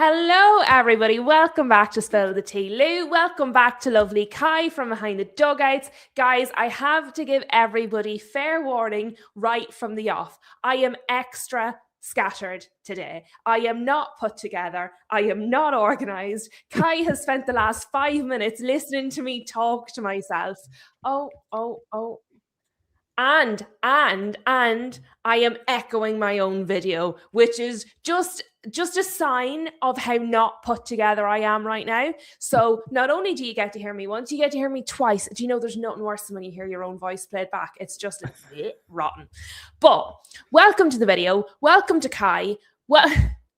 Hello, everybody. Welcome back to Spill the Tea. Lou, welcome back to lovely Kai from behind the dugouts. Guys, I have to give everybody fair warning right from the off. I am extra scattered today. I am not put together. I am not organized. Kai has spent the last 5 minutes listening to me talk to myself. Oh. And I am echoing my own video, which is just a sign of how not put together I am right now. So not only do you get to hear me once, you get to hear me twice. Do you know there's nothing worse than when you hear your own voice played back? It's rotten. But welcome to the video. Welcome to Kai. Well,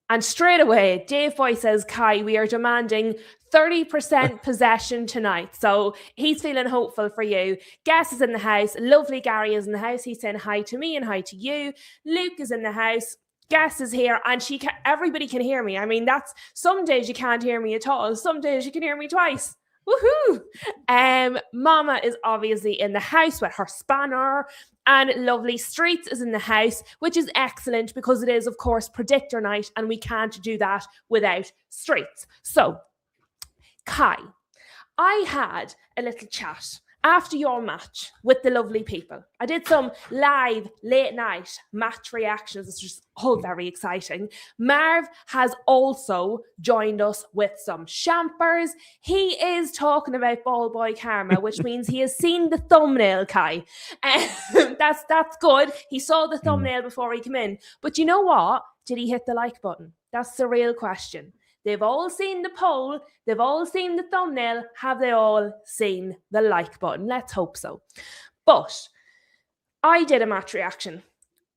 and straight away, Dave Boy says, Kai, we are demanding 30% possession tonight. So he's feeling hopeful for you. Guess is in the house. Lovely Gary is in the house. He's saying hi to me and hi to you. Luke is in the house. Guess is here, and everybody can hear me. I mean, that's some days you can't hear me at all. Some days you can hear me twice. Woohoo! Mama is obviously in the house with her spanner, and lovely Streets is in the house, which is excellent because it is, of course, predictor night, and we can't do that without Streets. So, Kai, I had a little chat after your match with the lovely people. I did some live late night match reactions. It's just all very exciting. Marv has also joined us with some shampers. He is talking about Ballboy karma, which means he has seen the thumbnail, Kai. That's good. He saw the thumbnail before he came in. But you know what? Did he hit the like button? That's the real question. They've all seen the poll. They've all seen the thumbnail. Have they all seen the like button? Let's hope so. But I did a match reaction,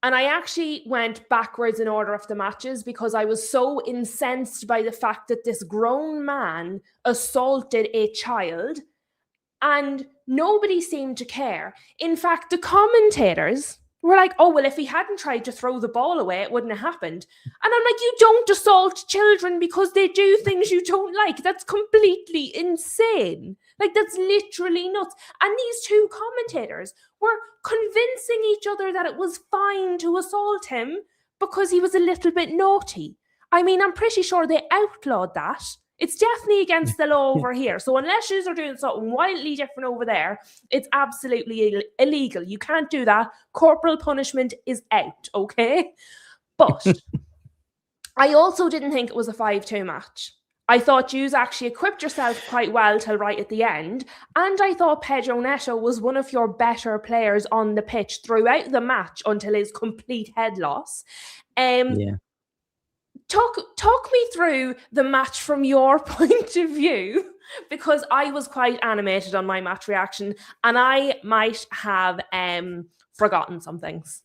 and I actually went backwards in order of the matches because I was so incensed by the fact that this grown man assaulted a child and nobody seemed to care. In fact, the commentators were like, oh, well, if he hadn't tried to throw the ball away, it wouldn't have happened. And I'm like, you don't assault children because they do things you don't like. That's completely insane. Like, that's literally nuts. And these two commentators were convincing each other that it was fine to assault him because he was a little bit naughty. I mean, I'm pretty sure they outlawed that. It's definitely against the law over here. So unless you are doing something wildly different over there, it's absolutely illegal. You can't do that. Corporal punishment is out, okay? But I also didn't think it was a 5-2 match. I thought you actually equipped yourself quite well till right at the end. And I thought Pedro Neto was one of your better players on the pitch throughout the match until his complete head loss. Yeah. Talk me through the match from your point of view, because I was quite animated on my match reaction and I might have forgotten some things.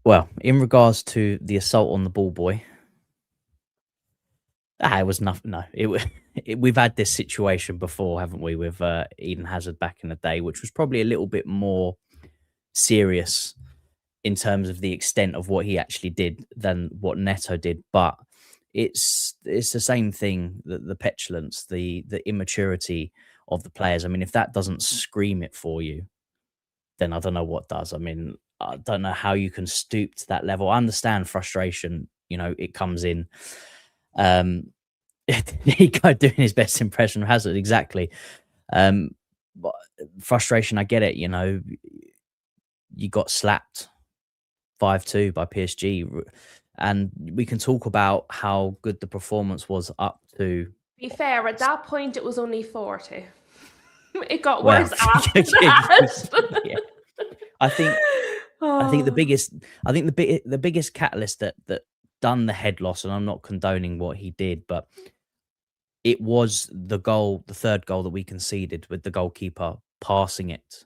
Well, in regards to the assault on the Ballboy, it was nothing. No, we've had this situation before, haven't we, with Eden Hazard back in the day, which was probably a little bit more serious in terms of the extent of what he actually did than what Neto did. But it's the same thing, the petulance, the immaturity of the players. I mean, if that doesn't scream it for you, then I don't know what does. I mean, I don't know how you can stoop to that level. I understand frustration, you know, it comes in. He guy doing his best impression of Hazard, exactly. But frustration, I get it, you know, you got slapped 5-2 by PSG, and we can talk about how good the performance was up to. Be fair, at that point it was only 4-2. It got worse after that. Yeah. I think the biggest catalyst that done the head loss, and I'm not condoning what he did, but it was the third goal that we conceded, with the goalkeeper passing it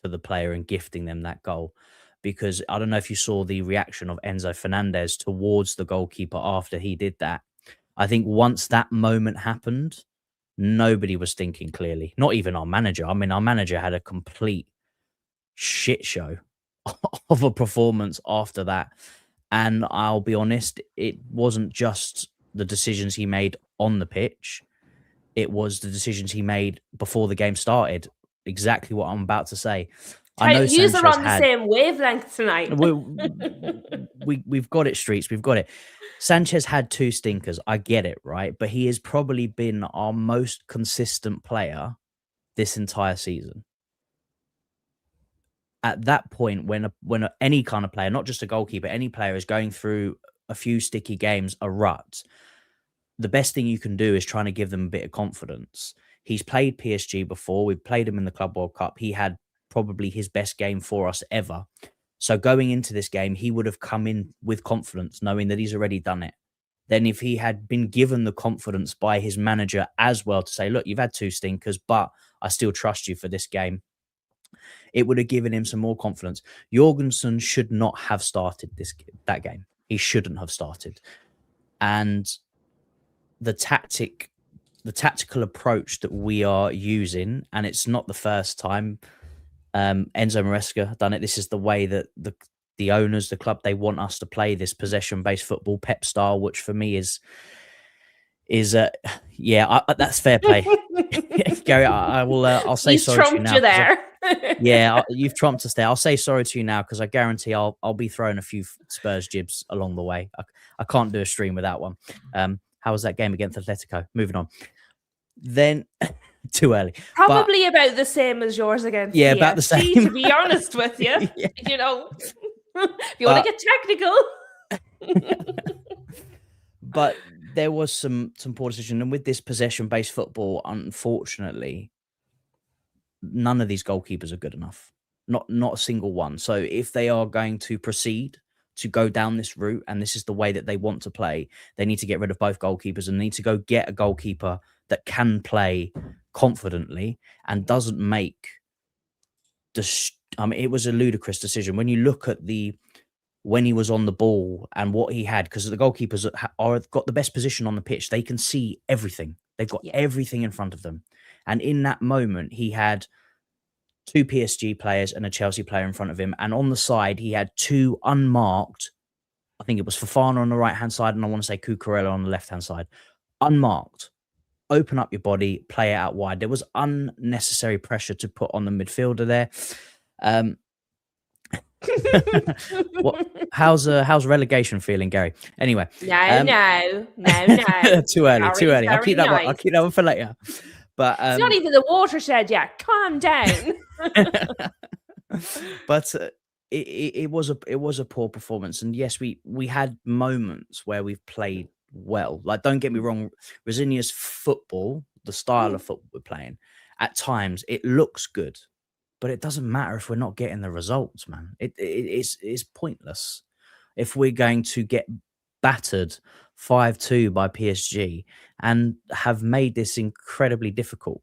to the player and gifting them that goal. Because I don't know if you saw the reaction of Enzo Fernandez towards the goalkeeper after he did that. I think once that moment happened, nobody was thinking clearly. Not even our manager. I mean, our manager had a complete shit show of a performance after that. And I'll be honest, it wasn't just the decisions he made on the pitch. It was the decisions he made before the game started. Exactly what I'm about to say. I know You are Sanchez on the had. same wavelength tonight. We've got it, Streets. We've got it. Sanchez had 2 stinkers. I get it, right? But he has probably been our most consistent player this entire season. At that point, when any kind of player, not just a goalkeeper, any player is going through a few sticky games, a rut, the best thing you can do is trying to give them a bit of confidence. He's played PSG before. We've played him in the Club World Cup. He had probably his best game for us ever. So going into this game, he would have come in with confidence, knowing that he's already done it. Then if he had been given the confidence by his manager as well to say, look, you've had 2 stinkers, but I still trust you for this game, it would have given him some more confidence. Jorgensen should not have started that game. He shouldn't have started. And the tactical approach that we are using, and it's not the first time Enzo Maresca done it. This is the way that the owners, the club, they want us to play this possession-based football, Pep style, which for me is that's fair play. Gary, I'll say He's sorry to you now. You there. You've trumped us there. I'll say sorry to you now because I guarantee I'll be throwing a few Spurs jibs along the way. I can't do a stream without one. How was that game against Atletico? Moving on. Then too early. Probably about the same as yours against PSG, about the same. To be honest with you. Yeah. You know, if you want to get technical. But there was some poor decision. And with this possession-based football, unfortunately, none of these goalkeepers are good enough. Not a single one. So if they are going to proceed to go down this route, and this is the way that they want to play, they need to get rid of both goalkeepers and need to go get a goalkeeper that can play confidently and doesn't make it was a ludicrous decision. When you look at when he was on the ball and what he had, because the goalkeepers are got the best position on the pitch. They can see everything. They've got everything in front of them. And in that moment, he had 2 PSG players and a Chelsea player in front of him. And on the side, he had 2 unmarked. I think it was Fofana on the right-hand side, and I want to say Cucurella on the left-hand side. Unmarked. Open up your body, play it out wide. There was unnecessary pressure to put on the midfielder there. How's relegation feeling, Gary? Anyway, no. Too early. I'll keep that one for later. But it's not even the watershed yet. Calm down. But it was a poor performance, and yes, we had moments where we've played well. Like, don't get me wrong, Rosinia's football, the style of football we're playing, at times it looks good. But it doesn't matter if we're not getting the results, man. It's pointless. If we're going to get battered 5-2 by PSG and have made this incredibly difficult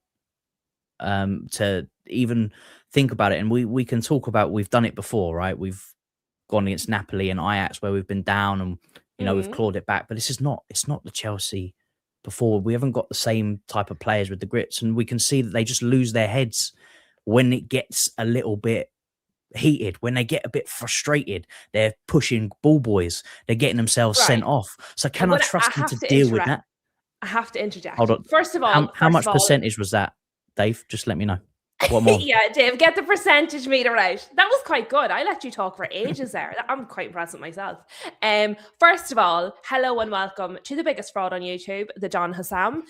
to even think about it. And we can talk about, we've done it before, right? We've gone against Napoli and Ajax where we've been down and, we've clawed it back. But it's not the Chelsea before. We haven't got the same type of players with the grits. And we can see that they just lose their heads when it gets a little bit heated, when they get a bit frustrated. They're pushing ball boys. They're getting themselves sent off. So can I trust them to deal with that? I have to interject. Hold on. First of all, how much percentage was that, Dave? Just let me know. What more? Yeah, Dave, get the percentage meter out. That was quite good. I let you talk for ages there. I'm quite impressed with myself. First of all, hello and welcome to the biggest fraud on YouTube, the Don Hassam.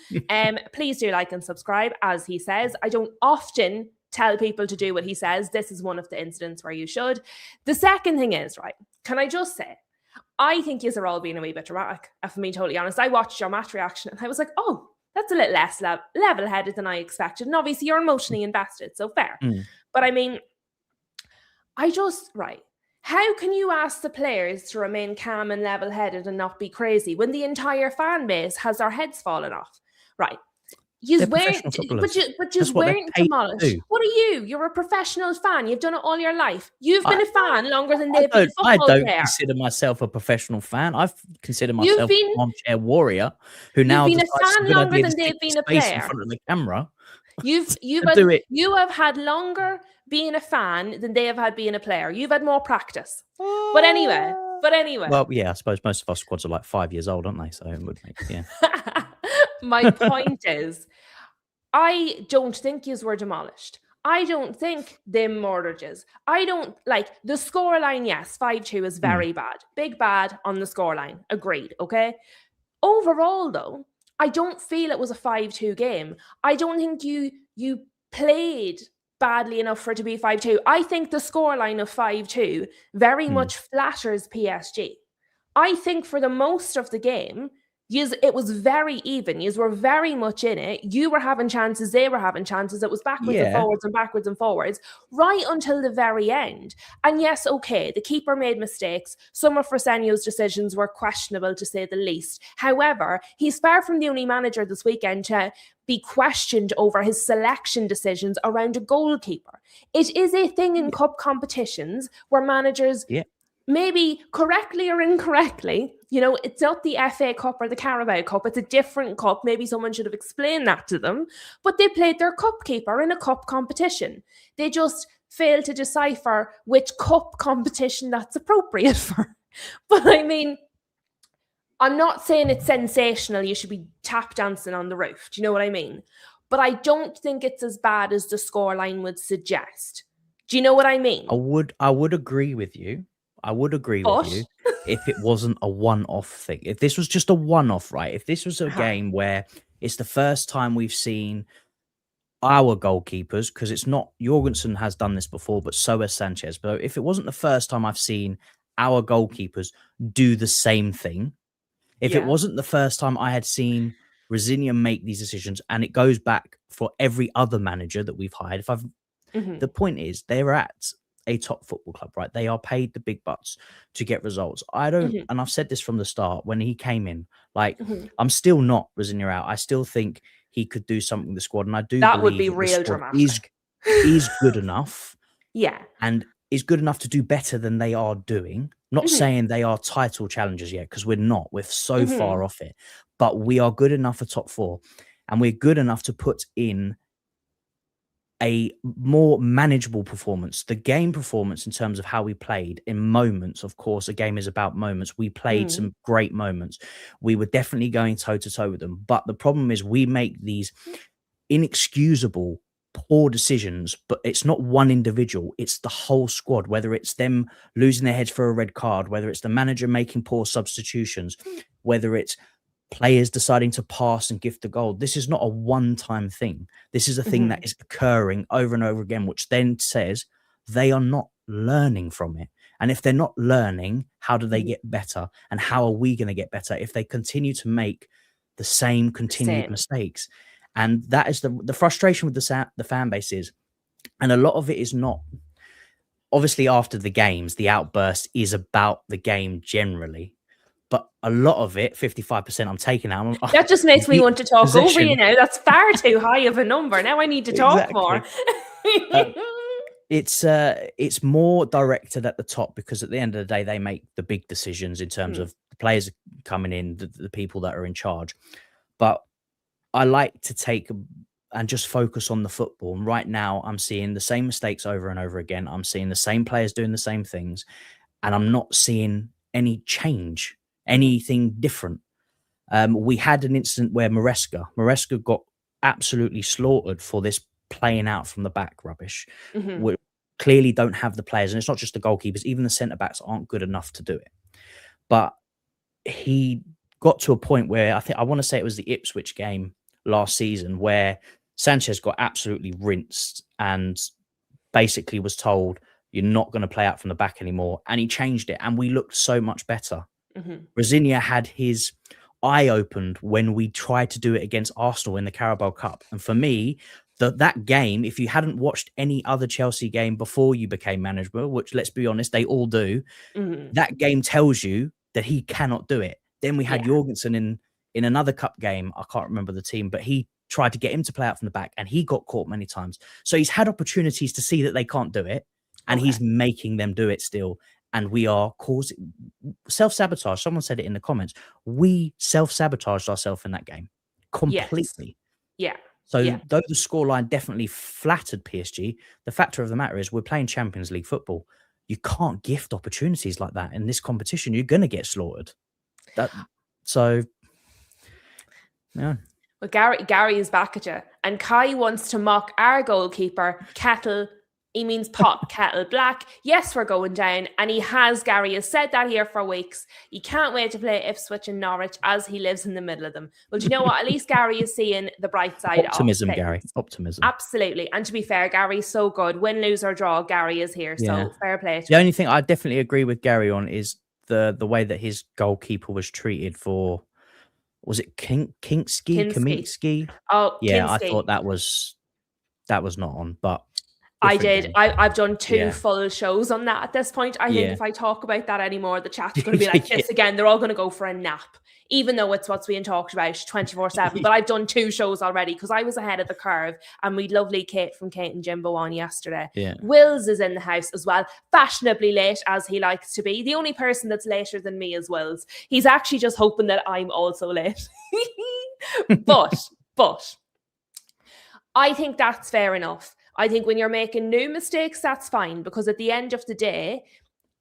Please do like and subscribe, as he says. I don't often tell people to do what he says. This is one of the incidents where you should. The second thing is, right, can I just say, I think you're all being a wee bit dramatic, if I'm being totally honest. I watched your match reaction and I was like, oh, that's a little less level-headed than I expected. And obviously you're emotionally invested, so fair. But I mean, how can you ask the players to remain calm and level-headed and not be crazy when the entire fan base has their heads falling off? Right. You weren't demolished. What are you? You're a professional fan. You've done it all your life. You've been a fan longer than they've been a football player. I don't consider myself a professional fan. I've considered myself an armchair warrior who now been a fan longer than they've been a player in front of the camera. You have had longer being a fan than they have had being a player. You've had more practice. But anyway. Well, yeah, I suppose most of our squads are like 5 years old, aren't they? So it would make, yeah. My point is, I don't think yous were demolished. I don't think them mortgages. I don't like the scoreline. Yes, 5-2 is very bad. Big bad on the scoreline. Agreed. Okay. Overall, though, I don't feel it was a 5-2 game. I don't think you played badly enough for it to be 5-2. I think the scoreline of 5-2 very much flatters PSG. I think for the most of the game, it was very even. You were very much in it. You were having chances, they were having chances. It was backwards and forwards and backwards and forwards, right until the very end. And yes, okay, the keeper made mistakes. Some of Rosenio's decisions were questionable, to say the least. However, he's far from the only manager this weekend to be questioned over his selection decisions around a goalkeeper. It is a thing in cup competitions where managers maybe correctly or incorrectly, it's not the FA Cup or the Carabao Cup, it's a different cup. Maybe someone should have explained that to them, but they played their cup keeper in a cup competition. They just failed to decipher which cup competition that's appropriate for. But I mean, I'm not saying it's sensational. You should be tap dancing on the roof. Do you know what I mean? But I don't think it's as bad as the scoreline would suggest. Do you know what I mean? I would agree with you. I would agree with you if it wasn't a one-off thing. If this was just a one-off, right? If this was a game where it's the first time we've seen our goalkeepers, because it's not, Jorgensen has done this before, but so has Sanchez. But if it wasn't the first time I've seen our goalkeepers do the same thing, if it wasn't the first time I had seen Rosinia make these decisions, and it goes back for every other manager that we've hired, the point is they're at a top football club, right? They are paid the big bucks to get results. I don't, and I've said this from the start when he came in, like I'm still not Rosinia out. I still think he could do something with the squad, and I do that believe would be real dramatic. Is good enough, and is good enough to do better than they are doing. Not saying they are title challengers yet, because we're not. We're so far off it, but we are good enough for top four, and we're good enough to put in a more manageable performance. The game performance in terms of how we played in moments, of course, a game is about moments. We played some great moments. We were definitely going toe-to-toe with them. But the problem is we make these inexcusable, poor decisions, but it's not one individual. It's the whole squad, whether it's them losing their heads for a red card, whether it's the manager making poor substitutions, whether it's players deciding to pass and gift the goal. This is not a one-time thing. This is a thing that is occurring over and over again, which then says they are not learning from it. And if they're not learning, how do they get better? And how are we going to get better if they continue to make the same continued mistakes? And that is the frustration with the fan base is, and a lot of it is not, obviously after the games, the outburst is about the game generally. But a lot of it, 55%, I'm taking out. That just makes me want to talk over you now. That's far too high of a number. Now I need to talk more. It's more directed at the top, because at the end of the day, they make the big decisions in terms of the players coming in, the people that are in charge. But I like to take and just focus on the football. And right now, I'm seeing the same mistakes over and over again. I'm seeing the same players doing the same things, and I'm not seeing any change. Anything different. We had an incident where Maresca got absolutely slaughtered for this playing out from the back rubbish. We clearly don't have the players, and it's not just the goalkeepers, even the centre-backs aren't good enough to do it. But he got to a point where I want to say it was the Ipswich game last season, where Sanchez got absolutely rinsed and basically was told, you're not going to play out from the back anymore. And he changed it, and we looked so much better. Rosinia had his eye opened when we tried to do it against Arsenal in the Carabao Cup. And for me, that game, if you hadn't watched any other Chelsea game before you became manager, which, let's be honest, they all do, that game tells you that he cannot do it. Then we had Jorgensen in another cup game. I can't remember the team, but he tried to get him to play out from the back, and he got caught many times. So he's had opportunities to see that they can't do it, and he's making them do it still. And we are causing self-sabotage. Someone said it in the comments. We self-sabotaged ourselves in that game completely. So though the scoreline definitely flattered PSG, the factor of the matter is we're playing Champions League football. You can't gift opportunities like that in this competition. You're going to get slaughtered. So, yeah. Well, Gary is back at you. And Kai wants to mock our goalkeeper, Kettle. He means pot, kettle black. Yes, we're going down. And Gary has said that here for weeks. He can't wait to play Ipswich and Norwich as he lives in the middle of them. Well, do you know what? At least Gary is seeing the bright side Optimism, of things. Gary. Optimism. Absolutely. And to be fair, Gary's so good. Win, lose or draw, Gary is here. Yeah. So fair play to The him. only thing I definitely agree with Gary on is the way that his goalkeeper was treated for, was it Kaminsky? Oh, yeah, Kinski. I thought that was not on, but I did. game. I've done 2 full shows on that at this point. I think if I talk about that anymore, the chat's going to be like this again. They're all going to go for a nap, even though it's what's being talked about 24/7. But I've done 2 shows already because I was ahead of the curve, and we lovely Kate from Kate and Jimbo on yesterday. Yeah. Wills is in the house as well, fashionably late as he likes to be. The only person that's later than me is Wills. He's actually just hoping that I'm also late. but I think that's fair enough. I think when you're making new mistakes, that's fine, because at the end of the day,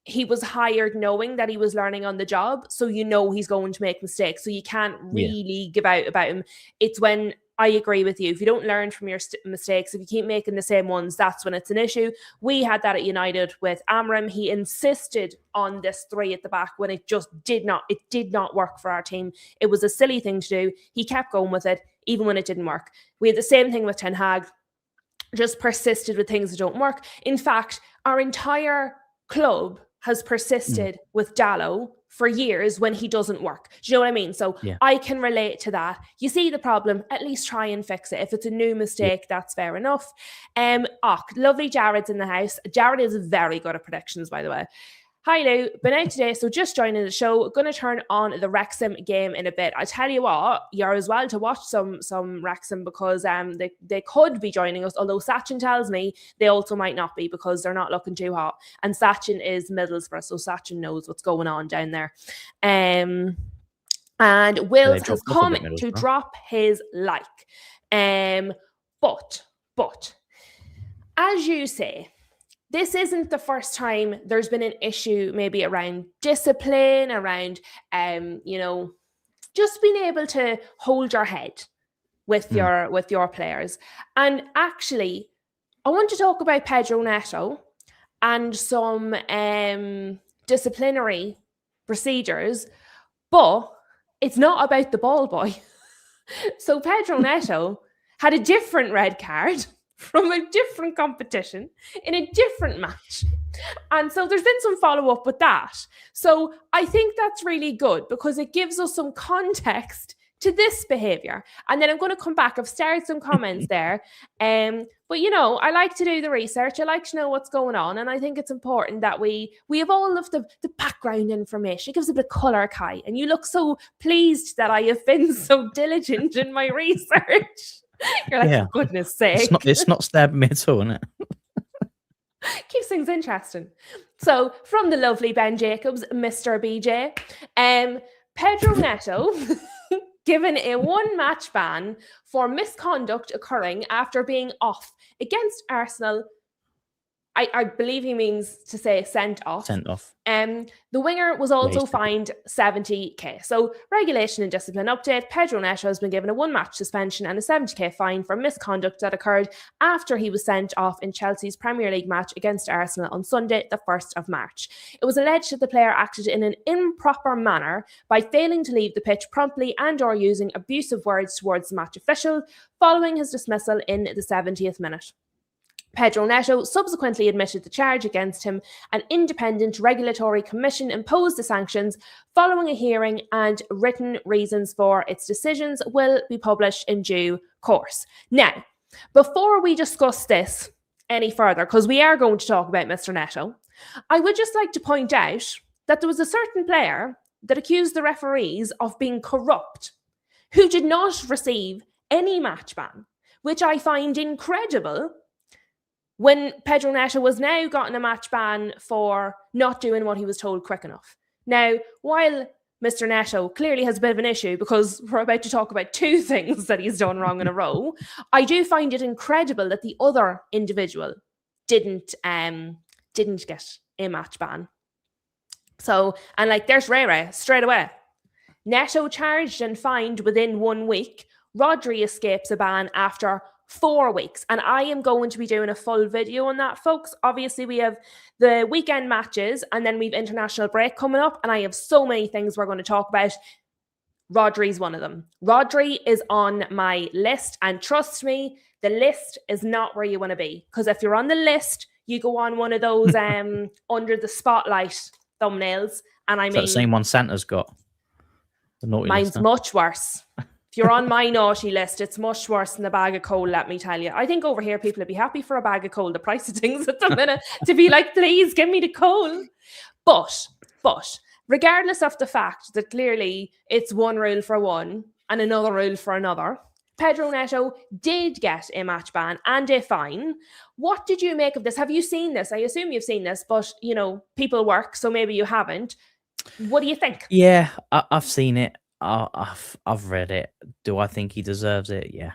he was hired knowing that he was learning on the job. So he's going to make mistakes. So you can't really give out about him. It's when I agree with you. If you don't learn from your mistakes, if you keep making the same ones, that's when it's an issue. We had that at United with Amram. He insisted on this 3 at the back when it just did not work for our team. It was a silly thing to do. He kept going with it, even when it didn't work. We had the same thing with Ten Hag. Just persisted with things that don't work. In fact, our entire club has persisted with Dallo for years when he doesn't work. Do you know what I mean? So I can relate to that. You see the problem, at least try and fix it. If it's a new mistake, that's fair enough. Lovely Jared's in the house. Jared is very good at predictions, by the way. Hi Lou, been out today, so just joining the show. Going to turn on the Wrexham game in a bit. I tell you what, you're as well to watch some Wrexham, because they could be joining us, although Sachin tells me they also might not be because they're not looking too hot. And Sachin is Middlesbrough, so Sachin knows what's going on down there. And Wills has come to drop his like. But as you say, this isn't the first time there's been an issue maybe around discipline, around, just being able to hold your head with your players. And actually, I want to talk about Pedro Neto and some disciplinary procedures, but it's not about the Ballboy. So Pedro Neto had a different red card from a different competition in a different match. And so there's been some follow-up with that. So I think that's really good because it gives us some context to this behavior. And then I'm going to come back. I've started some comments there. But, I like to do the research. I like to know what's going on. And I think it's important that we have all of the background information. It gives a bit of colour, Kai. And you look so pleased that I have been so diligent in my research. You're like, for goodness sake. It's not stabbing me at all, isn't it? Keeps things interesting. So, from the lovely Ben Jacobs, Mr. BJ, Pedro Neto given a 1-match ban for misconduct occurring after being off against Arsenal. I believe he means to say sent off. Sent off. The winger was also fined 70k. So, regulation and discipline update. Pedro Neto has been given a 1-match suspension and a 70k fine for misconduct that occurred after he was sent off in Chelsea's Premier League match against Arsenal on Sunday, the 1st of March. It was alleged that the player acted in an improper manner by failing to leave the pitch promptly and or using abusive words towards the match official following his dismissal in the 70th minute. Pedro Neto subsequently admitted the charge against him. An independent regulatory commission imposed the sanctions following a hearing, and written reasons for its decisions will be published in due course. Now, before we discuss this any further, because we are going to talk about Mr. Neto, I would just like to point out that there was a certain player that accused the referees of being corrupt who did not receive any match ban, which I find incredible, when Pedro Neto was now gotten a match ban for not doing what he was told quick enough. Now, while Mr. Neto clearly has a bit of an issue because we're about to talk about 2 things that he's done wrong in a row, I do find it incredible that the other individual didn't get a match ban. So, and there's Ray straight away. Neto charged and fined within 1 week. Rodri escapes a ban after 4 weeks. And I am going to be doing a full video on that, folks. Obviously, we have the weekend matches and then we've international break coming up. And I have so many things we're going to talk about. Rodri's one of them. Rodri is on my list. And trust me, the list is not where you want to be. Because if you're on the list, you go on one of those under the spotlight thumbnails. And I mean, the same one Santa's got. The naughty mine's list, much worse. If you're on my naughty list, it's much worse than a bag of coal, let me tell you. I think over here people would be happy for a bag of coal, the price of things at the minute, to be like, please give me the coal. But regardless of the fact that clearly it's one rule for one and another rule for another, Pedro Neto did get a match ban and a fine. What did you make of this? Have you seen this? I assume you've seen this, but you know, people work, so maybe you haven't. What do you think? Yeah, I've seen it. I've read it. Do I think he deserves it? Yeah.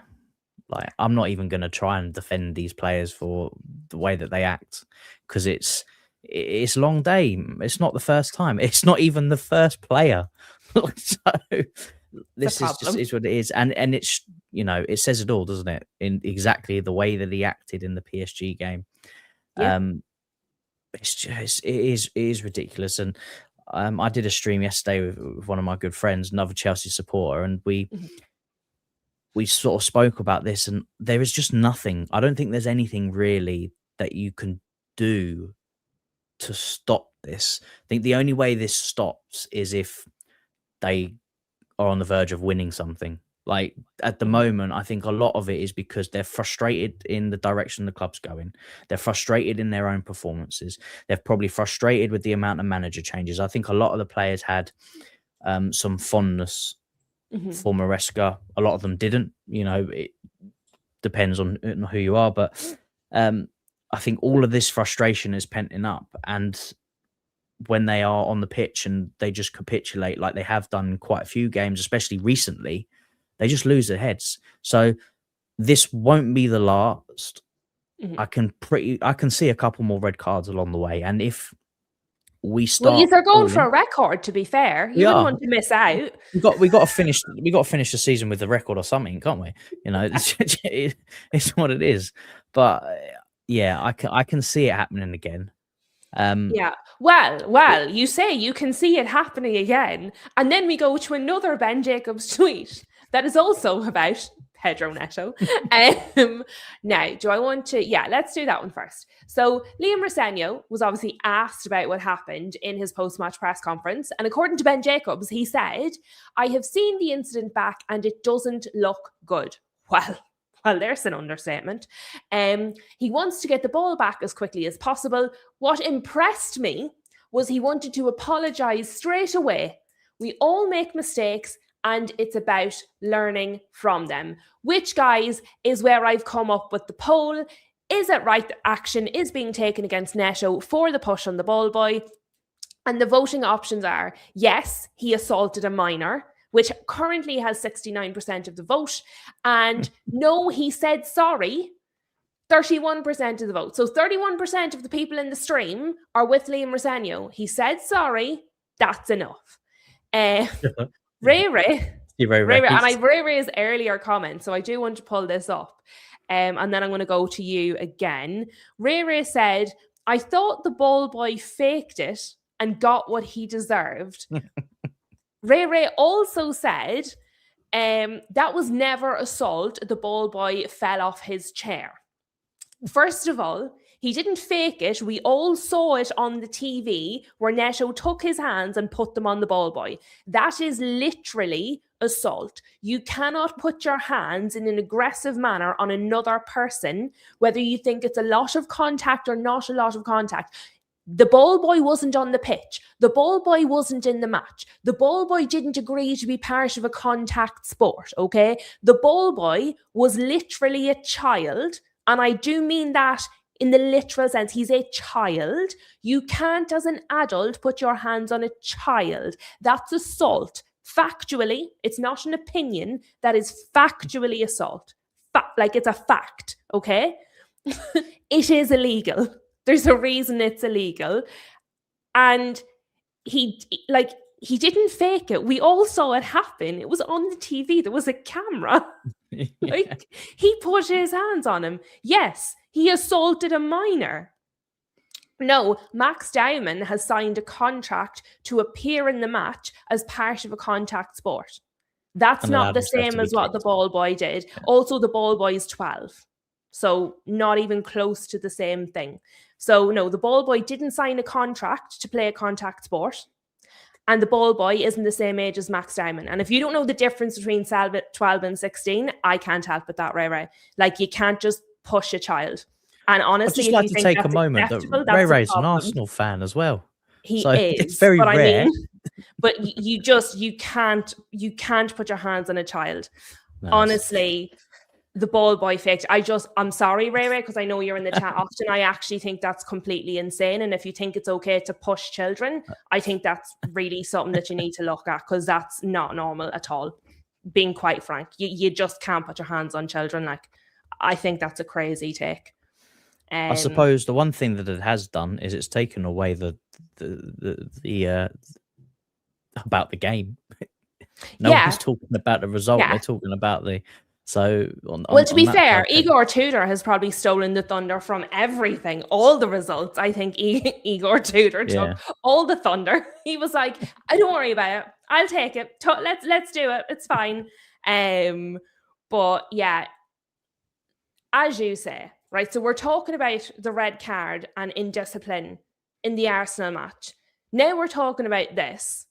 Like, I'm not even going to try and defend these players for the way that they act, because it's long day. It's not the first time. It's not even the first player. So this is what it is, and it's, you know, it says it all, doesn't it? In exactly the way that he acted in the PSG game. Yeah. It is ridiculous. And I did a stream yesterday with one of my good friends, another Chelsea supporter, and we sort of spoke about this, and there is just nothing. I don't think there's anything really that you can do to stop this. I think the only way this stops is if they are on the verge of winning something. Like, at the moment, I think a lot of it is because they're frustrated in the direction the club's going. They're frustrated in their own performances. They're probably frustrated with the amount of manager changes. I think a lot of the players had some fondness for Maresca. A lot of them didn't. You know, it depends on who you are. But I think all of this frustration is penting up. And when they are on the pitch and they just capitulate like they have done in quite a few games, especially recently, they just lose their heads. So this won't be the last. I can see a couple more red cards along the way. And if we start, well, they're going for a record, to be fair. You wouldn't want to miss out. We got to finish the season with the record or something, can't we? You know, it's what it is. But yeah, I can see it happening again. Yeah. Well, you say you can see it happening again, and then we go to another Ben Jacobs tweet that is also about Pedro Neto. Now, do I want to? Yeah, let's do that one first. So Liam Rosenio was obviously asked about what happened in his post-match press conference, and according to Ben Jacobs, he said, "I have seen the incident back, and it doesn't look good." Well, there's an understatement. He wants to get the ball back as quickly as possible. What impressed me was he wanted to apologize straight away. We all make mistakes, and it's about learning from them, which, guys, is where I've come up with the poll. Is it right that action is being taken against Neto for the push on the Ballboy? And the voting options are, yes, he assaulted a minor, which currently has 69% of the vote, and no, he said sorry, 31% of the vote. So 31% of the people in the stream are with Liam Rosenio. He said sorry, that's enough. Ray, and I've Ray's earlier comment, so I do want to pull this up, and then I'm going to go to you again. Ray said, "I thought the Ballboy faked it and got what he deserved." Ray also said, that was never assault. The Ballboy fell off his chair. First of all, he didn't fake it. We all saw it on the TV where Neto took his hands and put them on the Ballboy. That is literally assault. You cannot put your hands in an aggressive manner on another person, whether you think it's a lot of contact or not a lot of contact. The Ballboy wasn't on the pitch. The Ballboy wasn't in the match. The Ballboy didn't agree to be part of a contact sport, okay? The Ballboy was literally a child, and I do mean that in the literal sense. He's a child. You can't, as an adult, put your hands on a child. That's assault. Factually, it's not an opinion. That is factually assault. Like, it's a fact, okay? It is illegal. There's a reason it's illegal. And he, like, He didn't fake it. We all saw it happen. It was on the TV. There was a camera. Like, he put his hands on him. Yes, he assaulted a minor. No, Max Diamond has signed a contract to appear in the match as part of a contact sport. That's not the same as what the Ballboy did. Also, the Ballboy is 12. So not even close to the same thing. So no, the Ballboy didn't sign a contract to play a contact sport. And the Ballboy isn't the same age as Max Diamond. And if you don't know the difference between 12 and 16, I can't help with that, Ray. Like, you can't just push a child. And honestly, I'd just like to take a moment that Ray Ray's an Arsenal fan as well. He is. It's very rare. I mean, but you can't put your hands on a child. No, honestly, the Ballboy faked. I'm sorry, Ray, because I know you're in the chat often. I actually think that's completely insane. And if you think it's okay to push children, I think that's really something that you need to look at, because that's not normal at all. Being quite frank, you just can't put your hands on children. Like, I think that's a crazy take. I suppose the one thing that it has done is it's taken away the about the game. No one's talking about the result. They're talking about the. So, to be fair, Igor Tudor has probably stolen the thunder from everything, all the results. I think Igor Tudor took all the thunder. He was like, "I don't worry about it. I'll take it. Let's do it. It's fine." But yeah, as you say, right. So we're talking about the red card and indiscipline in the Arsenal match. Now we're talking about this,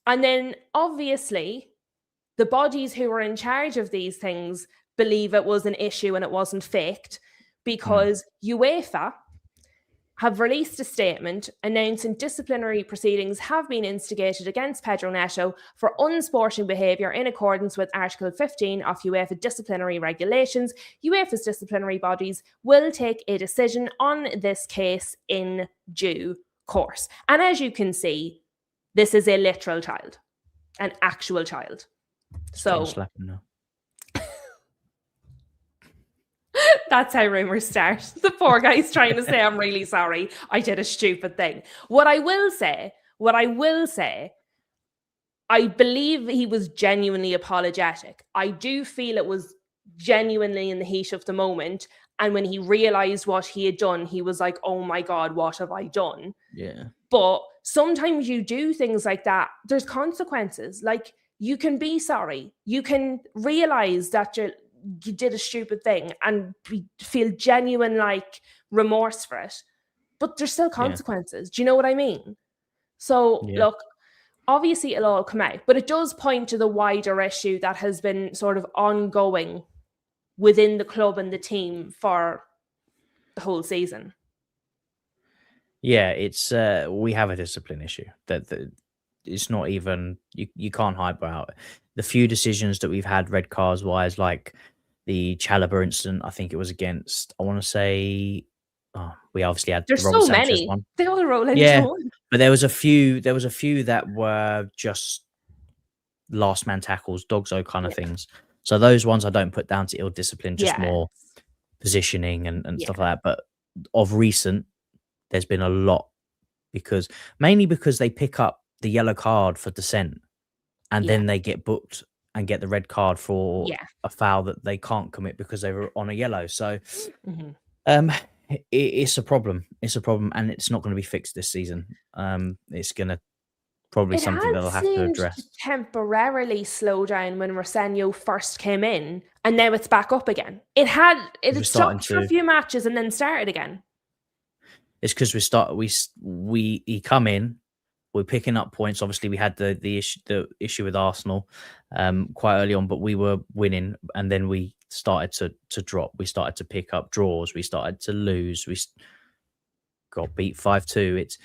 and then obviously, the bodies who were in charge of these things believe it was an issue and it wasn't faked, because UEFA have released a statement announcing disciplinary proceedings have been instigated against Pedro Neto for unsporting behaviour in accordance with Article 15 of UEFA disciplinary regulations. UEFA's disciplinary bodies will take a decision on this case in due course. And as you can see, this is a literal child, an actual child. So that's how rumors start. The poor guy's trying to say, "I'm really sorry, I did a stupid thing." What I will say, I believe he was genuinely apologetic. I do feel it was genuinely in the heat of the moment. And when he realized what he had done, he was like, "Oh my God, what have I done?" Yeah. But sometimes you do things like that. There's consequences. Like, you can be sorry. You can realize that you did a stupid thing and feel genuine, like, remorse for it. But there's still consequences. Do you know what I mean? So, look, obviously it'll all come out. But it does point to the wider issue that has been sort of ongoing within the club and the team for the whole season. Yeah, it's we have a discipline issue that it's not even you can't hide about it. The few decisions that we've had red cards wise, like the Chalobah incident, I think it was against, I want to say, we obviously had there's Robert so Sanchez many one. They all roll into one. But there was a few that were just last man tackles, dogso kind of things. So those ones I don't put down to ill discipline, just more positioning and stuff like that. But of recent, there's been a lot, mainly because they pick up the yellow card for dissent, and then they get booked and get the red card for a foul that they can't commit because they were on a yellow. So it's a problem. It's a problem, and it's not going to be fixed this season. It's going to probably something that they'll have to address. Temporarily slow down when Rosenio first came in, and now it's back up again. It had stopped for a few matches and then started again. It's because we come in, we're picking up points. Obviously, we had the issue with Arsenal quite early on, but we were winning, and then we started to drop. We started to pick up draws. We started to lose. We got beat 5-2.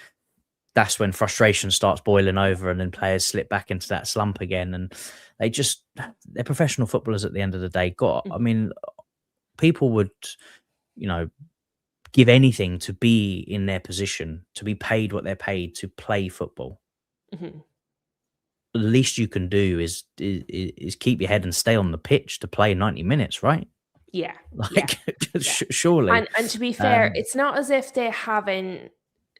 That's when frustration starts boiling over, and then players slip back into that slump again. And they're professional footballers at the end of the day. I mean, people would, give anything to be in their position, to be paid what they're paid to play football. The least you can do is keep your head and stay on the pitch to play 90 minutes, right? Yeah. Surely. And to be fair, it's not as if they haven't,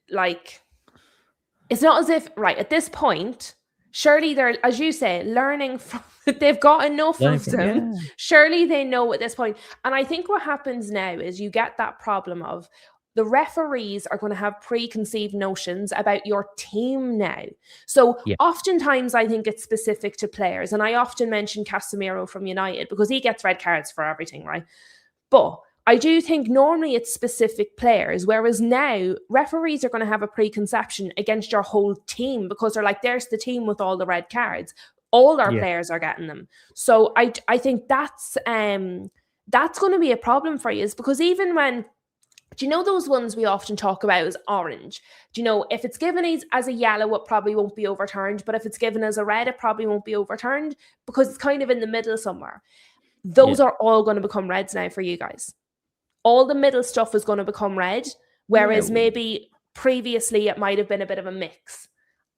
it's not as if, right, at this point, Surely they're, as you say, learning from, they've got enough Learning of from them. yeah. Surely they know at this point. And I think what happens now is you get that problem of the referees are going to have preconceived notions about your team now. So Yeah. oftentimes I think it's specific to players. And I often mention Casemiro from United because he gets red cards for everything, right? But I do think normally it's specific players, whereas now referees are going to have a preconception against your whole team because they're like, there's the team with all the red cards. All our Yeah. players are getting them. So I think that's going to be a problem for you, is because even when, do you know those ones we often talk about as orange? Do you know if it's given as a yellow, it probably won't be overturned, but if it's given as a red, it probably won't be overturned because it's kind of in the middle somewhere. Those Yeah. are all going to become reds now for you guys. All the middle stuff is going to become red, whereas Yeah. maybe previously it might have been a bit of a mix.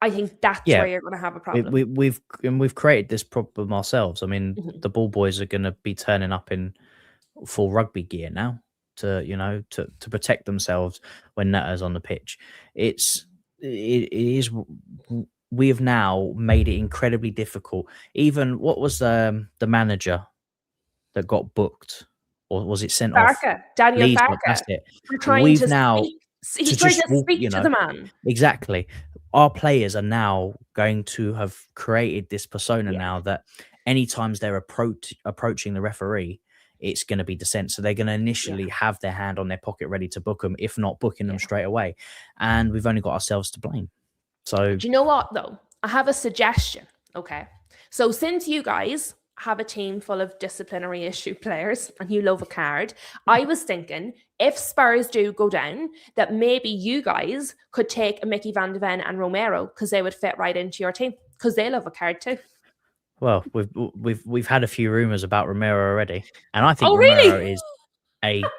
I think that's where you're going to have a problem. We've created this problem ourselves. I mean, the ball boys are going to be turning up in full rugby gear now to protect themselves when Neto's on the pitch. It is. We have now made it incredibly difficult. Even what was the manager that got booked, or was it sent off? Daniel Leeds, that's Farke, it. for trying We've to now speak. He's to trying just to walk, speak to the man. exactly. Our players are now going to have created this persona now that any times they're approaching the referee, it's going to be dissent. So they're going to initially have their hand on their pocket ready to book them, if not booking them straight away. And we've only got ourselves to blame. So do you know what though? I have a suggestion. Okay. So since you guys have a team full of disciplinary issue players and you love a card, I was thinking if Spurs do go down, that maybe you guys could take a Mickey Van de Ven and Romero because they would fit right into your team because they love a card too. well, we've had a few rumors about Romero already, and I think Oh, Romero really?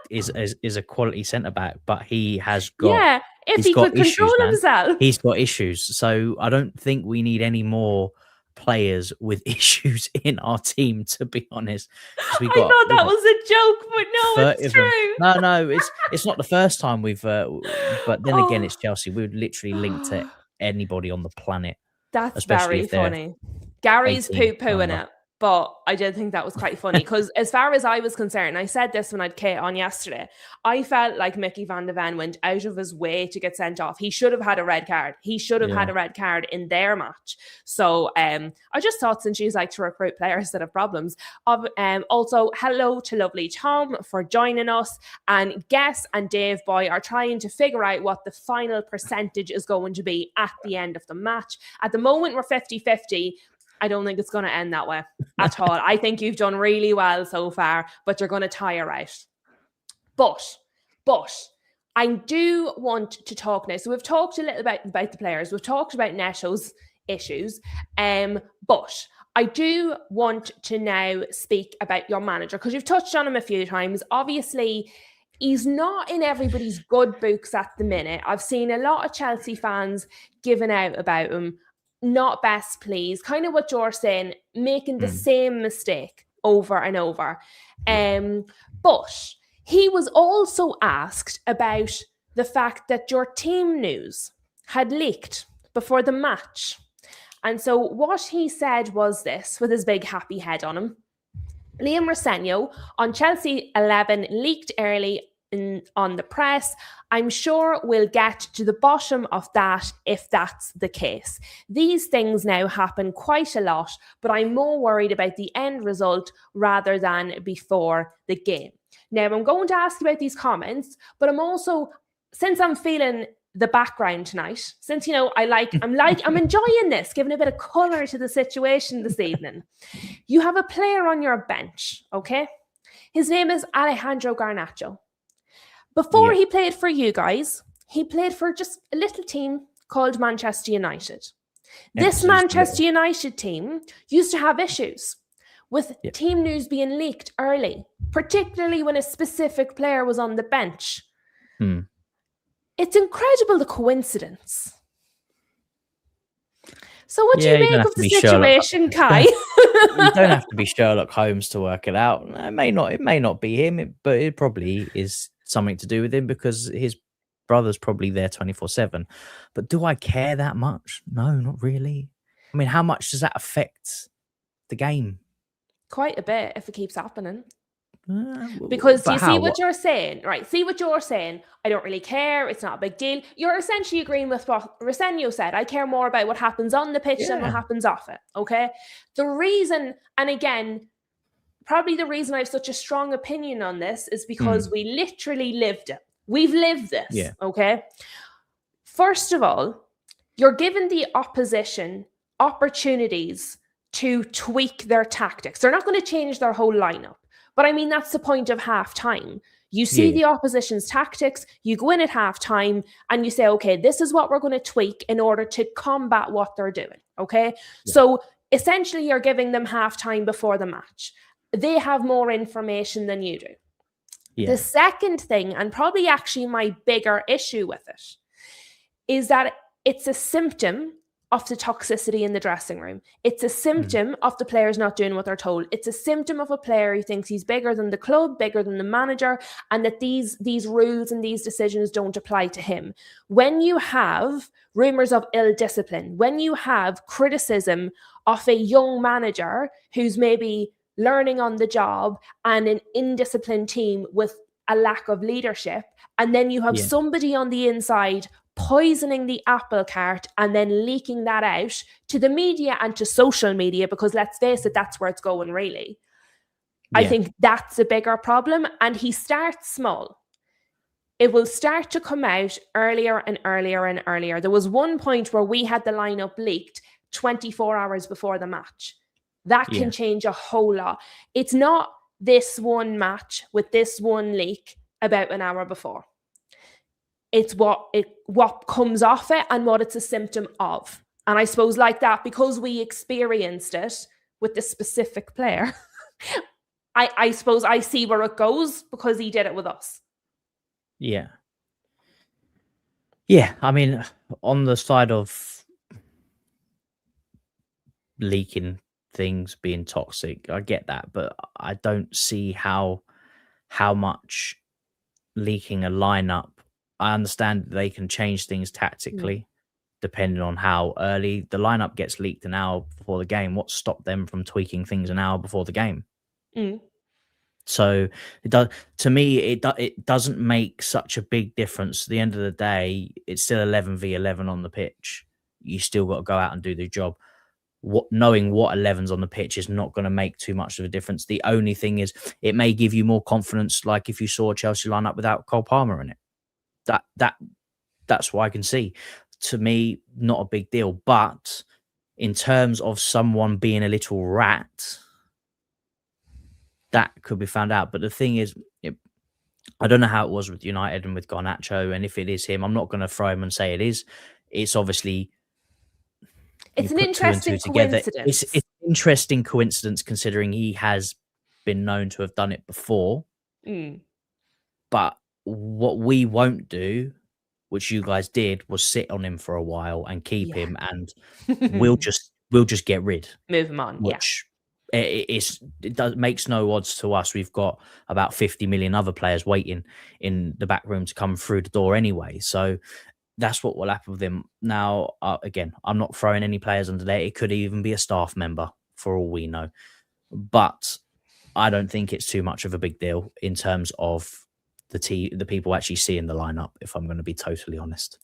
is a quality centre back, but he has got Yeah, if he's he got could control issues, man. himself. He's got issues. So I don't think we need any more players with issues in our team, to be honest. I thought that was a joke, but no, it's true. No, it's not the first time we've. But then again, it's Chelsea. We would literally link to anybody on the planet, That's especially very if they're funny. Gary's 18 poo-pooing under. it, but I did think that was quite funny because as far as I was concerned, I said this when I'd Kate on yesterday, I felt like Mickey Van de Ven went out of his way to get sent off. He should have had a red card. He should have had a red card in their match. So I just thought, since she's like to recruit players that have problems. Also, hello to lovely Tom for joining us. And Guess and Dave Boy are trying to figure out what the final percentage is going to be at the end of the match. At the moment, we're 50-50. I don't think it's going to end that way at all. I think you've done really well so far, but you're going to tire out. But I do want to talk now. So we've talked a little bit about the players. We've talked about Neto's issues. But I do want to now speak about your manager because you've touched on him a few times. Obviously, he's not in everybody's good books at the minute. I've seen a lot of Chelsea fans giving out about him. Not best pleased, kind of what you're saying, making the same mistake over and over. But he was also asked about the fact that your team news had leaked before the match. And so what he said was this, with his big happy head on him. Liam Rosenior on Chelsea 11 leaked early on the press. I'm sure we'll get to the bottom of that if that's the case. These things now happen quite a lot, but I'm more worried about the end result rather than before the game. Now, I'm going to ask you about these comments, but I'm also, since I'm feeling the background tonight, since I'm enjoying this, giving a bit of colour to the situation this evening. You have a player on your bench, okay? His name is Alejandro Garnacho. Before he played for you guys, he played for just a little team called Manchester United. This Manchester United team used to have issues with team news being leaked early, particularly when a specific player was on the bench. It's incredible, the coincidence. So what do you make of the situation, Kai? You don't have to be Sherlock Holmes to work it out. It may not be him, but it probably is something to do with him because his brother's probably there 24/7. But do I care that much? No, not really. I mean, how much does that affect the game? Quite a bit if it keeps happening. But Because you see how? what you're saying, right? See what you're saying. I don't really care. It's not a big deal. You're essentially agreeing with what Rosenio said. I care more about what happens on the pitch than what happens off it. Okay. The reason, and again, probably the reason I have such a strong opinion on this is because we literally lived it. We've lived this. Yeah. Okay. First of all, you're giving the opposition opportunities to tweak their tactics. They're not going to change their whole lineup. But I mean, that's the point of half time. You see the opposition's tactics, you go in at half time and you say, okay, this is what we're going to tweak in order to combat what they're doing. Okay. So essentially, you're giving them half time before the match. They have more information than you do. The second thing, and probably actually my bigger issue with it, is that it's a symptom of the toxicity in the dressing room. It's a symptom of the players not doing what they're told. It's a symptom of a player who thinks he's bigger than the club, bigger than the manager, and that these rules and these decisions don't apply to him. When you have rumors of ill discipline, when you have criticism of a young manager who's maybe learning on the job and an indisciplined team with a lack of leadership, and then you have somebody on the inside poisoning the apple cart and then leaking that out to the media and to social media, because let's face it, that's where it's going really. I think that's a bigger problem, and he starts small. It will start to come out earlier and earlier and earlier. There was one point where we had the lineup leaked 24 hours before the match. That can change a whole lot. It's not this one match with this one leak about an hour before. It's what comes off it and what it's a symptom of. And I suppose like that, because we experienced it with this specific player, I suppose I see where it goes because he did it with us. Yeah. Yeah. I mean, on the side of leaking things, being toxic, I get that, but I don't see how much leaking a lineup. I understand they can change things tactically depending on how early the lineup gets leaked an hour before the game. What stopped them from tweaking things an hour before the game? So it does, to me, it doesn't make such a big difference. At the end of the day, it's still 11v11 on the pitch. You still got to go out and do the job. Knowing what 11's on the pitch is not going to make too much of a difference. The only thing is it may give you more confidence, like if you saw a Chelsea lineup without Cole Palmer in it. That's what I can see. To me, not a big deal. But in terms of someone being a little rat, that could be found out. But the thing is, I don't know how it was with United and with Garnacho, and if it is him, I'm not going to throw him and say it is. It's obviously, it's an interesting coincidence. It's an interesting coincidence considering he has been known to have done it before. But what we won't do, which you guys did, was sit on him for a while and keep him, and we'll just get rid, move him on. Which makes no odds to us. We've got about 50 million other players waiting in the back room to come through the door anyway. So that's what will happen with him. Now, again, I'm not throwing any players under there. It could even be a staff member for all we know, but I don't think it's too much of a big deal in terms of the people actually seeing the lineup, if I'm going to be totally honest.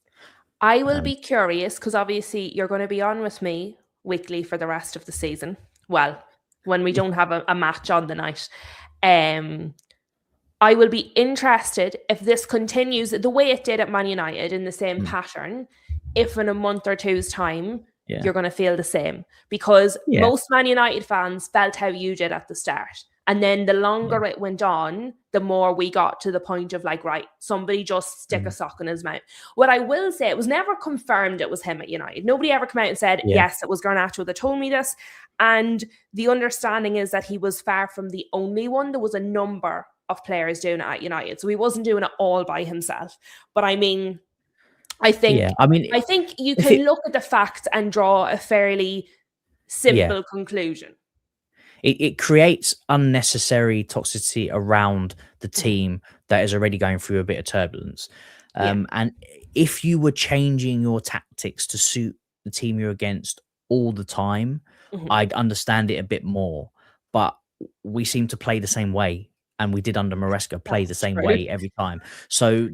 I will be curious, because obviously you're going to be on with me weekly for the rest of the season. Well, when we don't have a match on the night. I will be interested if this continues the way it did at Man United in the same pattern, if in a month or two's time, you're going to feel the same. Because most Man United fans felt how you did at the start. And then the longer it went on, the more we got to the point of like, right, somebody just stick a sock in his mouth. What I will say, it was never confirmed it was him at United. Nobody ever came out and said, yes, it was Garnacho that told me this. And the understanding is that he was far from the only one. There was a number of players doing it at United. So he wasn't doing it all by himself. But I mean, I think you can look at the facts and draw a fairly simple conclusion. It creates unnecessary toxicity around the team that is already going through a bit of turbulence. And if you were changing your tactics to suit the team you're against all the time, I'd understand it a bit more. But we seem to play the same way, and we did under Maresca play the same way every time. So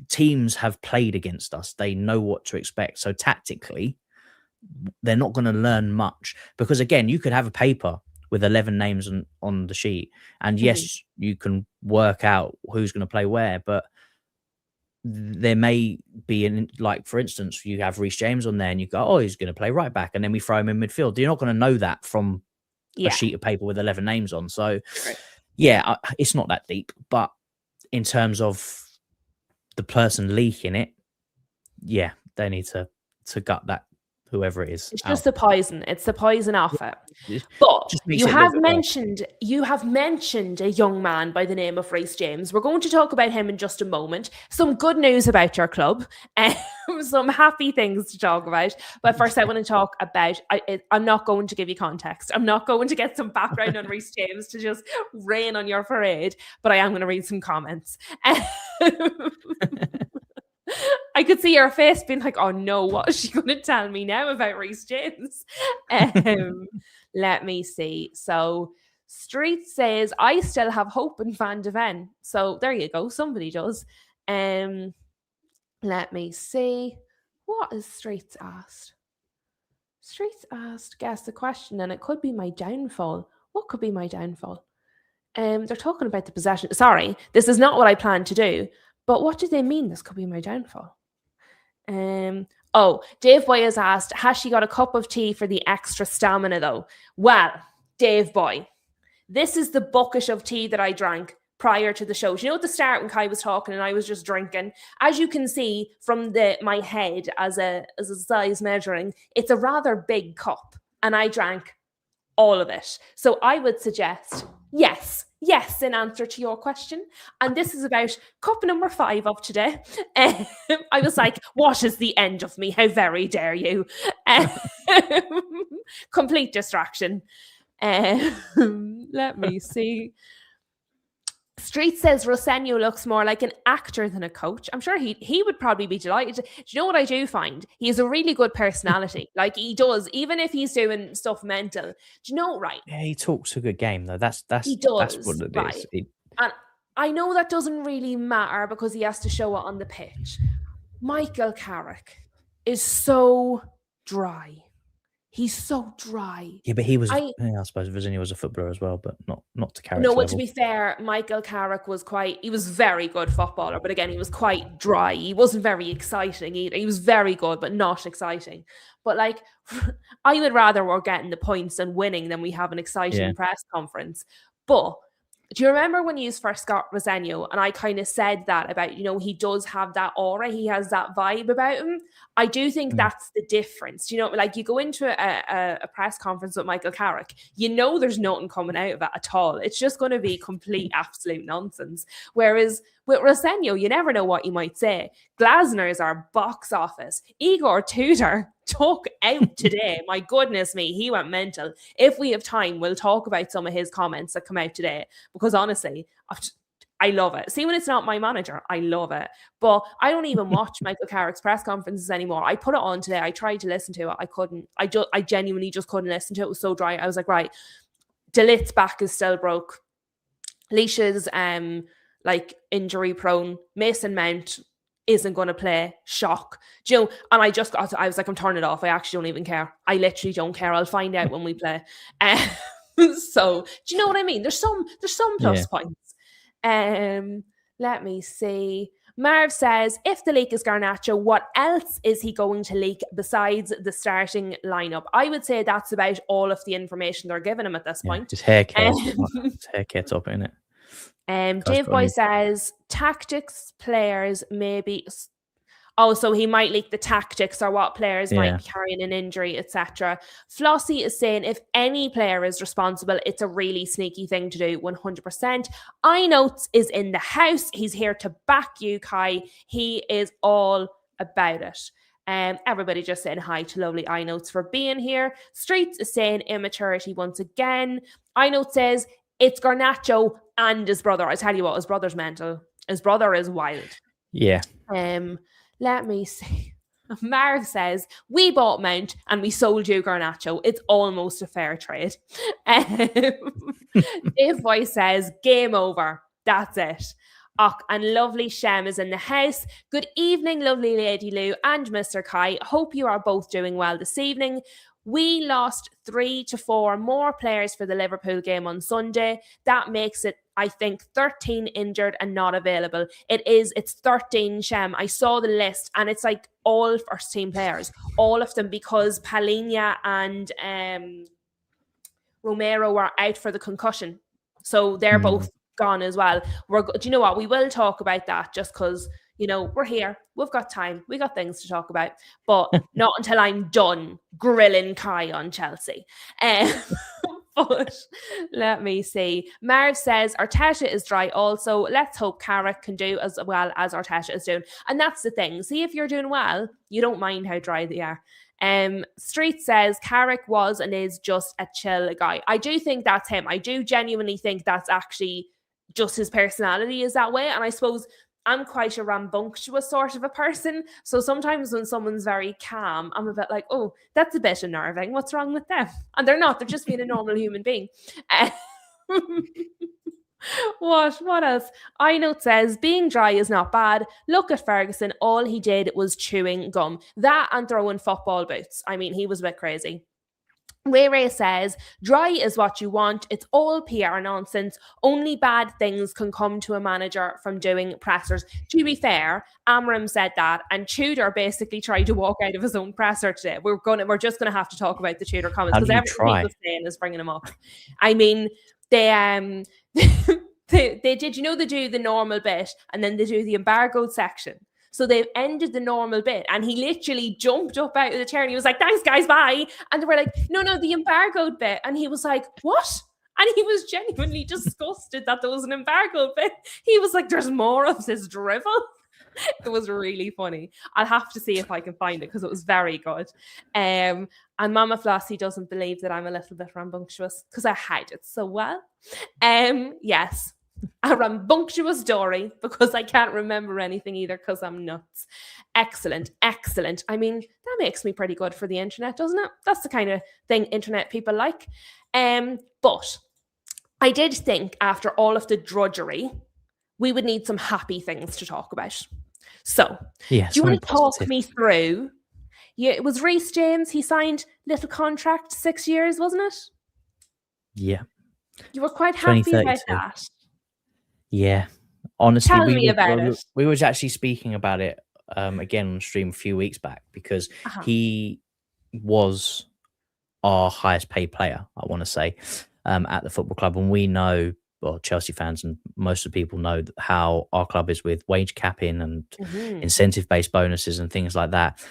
teams have played against us. They know what to expect. So tactically, they're not going to learn much, because again, you could have a paper with 11 names on the sheet, and yes, you can work out who's going to play where, but there may be, like, for instance, you have Reece James on there and you go, oh, he's going to play right back, and then we throw him in midfield. You're not going to know that from a sheet of paper with 11 names on. So yeah, it's not that deep, but in terms of the person leaking it, yeah, they need to gut that, whoever it is. It's just the poison. It's the poison off it. But you have mentioned a young man by the name of Reece James. We're going to talk about him in just a moment. Some good news about your club, some happy things to talk about. But first, I want to talk about. I'm not going to give you context. I'm not going to get some background on Reece James to just rain on your parade. But I am going to read some comments. I could see your face being like, oh no, what is she going to tell me now about Reece James? Let me see. So Street says, I still have hope in Van de Ven. So there you go. Somebody does. Let me see. What is Street's asked? Street's asked, guess the question, and it could be my downfall. What could be my downfall? They're talking about the possession. Sorry, this is not what I planned to do. But what do they mean? This could be my downfall. Dave Boy has asked, has she got a cup of tea for the extra stamina though? Well, Dave Boy, this is the bucket of tea that I drank prior to the show. Do you know at the start when Kai was talking and I was just drinking? As you can see from my head as a size measuring, it's a rather big cup, and I drank all of it. So I would suggest yes, in answer to your question. And this is about cup number 5 of today. I was like, what is the end of me? How very dare you? Complete distraction. Let me see. Street says Rosenio looks more like an actor than a coach. I'm sure he would probably be delighted. Do you know what I do find? He has a really good personality. Like, he does, even if he's doing stuff mental. Do you know, right? Yeah, he talks a good game though. That's he does, that's what it right. is. And I know that doesn't really matter because he has to show it on the pitch. Michael Carrick is so dry. He's so dry. Yeah, but he was. I suppose Virginia was a footballer as well, but not to Carrick's No, well, level. to be fair, Michael Carrick was very good footballer, but again, he was quite dry. He wasn't very exciting either. He was very good, but not exciting. But like, I would rather we're getting the points and winning than we have an exciting press conference. But do you remember when you first got Rosenio and I kind of said that about, he does have that aura, he has that vibe about him? I do think that's the difference. Like, you go into a press conference with Michael Carrick, there's nothing coming out of it at all. It's just going to be complete, absolute nonsense. Whereas with Rosenio, you never know what you might say. Glasner's our box office. Igor Tudor took out today. My goodness me, he went mental. If we have time, we'll talk about some of his comments that come out today, because honestly, I love it. See, when it's not my manager, I love it. But I don't even watch Michael Carrick's press conferences anymore. I put it on today. I tried to listen to it. I couldn't. I genuinely just couldn't listen to it. It was so dry. I was like, right, Delit's back is still broke. Leisha's injury prone. Mason Mount isn't going to play. Shock. And I was like, I'm turning it off. I actually don't even care. I literally don't care. I'll find out when we play. So do you know what I mean? There's some plus points. Let me see. Marv says, if the leak is Garnacho, what else is he going to leak besides the starting lineup? I would say that's about all of the information they're giving him at this point. His haircut's up, isn't it? Dave Boy says, tactics, players, maybe. Oh, so he might leak the tactics or what players might be carrying an injury, etc. Flossie is saying, if any player is responsible, it's a really sneaky thing to do, 100%. iNotes is in the house. He's here to back you, Kai. He is all about it. Everybody just saying hi to lovely iNotes for being here. Streets is saying immaturity once again. iNotes says, it's Garnacho and his brother. I tell you what, his brother's mental. His brother is wild. Yeah. Let me see. Marv says, we bought Mount and we sold you Garnacho. It's almost a fair trade. Dave Boy says, game over. That's it. And lovely Shem is in the house. Good evening, lovely Lady Lou and Mr. Kai. Hope you are both doing well this evening. We lost 3 to 4 more players for the Liverpool game on Sunday. That makes it, I think, 13 injured and not available. It's 13, Shem. I saw the list and it's like all first team players, all of them, because Palhinha and Romero were out for the concussion. So they're both gone as well. Do you know what? We will talk about that just because, we're here. We've got time. We got things to talk about, but not until I'm done grilling Kai on Chelsea. But let me see. Marv says Arteta is dry also. Let's hope Carrick can do as well as Arteta is doing. And that's the thing. See, if you're doing well, you don't mind how dry they are. Street says Carrick was and is just a chill guy. I do think that's him. I do genuinely think that's actually just his personality is that way. And I suppose I'm quite a rambunctious sort of a person. So sometimes when someone's very calm, I'm a bit like, oh, that's a bit unnerving. What's wrong with them? And they're not. They're just being a normal human being. What else? iNote says, being dry is not bad. Look at Ferguson. All he did was chewing gum. That and throwing football boots. I mean, he was a bit crazy. Ray says, dry is what you want. It's all PR nonsense. Only bad things can come to a manager from doing pressers. To be fair, Amram said that, and Tudor basically tried to walk out of his own presser today. We're just gonna have to talk about the Tudor comments because everything people saying is bringing him up. I mean, they they did, they do the normal bit and then they do the embargoed section. So they've ended the normal bit and he literally jumped up out of the chair and he was like, thanks guys, bye. And they were like, no, the embargoed bit. And he was like, what? And he was genuinely disgusted that there was an embargoed bit. He was like, there's more of this drivel. It was really funny. I'll have to see if I can find it because it was very good. And Mama Flossie doesn't believe that I'm a little bit rambunctious because I hide it so well. Yes. A rambunctious story because I can't remember anything either because I'm nuts. Excellent. I mean, that makes me pretty good for the internet, doesn't it? That's the kind of thing internet people like. But I did think after all of the drudgery, we would need some happy things to talk about. So, do you want to talk me through? Yeah, it was Reece James. He signed little contract, 6 years, wasn't it? Yeah. You were quite happy about that. Yeah, honestly, tell me about it. We were actually speaking about it again on stream a few weeks back because he was our highest paid player, I want to say, at the football club, and we know, well, Chelsea fans and most of the people know how our club is with wage capping and incentive-based bonuses and things like that.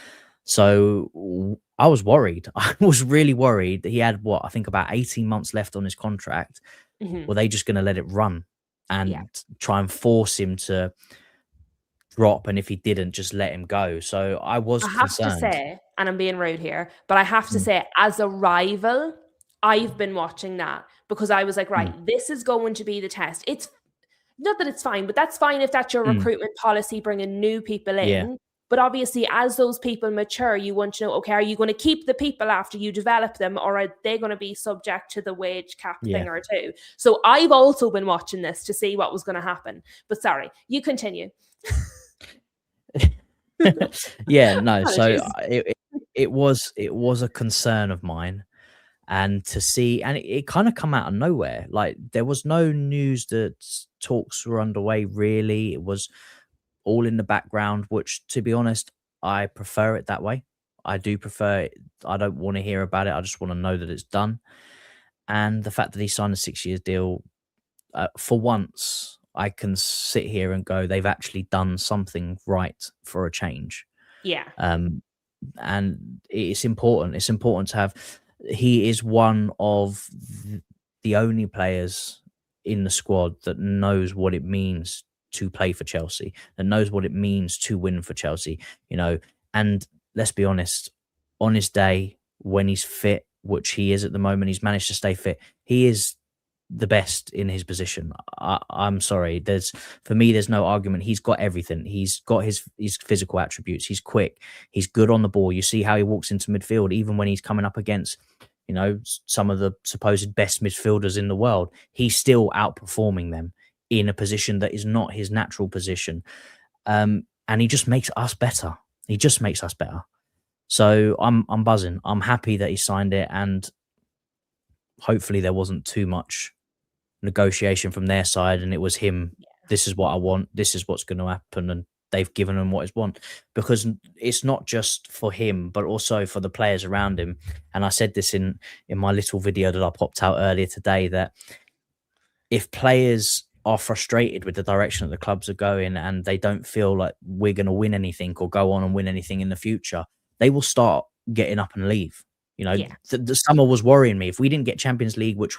So I was worried. I was really worried that he had I think about 18 months left on his contract. Were they just going to let it run? And try and force him to drop, and if he didn't, just let him go. So I was concerned. To say, and I'm being rude here, but I have to say, as a rival, I've been watching that because I was like, right, this is going to be the test. It's not that it's fine, but that's fine if that's your recruitment policy, bringing new people in. Yeah. But obviously, as those people mature, you want to know, okay, are you going to keep the people after you develop them, or are they going to be subject to the wage cap thing or two? So I've also been watching this to see what was going to happen. But sorry, you continue. Yeah, no. So it was a concern of mine, and to see, and it kind of come out of nowhere. Like there was no news that talks were underway. Really, it was all in the background, which, to be honest, I prefer it that way. I do prefer it. I don't want to hear about it. I just want to know that it's done. And the fact that he signed a 6-year deal, for once, I can sit here and go, they've actually done something right for a change. Yeah. And it's important. It's important to have. He is one of the only players in the squad that knows what it means to play for Chelsea, and knows what it means to win for Chelsea, and let's be honest, on his day when he's fit, which he is at the moment, he's managed to stay fit. He is the best in his position. I'm sorry. For me, there's no argument. He's got everything. He's got his physical attributes. He's quick. He's good on the ball. You see how he walks into midfield, even when he's coming up against, you know, some of the supposed best midfielders in the world. He's still outperforming them in a position that is not his natural position. And he just makes us better. He just makes us better. So I'm buzzing. I'm happy that he signed it, and hopefully there wasn't too much negotiation from their side, and it was him. This is what I want. This is what's going to happen, and they've given him what he wants, because it's not just for him, but also for the players around him. And I said this in my little video that I popped out earlier today, that if players are frustrated with the direction that the clubs are going and they don't feel like we're going to win anything or go on and win anything in the future, they will start getting up and leave. You know, the summer was worrying me. If we didn't get Champions League, which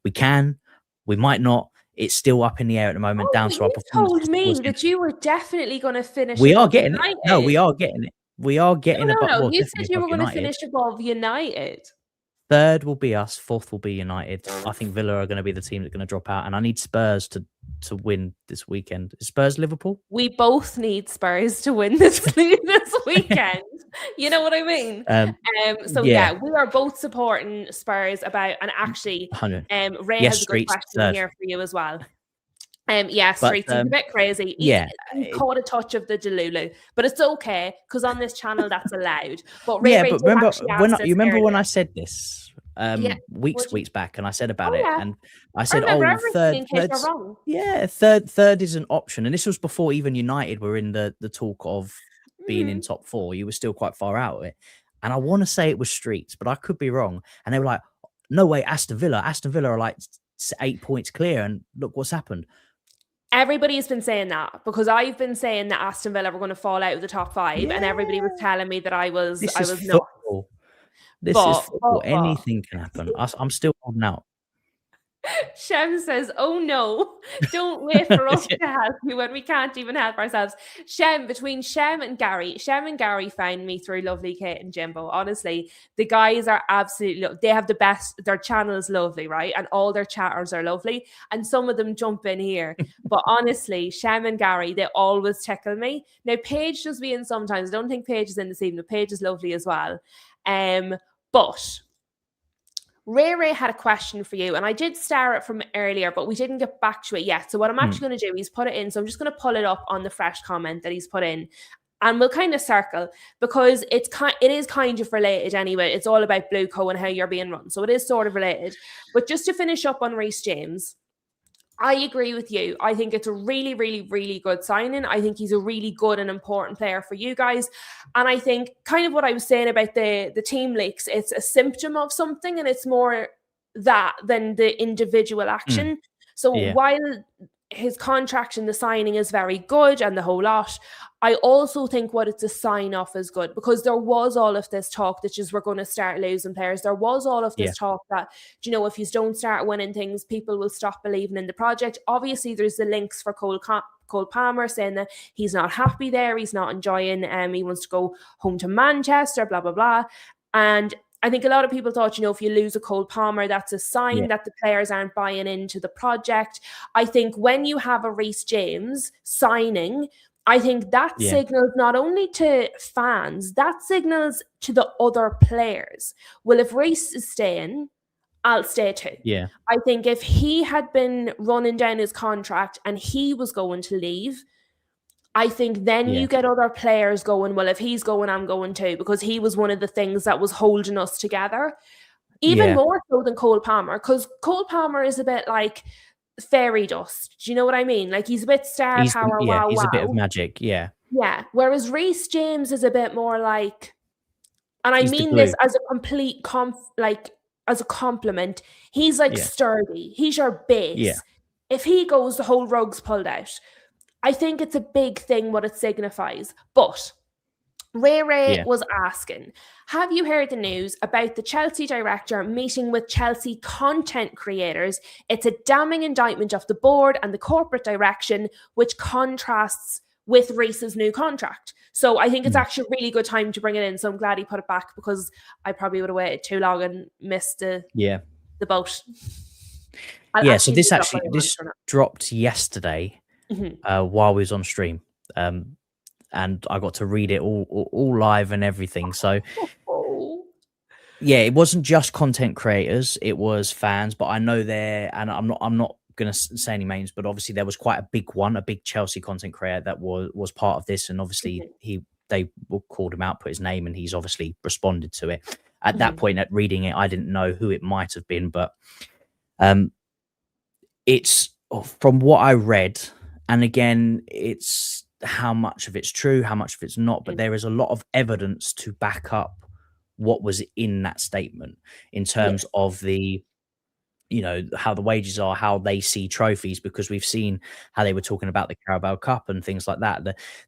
we can, we might not, it's still up in the air at the moment. Down to our performance. You told me that you were definitely going to finish. We are getting it. No, we are getting it. We are getting it. No. You said you were going to finish above United. Third will be us. Fourth will be United. I think Villa are going to be the team that's going to drop out, and I need Spurs to win this weekend. Is Spurs Liverpool? We both need Spurs to win this weekend. You know what I mean? We are both supporting Spurs about, and actually, Ray has a good question here for you as well. Streets is a bit crazy. He caught a touch of the Delulu, but it's okay because on this channel that's allowed. But Ray but remember when I said this weeks back, and I said about it, and I said, third is an option, and this was before even United were in the talk of being in top four. You were still quite far out of it, and I want to say it was Streets, but I could be wrong. And they were like, "No way, Aston Villa are like 8 points clear," and look what's happened. Everybody's been saying that, because I've been saying that Aston Villa were going to fall out of the top five, and everybody was telling me that I was not. This is football. Anything can happen. I'm still holding out. Shem says, "Oh no, don't wait for us to help you when we can't even help ourselves." Between Shem and Gary found me through lovely Kate and Jimbo. Honestly, the guys are absolutely, they have the best, their channel is lovely, right? And all their chatters are lovely. And some of them jump in here. But honestly, Shem and Gary, they always tickle me. Now, Paige does be in sometimes. I don't think Paige is in this evening, but Paige is lovely as well. But Ray had a question for you, and I did start it from earlier, but we didn't get back to it yet. So what I'm actually going to do is put it in. So I'm just going to pull it up on the fresh comment that he's put in, and we'll kind of circle, because it is kind of related anyway. It's all about Blue Co and how you're being run, so it is sort of related. But just to finish up on Reece James, I agree with you. I think it's a really, really, really good signing. I think he's a really good and important player for you guys. And I think kind of what I was saying about the team leaks, it's a symptom of something, and it's more that than the individual action. So while his contract and the signing is very good and the whole lot, I also think what it's a sign off is good, because there was all of this talk that just we're going to start losing players. There was all of this talk that, you know, if you don't start winning things, people will stop believing in the project. Obviously, there's the links for Cole Palmer saying that he's not happy there, he's not enjoying, he wants to go home to Manchester, blah, blah, blah. And I think a lot of people thought, you know, if you lose a Cole Palmer, that's a sign that the players aren't buying into the project. I think when you have a Reece James signing, I think that signals not only to fans, that signals to the other players. Well, if Reece is staying, I'll stay too. Yeah. I think if he had been running down his contract and he was going to leave, I think then you get other players going, well, if he's going, I'm going too, because he was one of the things that was holding us together. Even more so than Cole Palmer, because Cole Palmer is a bit like fairy dust. Do you know what I mean? Like, he's a bit star power. He's a bit of magic. Yeah. Whereas Reece James is a bit more like, and I mean this as a complete as a compliment, he's like sturdy. He's your base. Yeah. If he goes, the whole rug's pulled out. I think it's a big thing what it signifies. But Ray was asking, have you heard the news about the Chelsea director meeting with Chelsea content creators? It's a damning indictment of the board and the corporate direction, which contrasts with Reece's new contract. So I think it's actually a really good time to bring it in. So I'm glad he put it back, because I probably would have waited too long and missed the boat. I'll Yeah, so actually this look up what actually I want this for now. dropped yesterday, while we was on stream. And I got to read it all live and everything. So Oh. yeah, it wasn't just content creators, it was fans, but I know there, and I'm not gonna say any names, but obviously there was quite a big one, a big Chelsea content creator that was part of this, and obviously they called him out, put his name, and he's obviously responded to it. At that point, at reading it, I didn't know who it might have been, but um, it's from what I read, and again, it's how much of it's true, how much of it's not, but there is a lot of evidence to back up what was in that statement in terms Yes. of the, how the wages are, how they see trophies, because we've seen how they were talking about the Carabao Cup and things like that.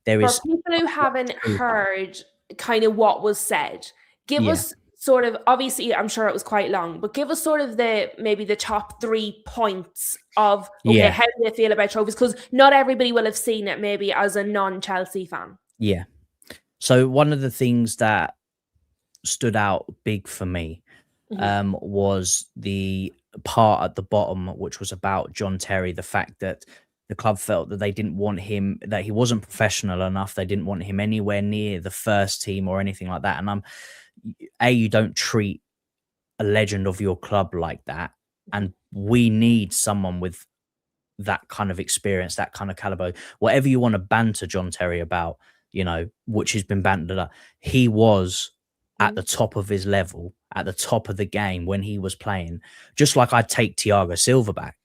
There For is people who a lot of haven't truth. heard kind of what was said, give Yeah, us sort of, obviously, I'm sure it was quite long, but give us sort of maybe the top 3 points of, okay, yeah, how do they feel about trophies? Because not everybody will have seen it maybe as a non-Chelsea fan. yeah. So one of the things that stood out big for me was the part at the bottom, which was about John Terry, the fact that the club felt that they didn't want him, that he wasn't professional enough. They didn't want him anywhere near the first team or anything like that. And you don't treat a legend of your club like that. And we need someone with that kind of experience, that kind of caliber. Whatever you want to banter John Terry about, which has been bantered up, he was at the top of his level, at the top of the game when he was playing. Just like I'd take Thiago Silva back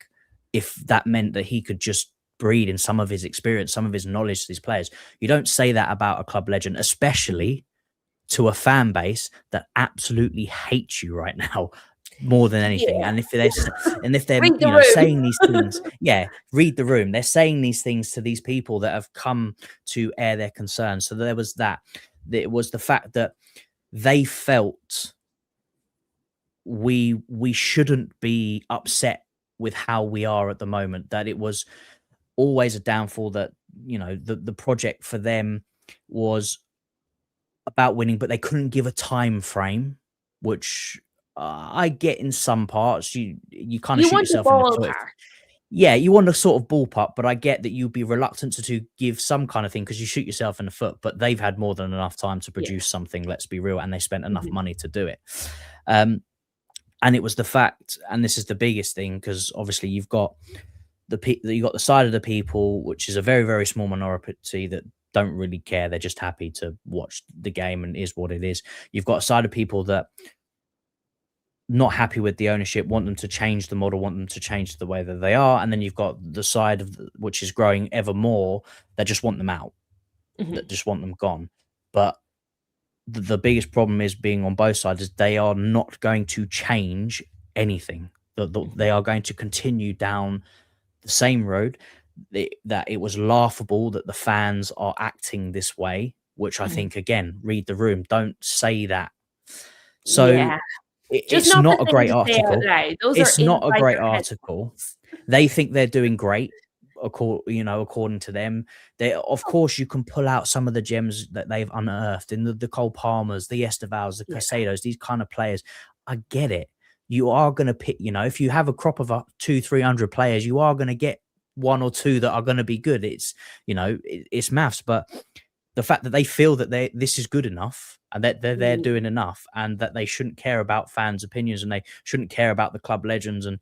if that meant that he could just breed in some of his experience, some of his knowledge to these players. You don't say that about a club legend, especially to a fan base that absolutely hates you right now more than anything. Yeah. And if they're Read the room. saying these things, yeah, read the room. They're saying these things to these people that have come to air their concerns. So there was that. It was the fact that they felt we shouldn't be upset with how we are at the moment, that it was always a downfall, that the project for them was about winning, but they couldn't give a time frame, which I get in some parts. You kind of You shoot want a yourself in the foot. ballpark. Yeah, you want a sort of ballpark, but I get that you'd be reluctant to give some kind of thing because you shoot yourself in the foot. But they've had more than enough time to Yeah. produce something. Let's be real, and they spent enough money to do it. And it was the fact, and this is the biggest thing, because obviously you've got the side of the people, which is a very, very small minority that don't really care. They're just happy to watch the game and is what it is. You've got a side of people that not happy with the ownership, want them to change the model, want them to change the way that they are. And then you've got the side of which is growing ever more, that just want them out, that just want them gone. But the biggest problem is being on both sides is they are not going to change anything. They are going to continue down the same road. That it was laughable that the fans are acting this way, which I think, again, read the room. Don't say that. So Yeah. Just it's not not the a thing great to say out article. loud. Those are It's not a inside great your head article. thoughts. They think they're doing great, according to them. Of course, you can pull out some of the gems that they've unearthed in the Cole Palmers, the Estevals, the Casados, these kind of players. I get it. You are going to pick, if you have a crop of 200-300 players, you are going to get one or two that are going to be good. It's, it's maths, but the fact that they feel that this is good enough and that they're doing enough, and that they shouldn't care about fans' opinions, and they shouldn't care about the club legends, and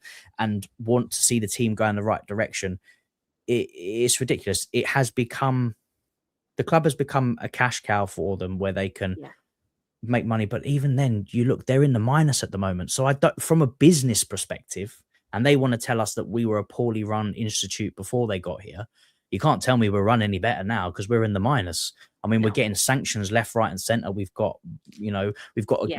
want to see the team go in the right direction. It's ridiculous. The club has become a cash cow for them, where they can make money. But even then, they're in the minus at the moment. So I don't, from a business perspective, and they want to tell us that we were a poorly run institute before they got here. You can't tell me we're run any better now, because we're in the minus. I mean, we're getting sanctions left, right, and center. We've got to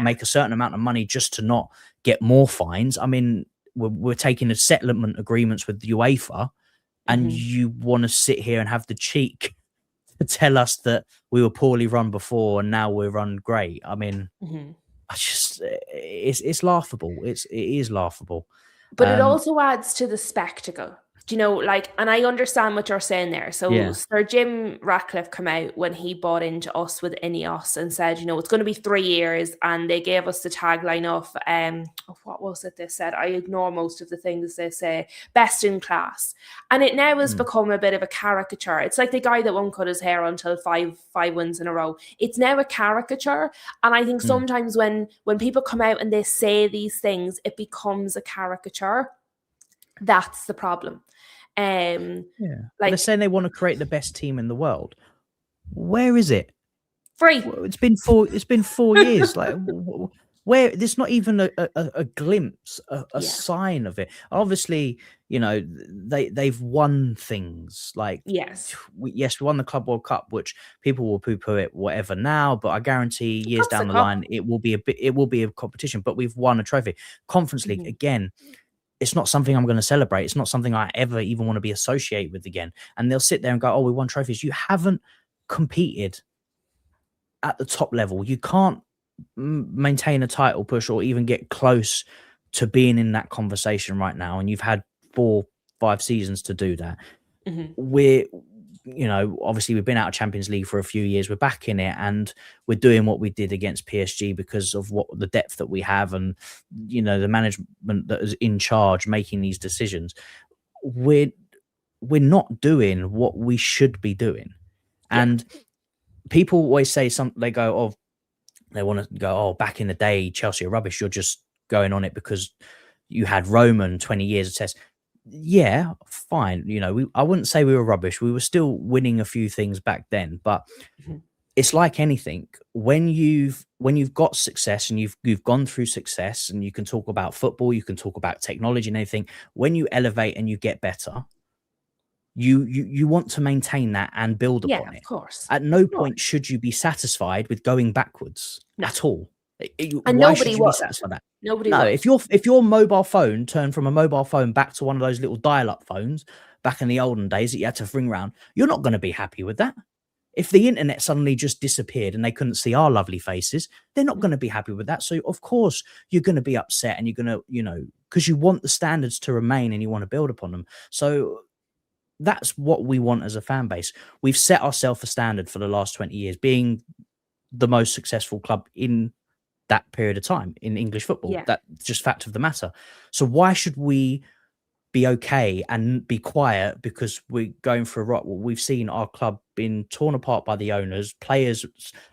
make a certain amount of money just to not get more fines. I mean, we're taking a settlement agreements with the UEFA, and you want to sit here and have the cheek to tell us that we were poorly run before and now we're run great. I mean, it's laughable. It is laughable. But it also adds to the spectacle. do you know, like, and I understand what you're saying there. So Yeah. Sir Jim Ratcliffe came out when he bought into us with Ineos and said, you know, it's going to be 3 years, and they gave us the tagline of what was it they said? I ignore most of the things they say, best in class. And it now has become a bit of a caricature. It's like the guy that won't cut his hair until five wins in a row. It's now a caricature. And I think sometimes when people come out and they say these things, it becomes a caricature. That's the problem. Yeah. Like, they're saying they want to create the best team in the world. Where is it? free. It's been 4 years. Like, where there's not even a glimpse, a sign of it. Obviously, you know, they've won things. Like, Yes, we won the Club World Cup, which people will poo-poo it, whatever now. But I guarantee years down the line, it will be a competition. But we've won a trophy. Conference League again. It's not something I'm going to celebrate. It's not something I ever even want to be associated with again. And they'll sit there and go, "Oh, we won trophies." You haven't competed at the top level. You can't maintain a title push or even get close to being in that conversation right now. And you've had 4-5 seasons to do that. We're, you know, obviously we've been out of Champions League for a few years. We're back in it, and we're doing what we did against PSG because of what the depth that we have, and, you know, the management that is in charge making these decisions. We're not doing what we should be doing. And people always say they go, "Oh, they want to go, oh, back in the day, Chelsea are rubbish. You're just going on it because you had Roman 20 years of test." Yeah, fine. You know, I wouldn't say we were rubbish. We were still winning a few things back then, but it's like anything. When you've got success and you've gone through success, and you can talk about football, you can talk about technology and everything. When you elevate and you get better, you want to maintain that and build upon it. Of course. At no point should you be satisfied with going backwards at all. And why should nobody you be would. satisfied with that? Nobody No, would. if your mobile phone turned from a mobile phone back to one of those little dial-up phones back in the olden days that you had to ring round, you're not going to be happy with that. If the internet suddenly just disappeared and they couldn't see our lovely faces, they're not going to be happy with that. So of course you're going to be upset, and you're going to, you know, because you want the standards to remain and you want to build upon them. So that's what we want as a fan base. We've set ourselves a standard for the last 20 years, being the most successful club in that period of time in English football. That's just fact of the matter. So why should we be okay and be quiet because we're going for a rot? Well, we've seen our club being torn apart by the owners, players,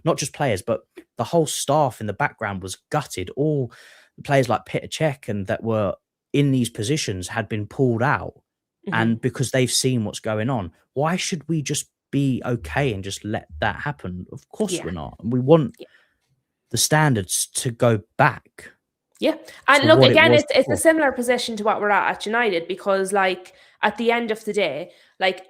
not just players, but the whole staff in the background was gutted. All players like Petr Cech and that were in these positions had been pulled out. And because they've seen what's going on, why should we just be okay and just let that happen? Of course we're not. We want the standards to go back. Yeah. And look, again, it's a similar position to what we're at United, because, like, at the end of the day, like,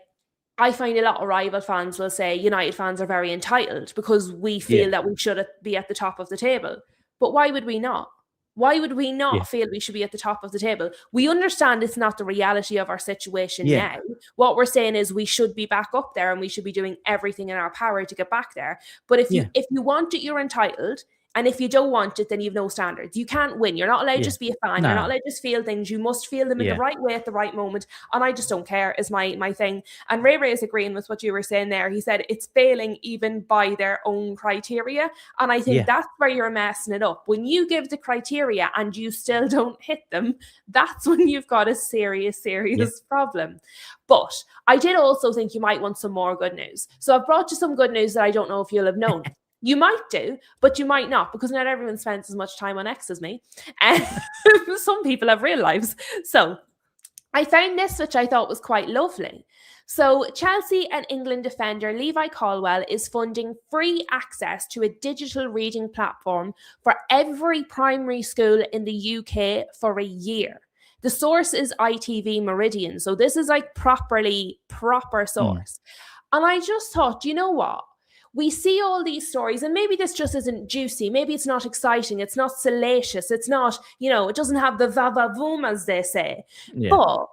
I find a lot of rival fans will say United fans are very entitled because we feel that we should be at the top of the table. But why would we not? Why would we not feel we should be at the top of the table? We understand it's not the reality of our situation now. What we're saying is we should be back up there, and we should be doing everything in our power to get back there. But if you want it, you're entitled. And if you don't want it, then you've no standards. You can't win. You're not allowed to just be a fan. You're not allowed to just feel things. You must feel them in the right way at the right moment. And I just don't care is my thing. And Ray is agreeing with what you were saying there. He said it's failing even by their own criteria. And I think that's where you're messing it up. When you give the criteria and you still don't hit them, that's when you've got a serious problem. But I did also think you might want some more good news. So I've brought you some good news that I don't know if you'll have known. You might do, but you might not, because not everyone spends as much time on X as me. And some people have real lives. So I found this, which I thought was quite lovely. So Chelsea and England defender Levi Colwill is funding free access to a digital reading platform for every primary school in the UK for a year. The source is ITV Meridian. So this is like proper source. And I just thought, you know what? We see all these stories, and maybe this just isn't juicy. Maybe it's not exciting. It's not salacious. It's not, you know, it doesn't have the va-va-voom, as they say. But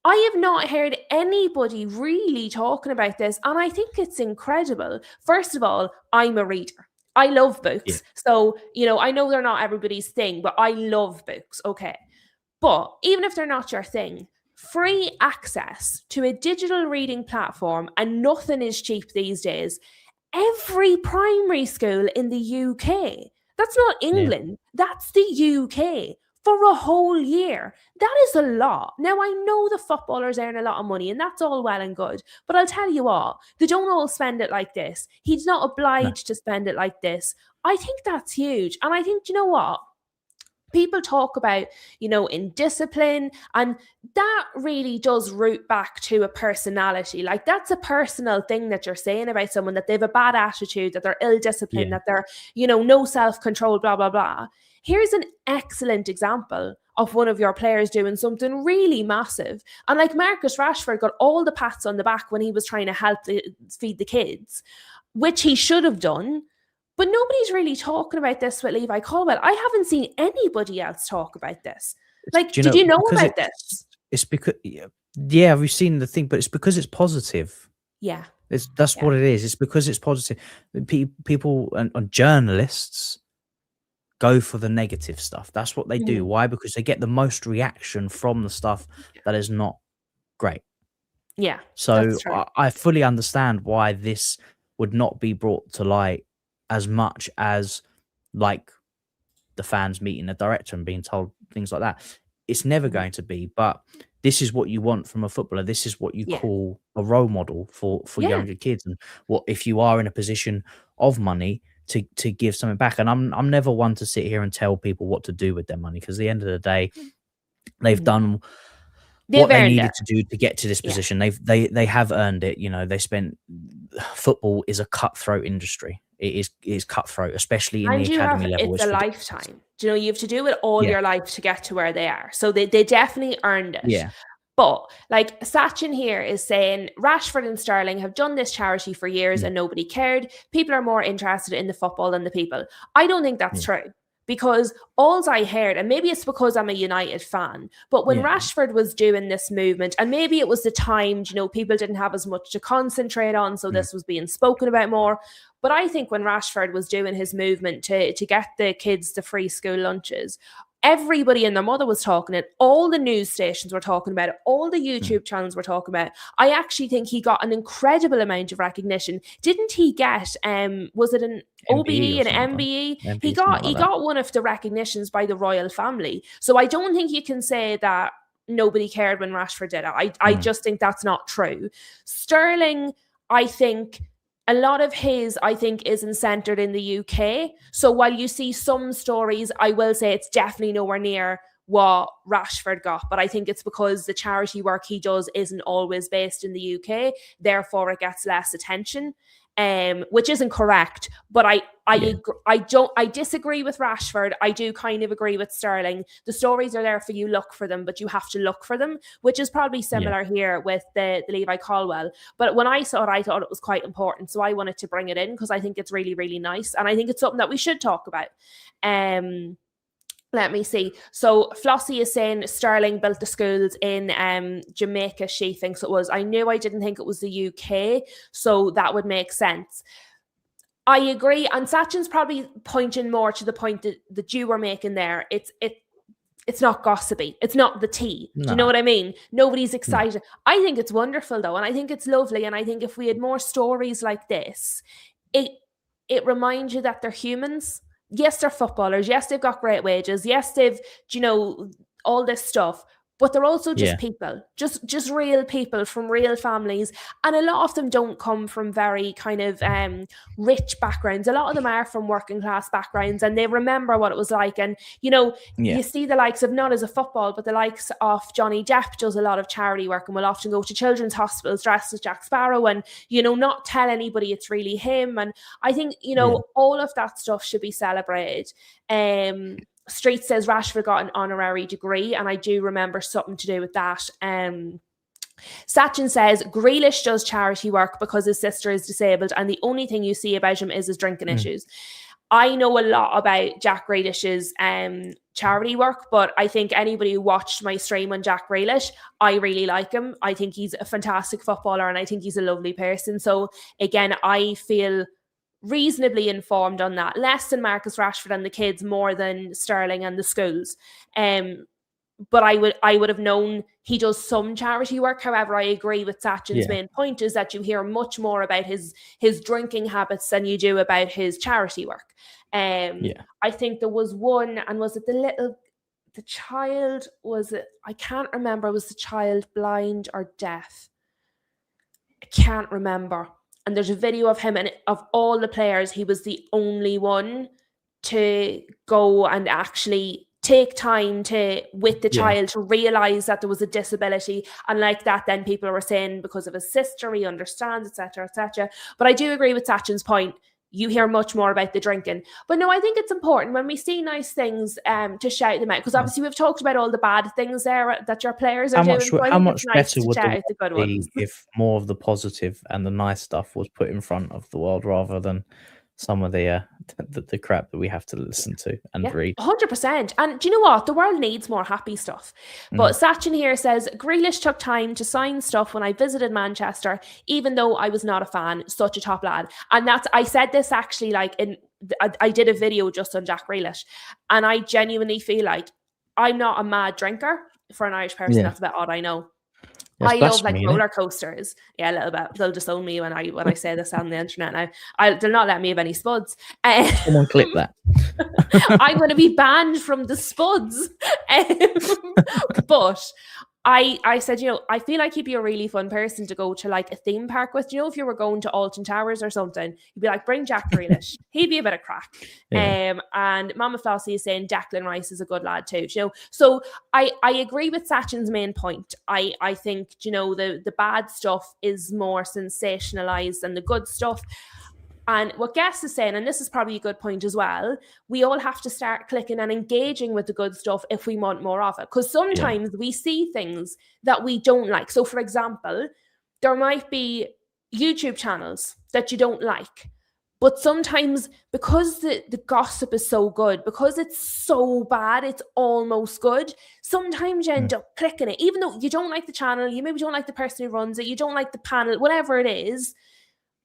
I have not heard anybody really talking about this, and I think it's incredible. First of all, I'm a reader. I love books. So, you know, I know they're not everybody's thing, but I love books. Okay. But even if they're not your thing, free access to a digital reading platform, and nothing is cheap these days. Every primary school in the UK, that's not England, that's the UK, for a whole year. That is a lot. Now, I know the footballers earn a lot of money, and that's all well and good. But I'll tell you what, they don't all spend it like this. He's not obliged to spend it like this. I think that's huge. And I think, you know what? People talk about, in discipline, and that really does root back to a personality. Like, that's a personal thing that you're saying about someone, that they have a bad attitude, that they're ill-disciplined, that they're, no self-control, blah, blah, blah. Here's an excellent example of one of your players doing something really massive. And like Marcus Rashford got all the pats on the back when he was trying to help feed the kids, which he should have done. But nobody's really talking about this with Levi Colwill. I haven't seen anybody else talk about this. Like, did you know about this? It's because, we've seen the thing, but it's because it's positive. Yeah. That's what it is. It's because it's positive. People and journalists go for the negative stuff. That's what they do. Why? Because they get the most reaction from the stuff that is not great. Yeah. So I fully understand why this would not be brought to light as much as, like, the fans meeting a director and being told things like that. It's never going to be, but this is what you want from a footballer. This is what you call a role model for younger kids. And what if you are in a position of money to give something back? And I'm never one to sit here and tell people what to do with their money, because at the end of the day, they've done what they needed to do to get to this position. They have earned it. They spent. Football is a cutthroat industry. It is cutthroat, especially in the academy level. It's a lifetime. You have to do it all your life to get to where they are. So they definitely earned it. Yeah. But like Sachin here is saying, Rashford and Sterling have done this charity for years and nobody cared. People are more interested in the football than the people. I don't think that's true. Because all I heard, and maybe it's because I'm a United fan, but when Rashford was doing this movement, and maybe it was the time, people didn't have as much to concentrate on, so this was being spoken about more. But I think when Rashford was doing his movement to get the kids the free school lunches, everybody and their mother was talking it. All the news stations were talking about it. All the YouTube channels were talking about it. I actually think he got an incredible amount of recognition. Didn't he get, was it an OBE and MBE? He got one of the recognitions by the royal family. So I don't think you can say that nobody cared when Rashford did it. I just think that's not true. Sterling, I think a lot of his, isn't centered in the UK. So while you see some stories, I will say it's definitely nowhere near what Rashford got. But I think it's because the charity work he does isn't always based in the UK. Therefore, it gets less attention, which isn't correct. But I disagree with Rashford. I do kind of agree with Sterling. The stories are there for you, look for them, but you have to look for them, which is probably similar here with the Levi Colwill. But when I saw it, I thought it was quite important. So I wanted to bring it in because I think it's really, really nice. And I think it's something that we should talk about. Let me see. So Flossie is saying Sterling built the schools in Jamaica, she thinks it was. I didn't think it was the UK, so that would make sense. I agree. And Sachin's probably pointing more to the point that you were making there. It's not gossipy. It's not the tea. No. Do you know what I mean? Nobody's excited. No. I think it's wonderful though. And I think it's lovely. And I think if we had more stories like this, it reminds you that they're humans. Yes, they're footballers. Yes, they've got great wages. Yes, they've, all this stuff. But they're also just people, just real people from real families. And a lot of them don't come from very kind of rich backgrounds. A lot of them are from working class backgrounds, and they remember what it was like. And, you see the likes of, not as a football, but the likes of Johnny Depp does a lot of charity work and will often go to children's hospitals dressed as Jack Sparrow and, not tell anybody it's really him. And I think, all of that stuff should be celebrated. Street says Rashford got an honorary degree, and I do remember something to do with that. Sachin says Grealish does charity work because his sister is disabled, and the only thing you see about him is his drinking issues. I know a lot about Jack Grealish's charity work, but I think anybody who watched my stream on Jack Grealish, I really like him. I think he's a fantastic footballer, and I think he's a lovely person. So again, I feel reasonably informed on that, less than Marcus Rashford and the kids, more than Sterling and the schools. but I would have known he does some charity work. However, I agree with Sachin's main point is that you hear much more about his drinking habits than you do about his charity work. I think there was one, and was it the child, was it, I can't remember, was the child blind or deaf? I can't remember. And there's a video of him, and of all the players, he was the only one to go and actually take time with the child to realize that there was a disability. And like that, then people were saying because of his sister, he understands, etc., etc. But I do agree with Sachin's point. You hear much more about the drinking. But no, I think it's important when we see nice things to shout them out, because obviously we've talked about all the bad things there that your players are doing. So how much nice better would the good ones. if more of the positive and the nice stuff was put in front of the world rather than some of the crap that we have to listen to and read? 100%. And do you know what? The world needs more happy stuff. But Sachin here says, Grealish took time to sign stuff when I visited Manchester, even though I was not a fan. Such a top lad. And I said this actually, like, I did a video just on Jack Grealish, and I genuinely feel like I'm not a mad drinker. For an Irish person, that's a bit odd, I know. I love like roller coasters. Yeah, a little bit. They'll disown me when I say this on the internet now. They'll not let me have any spuds. Someone clip that. I'm going to be banned from the spuds. But I said, I feel like he'd be a really fun person to go to like a theme park with. If you were going to Alton Towers or something, you'd be like, bring Jack Grealish. He'd be a bit of crack. And Mama Flossie is saying Declan Rice is a good lad too. So I agree with Sachin's main point. I think, the bad stuff is more sensationalized than the good stuff. And what Guest is saying, and this is probably a good point as well, we all have to start clicking and engaging with the good stuff if we want more of it. Because sometimes we see things that we don't like. So, for example, there might be YouTube channels that you don't like. But sometimes, because the gossip is so good, because it's so bad, it's almost good, sometimes you end up clicking it. Even though you don't like the channel, you maybe don't like the person who runs it, you don't like the panel, whatever it is,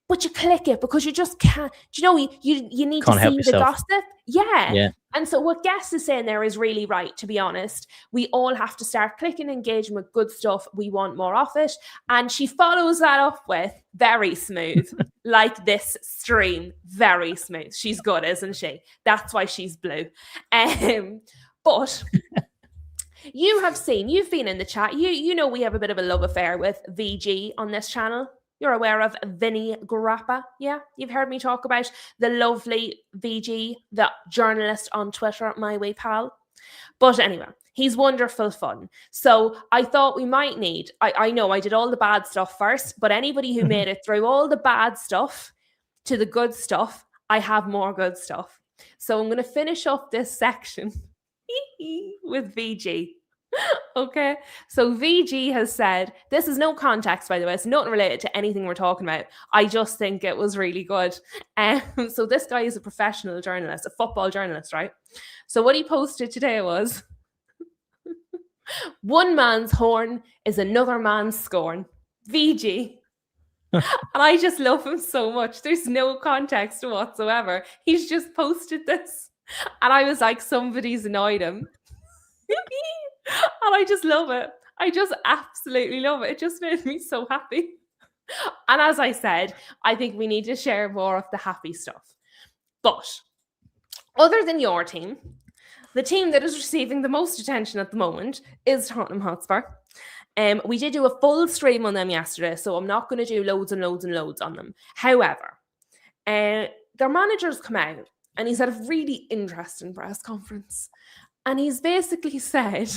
but you click it because you just can't, you need to see the gossip. Yeah. And so what Guest is saying there is really right, to be honest. We all have to start clicking and engaging with good stuff. We want more of it. And she follows that up with very smooth, like this stream, very smooth. She's good, isn't she? That's why she's blue. But you've been in the chat. You know we have a bit of a love affair with VG on this channel. You're aware of Vinny Grappa, yeah? You've heard me talk about the lovely VG, the journalist on Twitter, my way pal. But anyway, he's wonderful fun. So I thought we might need, I know I did all the bad stuff first, but anybody who made it through all the bad stuff to the good stuff, I have more good stuff. So I'm going to finish off this section with VG. Okay, so VG has said, this is no context, by the way, it's nothing related to anything we're talking about. I just think it was really good. So this guy is a professional journalist, a football journalist, right? So what he posted today was, one man's horn is another man's scorn. VG. And I just love him so much. There's no context whatsoever. He's just posted this. And I was like, somebody's annoyed him. And I just love it. I just absolutely love it. It just made me so happy. And as I said, I think we need to share more of the happy stuff. But other than your team, the team that is receiving the most attention at the moment is Tottenham Hotspur. We did do a full stream on them yesterday, so I'm not going to do loads and loads and loads on them. However, their manager's come out and he's had a really interesting press conference. And he's basically said,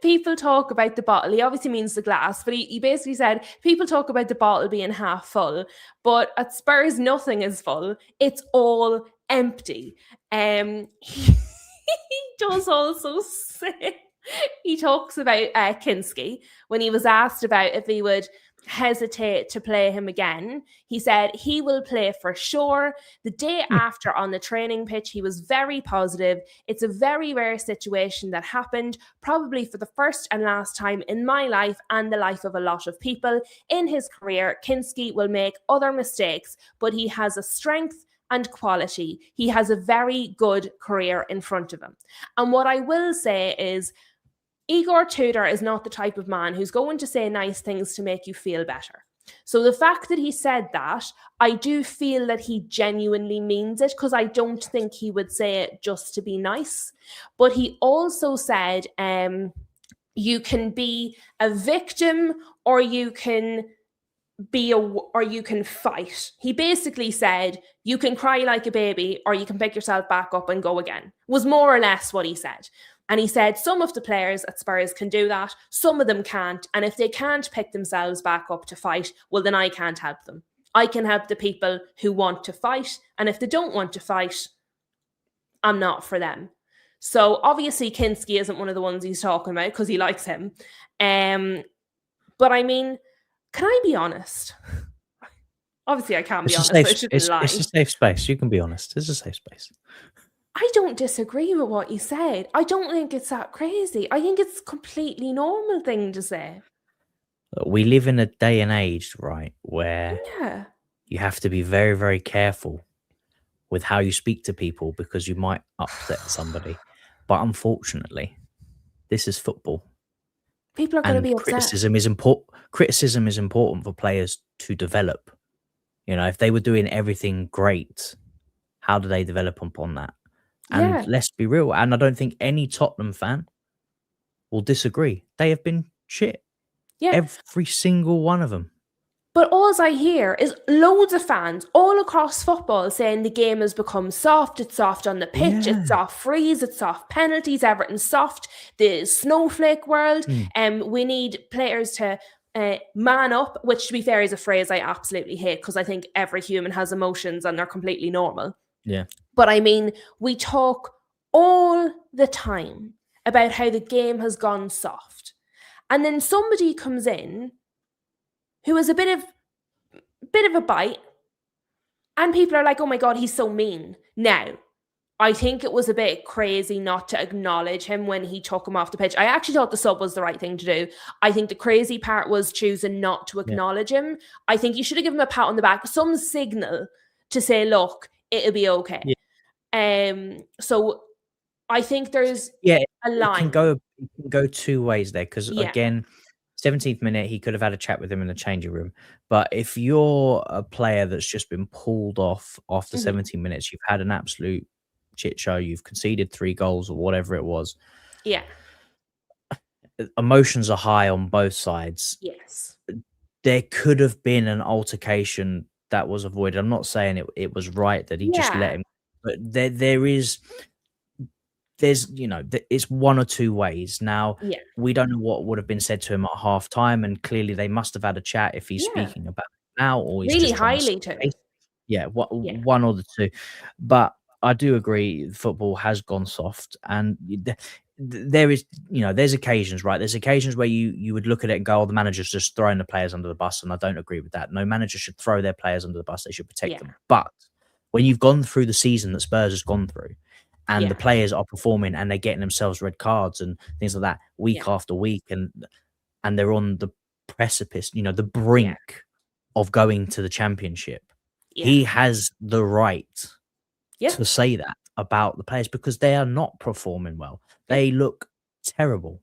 people talk about the bottle. He obviously means the glass, but he basically said, people talk about the bottle being half full, but at Spurs, nothing is full. It's all empty. He does also say, he talks about Kinski when he was asked about if he would hesitate to play him again. He said he will play for sure. The day after on the training pitch, he was very positive. It's a very rare situation that happened, probably for the first and last time in my life and the life of a lot of people. In his career, Kinski will make other mistakes, but he has a strength and quality, he has a very good career in front of him. And what I will say is, Igor Tudor is not the type of man who's going to say nice things to make you feel better. So the fact that he said that, I do feel that he genuinely means it, because I don't think he would say it just to be nice. But he also said, you can be a victim, or you can fight. He basically said, you can cry like a baby, or you can pick yourself back up and go again, was more or less what he said. And he said some of the players at Spurs can do that, some of them can't. And if they can't pick themselves back up to fight, well, then I can't help them. I can help the people who want to fight. And if they don't want to fight, I'm not for them. So obviously Kinski isn't one of the ones he's talking about, because he likes him. But I mean, can I be honest? Obviously, I can't be honest. I shouldn't lie. It's a safe space. You can be honest. It's a safe space. I don't disagree with what you said. I don't think it's that crazy. I think it's a completely normal thing to say. We live in a day and age, right, where Yeah. you have to be very, very careful with how you speak to people, because you might upset somebody. But unfortunately, this is football. People are going to be upset. Criticism is important for players to develop. You know, if they were doing everything great, how do they develop upon that? And let's be real, and I don't think any Tottenham fan will disagree. They have been shit. Yeah. Every single one of them. But all I hear is loads of fans all across football saying the game has become soft. It's soft on the pitch. It's soft freeze. It's soft penalties. Everything's soft. The snowflake world. We need players to man up, which, to be fair, is a phrase I absolutely hate, because I think every human has emotions and they're completely normal. Yeah. But I mean, we talk all the time about how the game has gone soft. And then somebody comes in who has a bit of a bite, and people are like, oh my God, he's so mean. Now, I think it was a bit crazy not to acknowledge him when he took him off the pitch. I actually thought the sub was the right thing to do. I think the crazy part was choosing not to acknowledge him. I think you should have given him a pat on the back, some signal to say, look, it'll be okay. So I think there's a line. It can go two ways there, because again, 17th minute, he could have had a chat with him in the changing room. But if you're a player that's just been pulled off after 17 minutes, you've had an absolute shit show, you've conceded 3 goals or whatever it was. Yeah. Emotions are high on both sides. Yes. There could have been an altercation that was avoided. I'm not saying it was right that he just let him, but there's it's one or two ways. Now, we don't know what would have been said to him at half time, and clearly they must have had a chat if he's speaking about it now, or he's really just highly too. One or the two. But I do agree, football has gone soft, and there is, there's occasions, right? There's occasions where you would look at it and go, oh, the manager's just throwing the players under the bus, and I don't agree with that. No manager should throw their players under the bus. They should protect them. But when you've gone through the season that Spurs has gone through, and the players are performing and they're getting themselves red cards and things like that week after week, and they're on the precipice, the brink of going to the Championship, he has the right to say that about the players, because they are not performing well. They look terrible.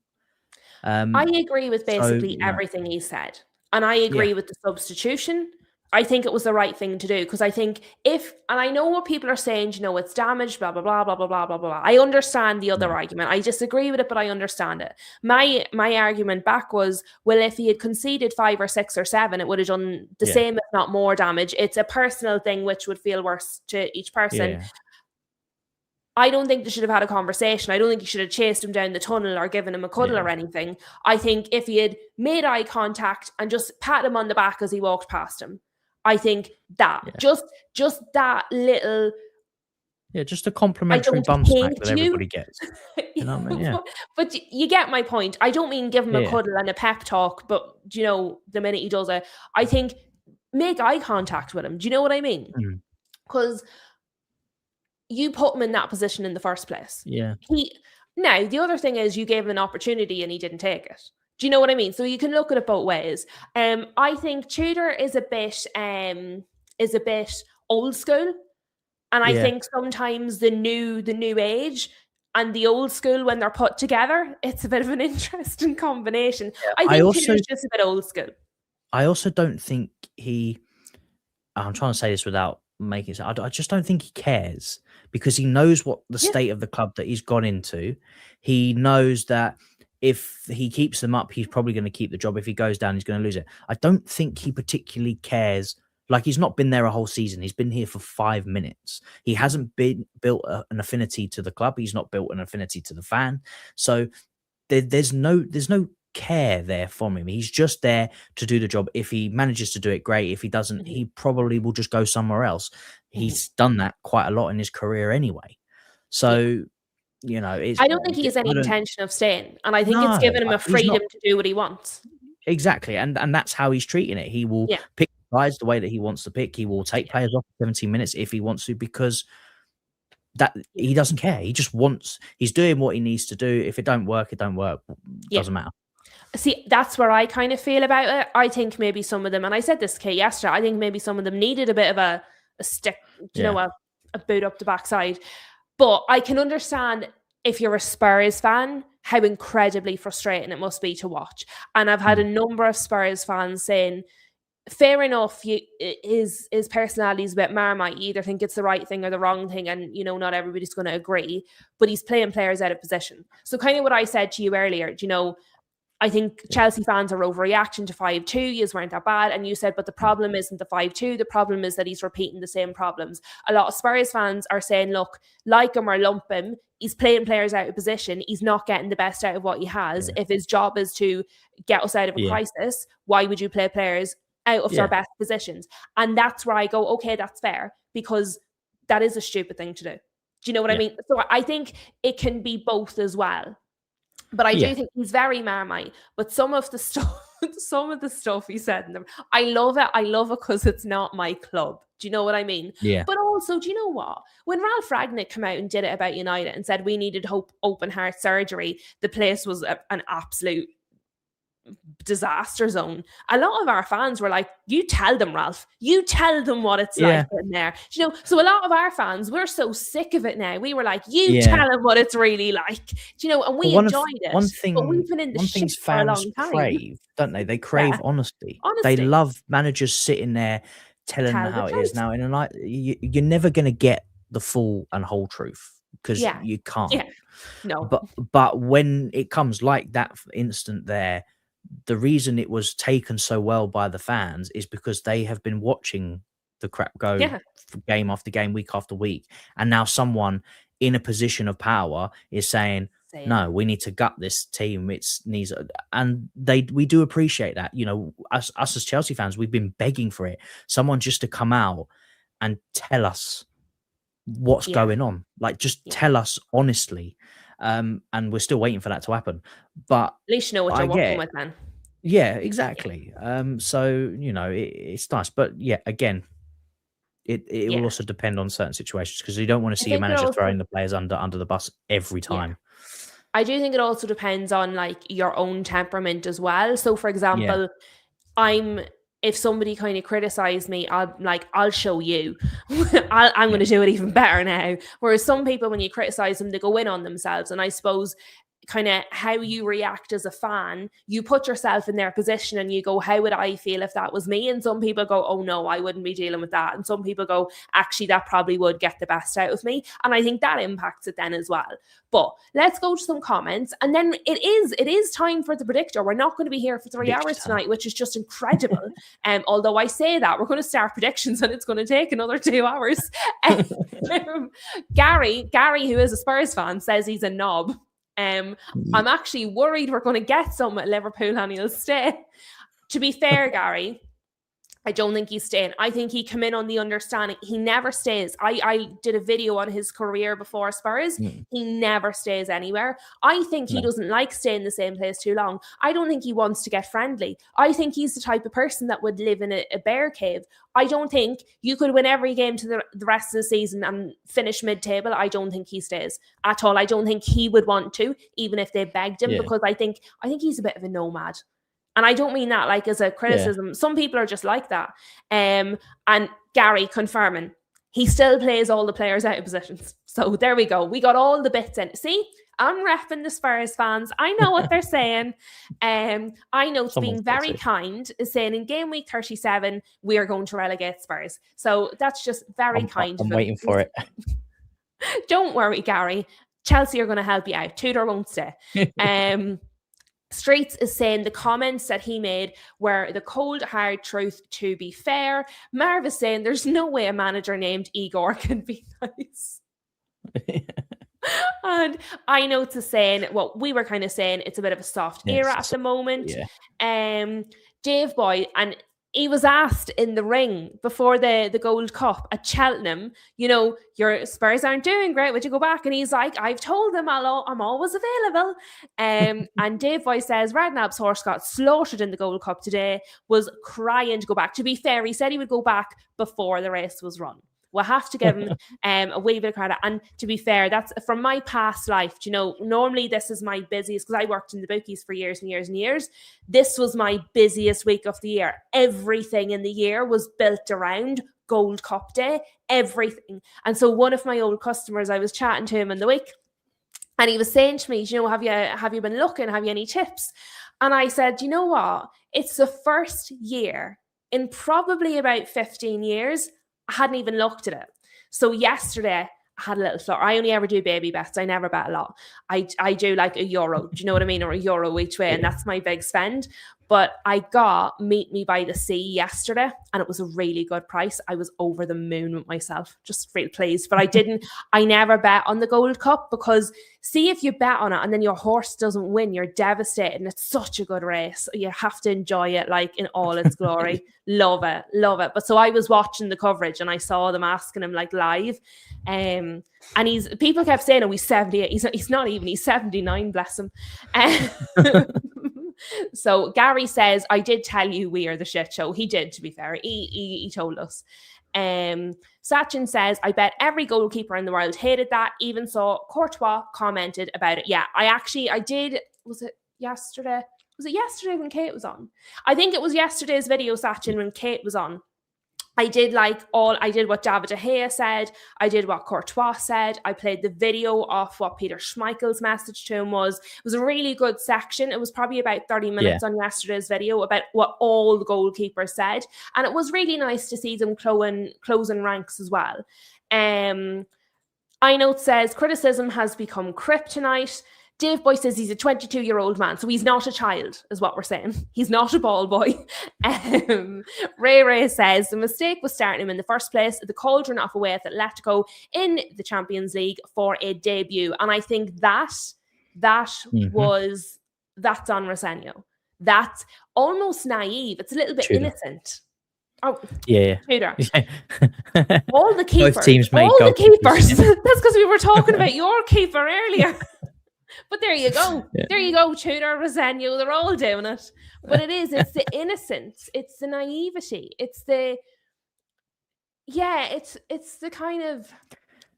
I agree with basically everything he said. And I agree with the substitution. I think it was the right thing to do, because I think and I know what people are saying, it's damaged, blah, blah, blah, blah, blah, blah, blah, blah. I understand the other argument. I disagree with it, but I understand it. My argument back was, well, if he had conceded 5 or 6 or 7, it would have done the same, if not more damage. It's a personal thing, which would feel worse to each person. Yeah. I don't think they should have had a conversation. I don't think you should have chased him down the tunnel or given him a cuddle or anything. I think if he had made eye contact and just pat him on the back as he walked past him, I think that just that little, just a complimentary bum smack that everybody gets. You know what I mean? Yeah. But you get my point. I don't mean give him a cuddle and a pep talk, but the minute he does it, I think make eye contact with him. Do you know what I mean? Because you put him in that position in the first place. Yeah. Now, the other thing is you gave him an opportunity and he didn't take it. Do you know what I mean? So you can look at it both ways. I think Tudor is a bit old school. And I think sometimes the new age and the old school, when they're put together, it's a bit of an interesting combination. I think Tudor's just a bit old school. I also don't think I'm trying to say this without making it. I just don't think he cares, because he knows what the state of the club that he's gone into. He knows that if he keeps them up, he's probably going to keep the job. If he goes down, he's going to lose it. I don't think he particularly cares. Like, he's not been there a whole season. He's been here for 5 minutes. He hasn't built an affinity to the club. He's not built an affinity to the fan. So there's no care there from him. He's just there to do the job. If he manages to do it, great. If he doesn't, he probably will just go somewhere else. He's done that quite a lot in his career anyway. So, you know, I don't think he has any intention of staying, and I think it's given him a freedom to do what he wants. Exactly, and that's how he's treating it. He will pick sides the way that he wants to pick. He will take players off 17 minutes if he wants to, because that he doesn't care. He just wants. He's doing what he needs to do. If it don't work, it don't work. Doesn't matter. See, that's where I kind of feel about it. I think maybe some of them, and I said this to Kate yesterday, I think maybe some of them needed a bit of a stick, you know, a boot up the backside. But I can understand, if you're a Spurs fan, how incredibly frustrating it must be to watch. And I've had a number of Spurs fans saying, fair enough, his personality is a bit Marmite. You either think it's the right thing or the wrong thing, and, you know, not everybody's going to agree, but he's playing players out of position. So kind of what I said to you earlier, you know, I think Chelsea fans are overreacting to 5-2. Yous weren't that bad. And you said, but the problem isn't the 5-2. The problem is that he's repeating the same problems. A lot of Spurs fans are saying, look, like him or lump him, he's playing players out of position. He's not getting the best out of what he has. If his job is to get us out of a crisis, why would you play players out of their best positions? And that's where I go, okay, that's fair, because that is a stupid thing to do. Do you know what I mean? So I think it can be both as well. But I do think he's very Marmite. But some of the stuff he said in them, I love it. I love it because it's not my club. Do you know what I mean? Yeah. But also, do you know what? When Ralph Ragnick came out and did it about United and said we needed open heart surgery, the place was an absolute disaster zone. A lot of our fans were like, you tell them, Ralph, you tell them what it's like in there. You know, so a lot of our fans, we're so sick of it now. We were like, you tell them what it's really like. You know, and we enjoyed it. But we've been in the shit for a long time. Crave, don't they? They crave honesty. They love managers sitting there telling them how it is. Now, in a night, you're never going to get the full and whole truth, because you can't. Yeah. No. But when it comes like that instant there, the reason it was taken so well by the fans is because they have been watching the crap go game after game, week after week. And now someone in a position of power is saying, no, we need to gut this team. And we do appreciate that. You know, us as Chelsea fans, we've been begging for it. Someone just to come out and tell us what's going on. Like, just tell us honestly. And we're still waiting for that to happen. But at least you know what you're working with, man. Yeah, exactly. So, you know, it's nice. But again, it will also depend on certain situations, because you don't want to see a manager throwing the players under the bus every time. I do think it also depends on, like, your own temperament as well. So, for example, if somebody kind of criticized me, I'll show you. I'm going to do it even better now. Whereas some people, when you criticize them, they go in on themselves. And I suppose kind of how you react as a fan, you put yourself in their position and you go, how would I feel if that was me? And some people go, oh no, I wouldn't be dealing with that. And some people go, actually, that probably would get the best out of me. And I think that impacts it then as well. But let's go to some comments. And then it is time for the predictor. We're not going to be here for 3 hours tonight, which is just incredible. Although I say that, we're going to start predictions and it's going to take another 2 hours. Gary, who is a Spurs fan, says he's a knob. I'm actually worried we're going to get some at Liverpool and he'll stay. To be fair, Gary, I don't think he's staying. I think he come in on the understanding he never stays. I did a video on his career before Spurs. He never stays anywhere. I think he doesn't like staying in the same place too long. I don't think he wants to get friendly. I think he's the type of person that would live in a bear cave. I don't think you could win every game to the rest of the season and finish mid-table. I don't think he stays at all. I don't think he would want to, even if they begged him, because I think he's a bit of a nomad. And I don't mean that like as a criticism. Some people are just like that. And Gary confirming, he still plays all the players out of positions. So there we go. We got all the bits in. See, I'm repping the Spurs fans. I know what they're saying. I know it's being very kind, is saying in game week 37, we are going to relegate Spurs. So that's just very kind. I'm waiting for it. Don't worry, Gary. Chelsea are going to help you out. Tudor won't stay. Streets is saying the comments that he made were the cold, hard truth, to be fair. Marv is saying there's no way a manager named Igor can be nice. And I know to saying what we were kind of saying, it's a bit of a soft era at the moment. Dave Boy, and he was asked in the ring before the Gold Cup at Cheltenham, you know, your Spurs aren't doing great, would you go back? And he's like, I've told them I'm always available. And Dave Boy says Redknapp's horse got slaughtered in the Gold Cup today, was crying to go back. To be fair, he said he would go back before the race was run. We'll have to give him a wee bit of credit. And to be fair, that's from my past life. You know, normally this is my busiest, because I worked in the bookies for years and years and years. This was my busiest week of the year. Everything in the year was built around Gold Cup Day, everything. And so one of my old customers, I was chatting to him in the week, and he was saying to me, you know, have you been looking? Have you any tips? And I said, you know what? It's the first year in probably about 15 years I hadn't even looked at it. So yesterday I had a little floor. I only ever do baby bets. I never bet a lot. I do like €1. Do you know what I mean? Or €1 each way. And that's my big spend. But I got Meet Me by the Sea yesterday, and it was a really good price. I was over the moon with myself, just real pleased. But I never bet on the Gold Cup, because see, if you bet on it and then your horse doesn't win, you're devastated. And it's such a good race. You have to enjoy it like in all its glory. Love it. But so I was watching the coverage and I saw them asking him like live. And people kept saying, oh, he's 78. He's not even, he's 79, bless him. So Gary says, I did tell you we are the shit show. He did, to be fair. He told us. Sachin says, I bet every goalkeeper in the world hated that. Even saw Courtois commented about it. Yeah, I did. Was it yesterday? Was it yesterday when Kate was on? I think it was yesterday's video, Sachin, when Kate was on. I did what David De Gea said. I did what Courtois said. I played the video of what Peter Schmeichel's message to him was. It was a really good section. It was probably about 30 minutes on yesterday's video about what all the goalkeepers said. And it was really nice to see them closing ranks as well. I note says, criticism has become kryptonite. Dave Boy says he's a 22-year-old man, so he's not a child, is what we're saying. He's not a ball boy. Ray says the mistake was starting him in the first place, the cauldron off away at Atletico in the Champions League for a debut. And I think that's on Rosenio. That's almost naive. It's a little bit innocent. Oh, yeah. Tudor. All the keepers. Both teams make all the keepers. That's because we were talking about your keeper earlier. But there you go. Yeah. There you go, Tudor, Rosenio, they're all doing it. But it's the innocence. It's the naivety. It's the kind of,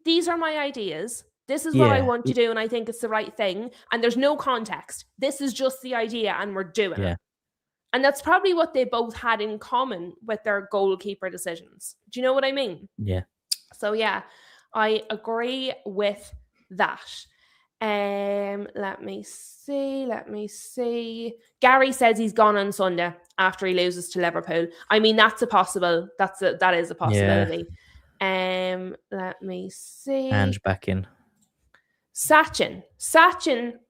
these are my ideas. This is what I want to do, and I think it's the right thing. And there's no context. This is just the idea, and we're doing it. And that's probably what they both had in common with their goalkeeper decisions. Do you know what I mean? Yeah. So, I agree with that. Let me see. Gary says he's gone on Sunday after he loses to Liverpool. I mean, that is a possibility. Let me see. Ange back in. Sachin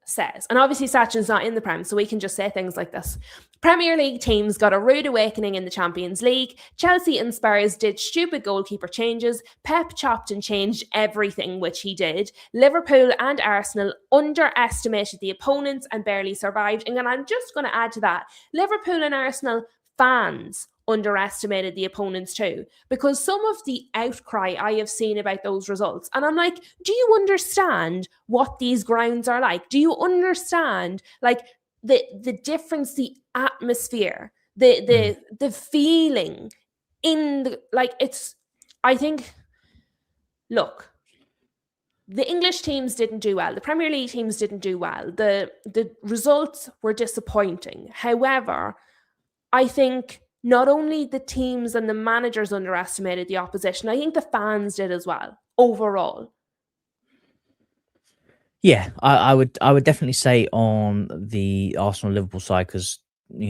says, and obviously Sachin's not in the Prem, so we can just say things like this. Premier League teams got a rude awakening in the Champions League. Chelsea and Spurs did stupid goalkeeper changes. Pep chopped and changed everything, which he did. Liverpool and Arsenal underestimated the opponents and barely survived. And then I'm just going to add to that, Liverpool and Arsenal fans underestimated the opponents too, because some of the outcry I have seen about those results, and I'm like, do you understand what these grounds are like? Do you understand like the difference, the atmosphere, the feeling in the, like, it's, I think, look, the English teams didn't do well. The Premier League teams didn't do well. The results were disappointing. However, I think not only the teams and the managers underestimated the opposition, I think the fans did as well, overall. Yeah, I would definitely say on the Arsenal-Liverpool side, because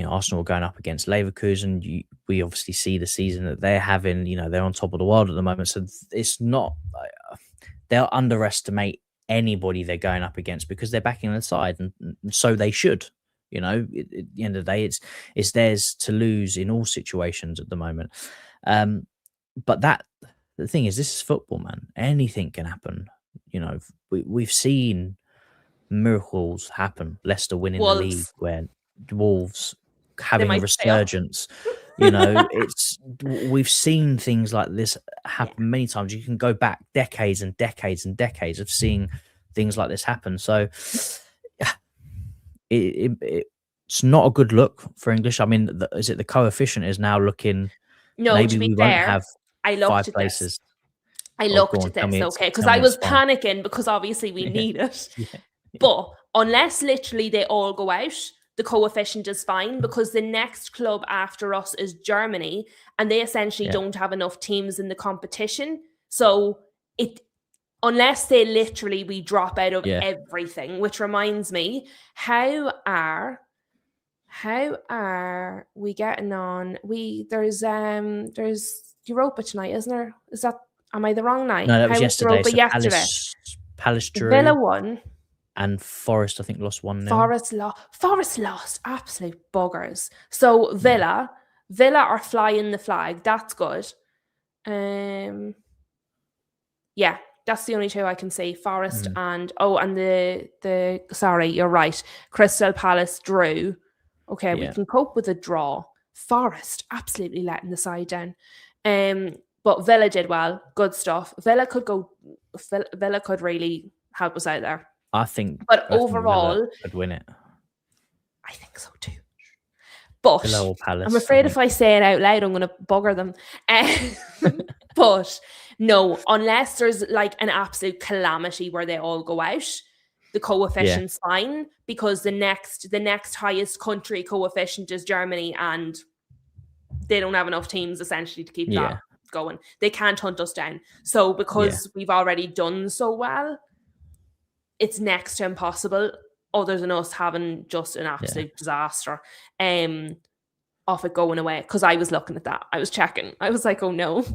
Arsenal are going up against Leverkusen. We obviously see the season that they're having. They're on top of the world at the moment, so it's not. They'll underestimate anybody they're going up against because they're backing the side, and so they should. At the end of the day, it's theirs to lose in all situations at the moment. But the thing is, this is football, man. Anything can happen. We've seen miracles happen. Leicester winning the league, Wolves. where Wolves having a might stay up. resurgence. We've seen things like this happen many times. You can go back decades and decades and decades of seeing things like this happen. So it's not a good look for English. I mean, is it the coefficient is now looking? No, maybe to be we fair, won't have I looked 5 at places. this. I Oh, looked go on, at tell this, me okay, because tell I me was it's fine. panicking because obviously we need it. Yeah. But unless literally they all go out, the coefficient is fine because the next club after us is Germany, and they essentially don't have enough teams in the competition. So unless they literally we drop out of everything, which reminds me, how are we getting on? There's Europa tonight, isn't there? Am I the wrong night? No, that was yesterday. Europa So yesterday. Palace drew. Villa won. And Forest, I think, lost 1-0. Forest lost. Absolute buggers. So Villa are flying the flag. That's good. Yeah, that's the only two I can see. Forest and the sorry, you're right. Crystal Palace drew. Okay, we can cope with a draw. Forest absolutely letting the side down. But Villa did well. Good stuff. Villa could really help us out there. I think. But overall, Villa could win it. I think so too. But Villa or Palace, I'm afraid if I say it out loud, I'm going to bugger them. But no, unless there's like an absolute calamity where they all go out, the coefficient's fine because the next highest country coefficient is Germany, and they don't have enough teams essentially to keep that going. They can't hunt us down. So because we've already done so well, it's next to impossible, other than us having just an absolute disaster of it going away. Because I was looking at that. I was checking. I was like, oh no.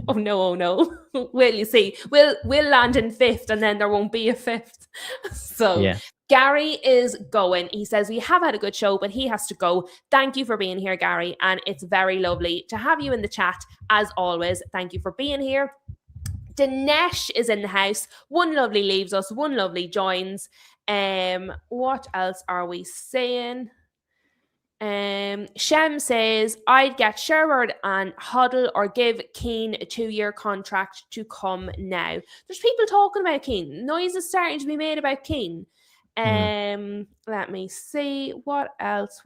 Will you see? We'll land in 5th and then there won't be a 5th. So Gary is going. He says, we have had a good show, but he has to go. Thank you for being here, Gary. And it's very lovely to have you in the chat. As always, thank you for being here. Dinesh is in the house. One lovely leaves us. One lovely joins. What else are we saying? Shem says, I'd get Sherwood and Huddle or give Keane a 2-year contract to come now. There's people talking about Keane. Noise is starting to be made about Keane. Let me see. What else?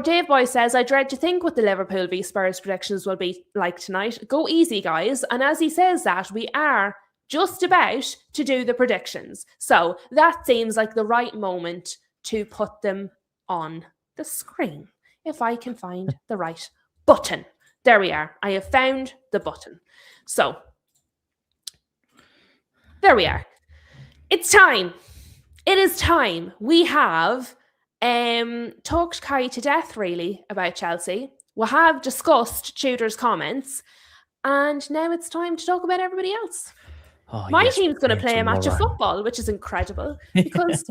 Dave Boy says, I dread to think what the Liverpool v Spurs predictions will be like tonight. Go easy, guys. And as he says that, we are just about to do the predictions. So that seems like the right moment to put them on the screen. If I can find the right button. There we are. I have found the button. So there we are. It's time. It is time. We have talked Kai to death, really, about Chelsea. We have discussed Tudor's comments, and now it's time to talk about everybody else. My team's going to play a match of football, which is incredible because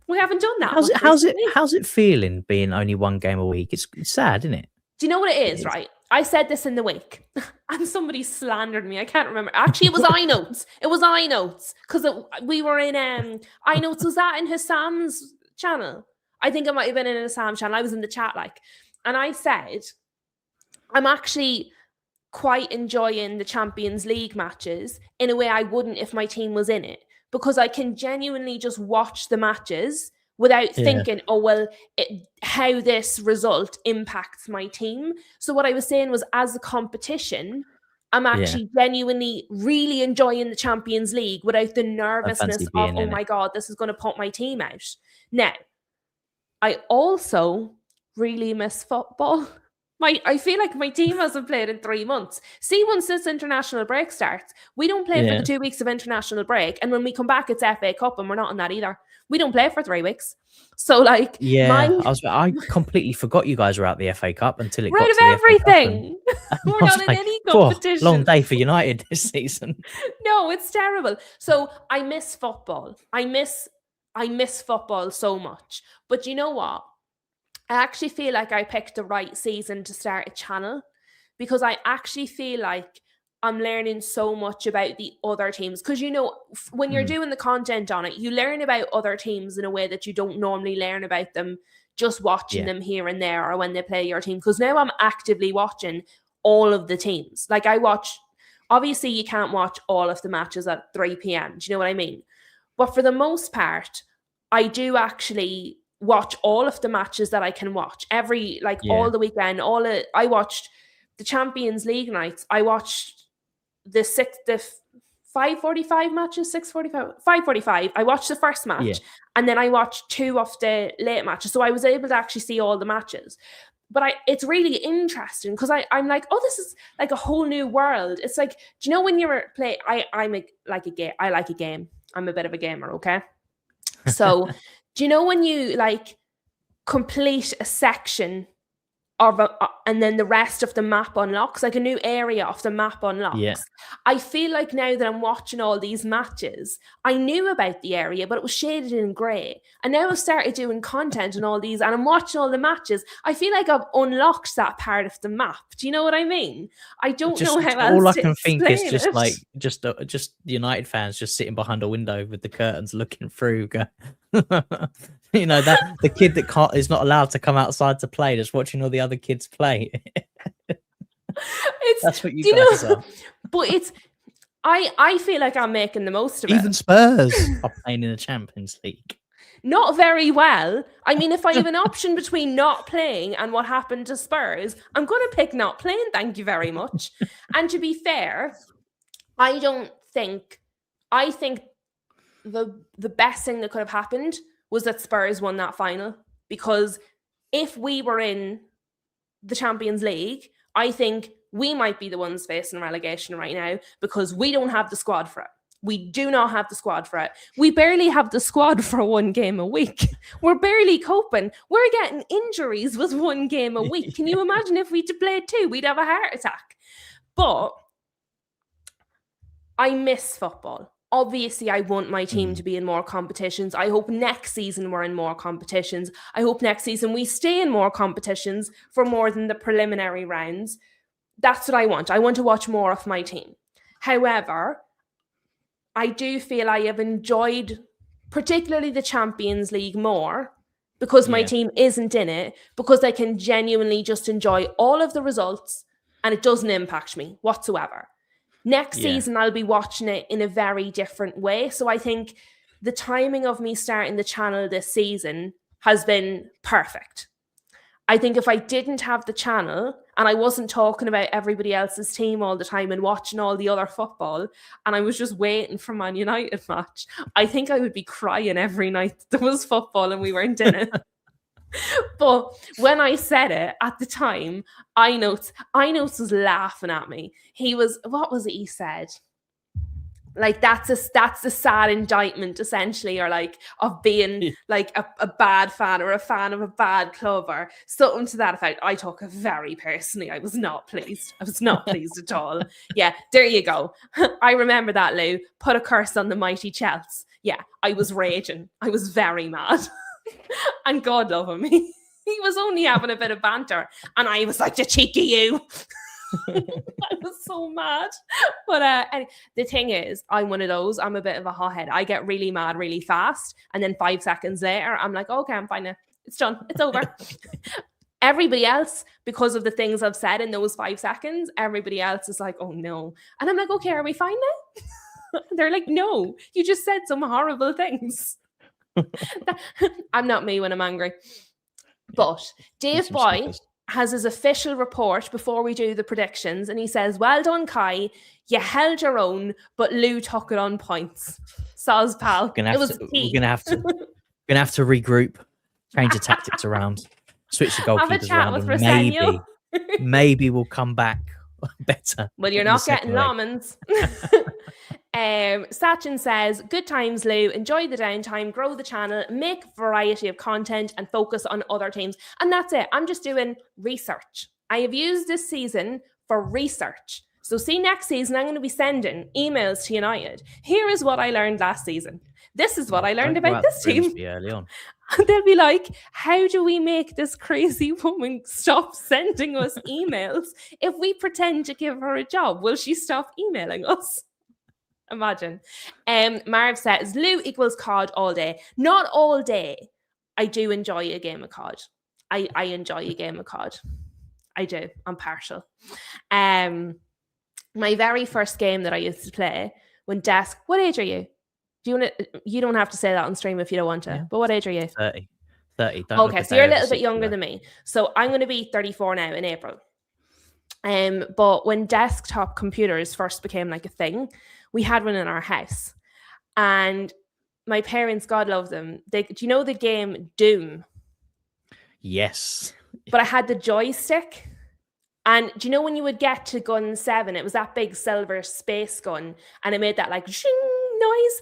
we haven't done that. How's it feeling being only one game a week? It's sad, isn't it? Do you know what it is, right? I said this in the week and somebody slandered me. I can't remember. Actually, it was iNotes. It was iNotes because we were in iNotes. Was that in Hassan's channel? I think it might have been in Hassan's channel. I was in the chat, and I said, I'm actually quite enjoying the Champions League matches in a way I wouldn't if my team was in it, because I can genuinely just watch the matches without thinking, how this result impacts my team. So what I was saying was, as a competition, I'm actually genuinely really enjoying the Champions League without the nervousness of, oh my God, this is going to put my team out. Now, I also really miss football. I feel like my team hasn't played in 3 months. See, once this international break starts, we don't play for the 2 weeks of international break, and when we come back, it's FA Cup, and we're not on that either. We don't play for 3 weeks. So, like, I completely forgot you guys were out the FA Cup until it we're got out to of the FA Cup. everything. We're I was not in like, any "Whoa, competition. long day for United this season." No, it's terrible. So I miss football. I miss football so much. But you know what? I actually feel like I picked the right season to start a channel, because I actually feel like I'm learning so much about the other teams. Because, you know, when you're doing the content on it, you learn about other teams in a way that you don't normally learn about them just watching them here and there, or when they play your team. Because now I'm actively watching all of the teams. Like, I watch, obviously you can't watch all of the matches at 3 p.m. Do you know what I mean? But for the most part, I do actually watch all of the matches that I can watch all the weekend. I watched the Champions League nights. I watched the 5:45 matches, 6:45, 5:45. I watched the first match, and then I watched 2 of the late matches. So I was able to actually see all the matches. But it's really interesting, because I'm like, oh, this is like a whole new world. It's like, do you know when you're playing? I like a game. I'm a bit of a gamer, okay? So, do you know when you like complete a section of and then the rest of the map unlocks, like a new area of the map unlocks? Yeah. I feel like now that I'm watching all these matches, I knew about the area, but it was shaded in grey. And now I've started doing content and all these, and I'm watching all the matches. I feel like I've unlocked that part of the map. Do you know what I mean? I don't know how else all I to can think is just explain it. like just United fans just sitting behind a window with the curtains looking through. You know, that the kid that is not allowed to come outside to play, just watching all the other kids play. That's what you guys are. But I feel like I'm making the most of it. Even Spurs are playing in the Champions League. Not very well. I mean, if I have an option between not playing and what happened to Spurs, I'm going to pick not playing. Thank you very much. And to be fair, I think the best thing that could have happened was that Spurs won that final, because if we were in the Champions League, I think we might be the ones facing relegation right now, because we don't have the squad for it. We do not have the squad for it. We barely have the squad for 1 game a week. We're barely coping. We're getting injuries with 1 game a week. Can you imagine if we had to play 2? We'd have a heart attack. But I miss football. Obviously, I want my team to be in more competitions. I hope next season we're in more competitions. I hope next season we stay in more competitions for more than the preliminary rounds. That's what I want. I want to watch more of my team. However, I do feel I have enjoyed particularly the Champions League more, because my team isn't in it, because I can genuinely just enjoy all of the results and it doesn't impact me whatsoever. Next season, I'll be watching it in a very different way. So I think the timing of me starting the channel this season has been perfect. I think if I didn't have the channel and I wasn't talking about everybody else's team all the time and watching all the other football, and I was just waiting for Man United match, I think I would be crying every night there was football and we weren't in it. But when I said it at the time, I notes was laughing at me. What was it he said? Like, that's a sad indictment, essentially, or like of being like a bad fan, or a fan of a bad club, or something to that effect. I took it very personally. I was not pleased. I was not pleased at all. Yeah, there you go. I remember that, Lou. Put a curse on the mighty Chelsea. Yeah, I was raging. I was very mad. And God love him. He was only having a bit of banter. And I was like, the cheeky you. I was so mad. But the thing is, I'm one of those. I'm a bit of a hothead. I get really mad really fast. And then 5 seconds later, I'm like, okay, I'm fine now. It's done. It's over. Everybody else, because of the things I've said in those 5 seconds, everybody else is like, oh no. And I'm like, okay, are we fine now? They're like, no, you just said some horrible things. I'm not me when I'm angry. But Dave Boy has his official report before we do the predictions, and he says, well done, Kai. You held your own, but Lou took it on points. Soz, pal. We're gonna have to regroup, change the tactics around, switch the goalkeepers around, and maybe we'll come back better. Well, you're in the not second getting leg. lemons. Sachin says, good times, Lou. Enjoy the downtime, grow the channel, make variety of content, and focus on other teams. And that's it. I'm just doing research. I have used this season for research. So see, next season, I'm going to be sending emails to United. Here is what I learned last season. This is what I learned about this team. Early on. And they'll be like, how do we make this crazy woman stop sending us emails? If we pretend to give her a job, will she stop emailing us? Imagine. Marv says, Lou equals COD all day. Not all day. I do enjoy a game of COD. I enjoy a game of COD. I do. I'm partial. My very first game that I used to play when Desk, what age are you? You don't have to say that on stream if you don't want to, but what age are you? 30. 30. Okay, so you're a little bit younger than me. So I'm going to be 34 now in April. But when desktop computers first became like a thing, we had one in our house. And my parents, God love them, do you know the game Doom? Yes. But I had the joystick. And do you know when you would get to gun 7, it was that big silver space gun, and it made that like shing noise.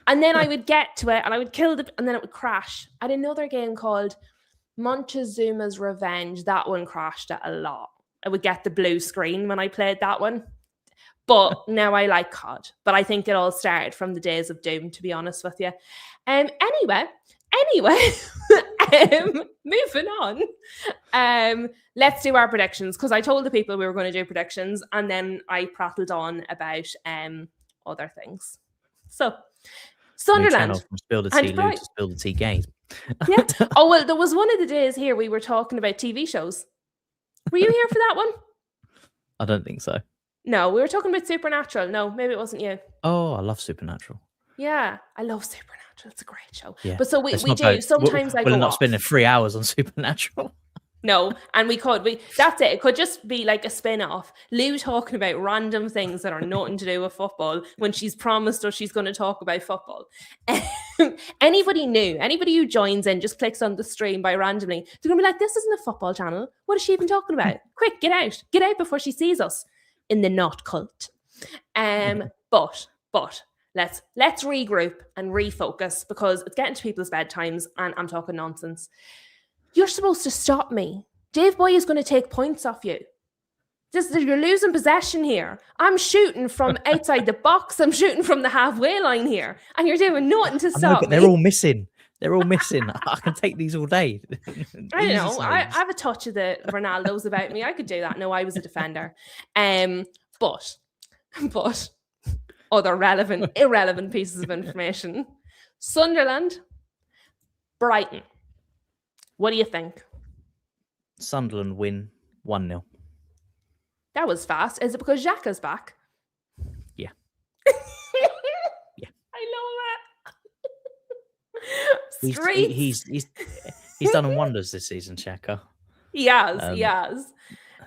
And then I would get to it and I would kill and then it would crash. I had another game called Montezuma's Revenge. That one crashed a lot. I would get the blue screen when I played that one. But now I like COD. But I think it all started from the days of Doom, to be honest with you. Anyway, moving on. Let's do our predictions, because I told the people we were going to do predictions and then I prattled on about other things. So, Sunderland. From Spill the Tea, Lou, to Spill the Tea game. Yeah. Oh, well, there was one of the days here we were talking about TV shows. Were you here for that one? I don't think so. No, we were talking about Supernatural. No, maybe it wasn't you. Oh, I love Supernatural. Yeah, I love Supernatural. It's a great show. Yeah. But so we do. Sometimes I go not off. spending 3 hours on Supernatural. No, and we could. That's it. It could just be like a spin-off. Lou talking about random things that are nothing to do with football when she's promised us she's going to talk about football. Anybody who joins in, just clicks on the stream by randomly, they're going to be like, this isn't a football channel. What is she even talking about? Quick, get out. Get out before she sees us in the not cult. But let's regroup and refocus, because it's getting to people's bedtimes and I'm talking nonsense. You're supposed to stop me. Dave Boy is going to take points off you. You're losing possession here. I'm shooting from outside the box. I'm shooting from the halfway line here. And you're doing nothing to stop me. They're all missing. They're all missing. I can take these all day. I don't know. I have a touch of the Ronaldos about me. I could do that. No, I was a defender. But other irrelevant pieces of information. Sunderland, Brighton. What do you think? Sunderland win 1-0. That was fast. Is it because Xhaka's back? Yeah. Yeah. I love it. He's done wonders this season, Xhaka. He has.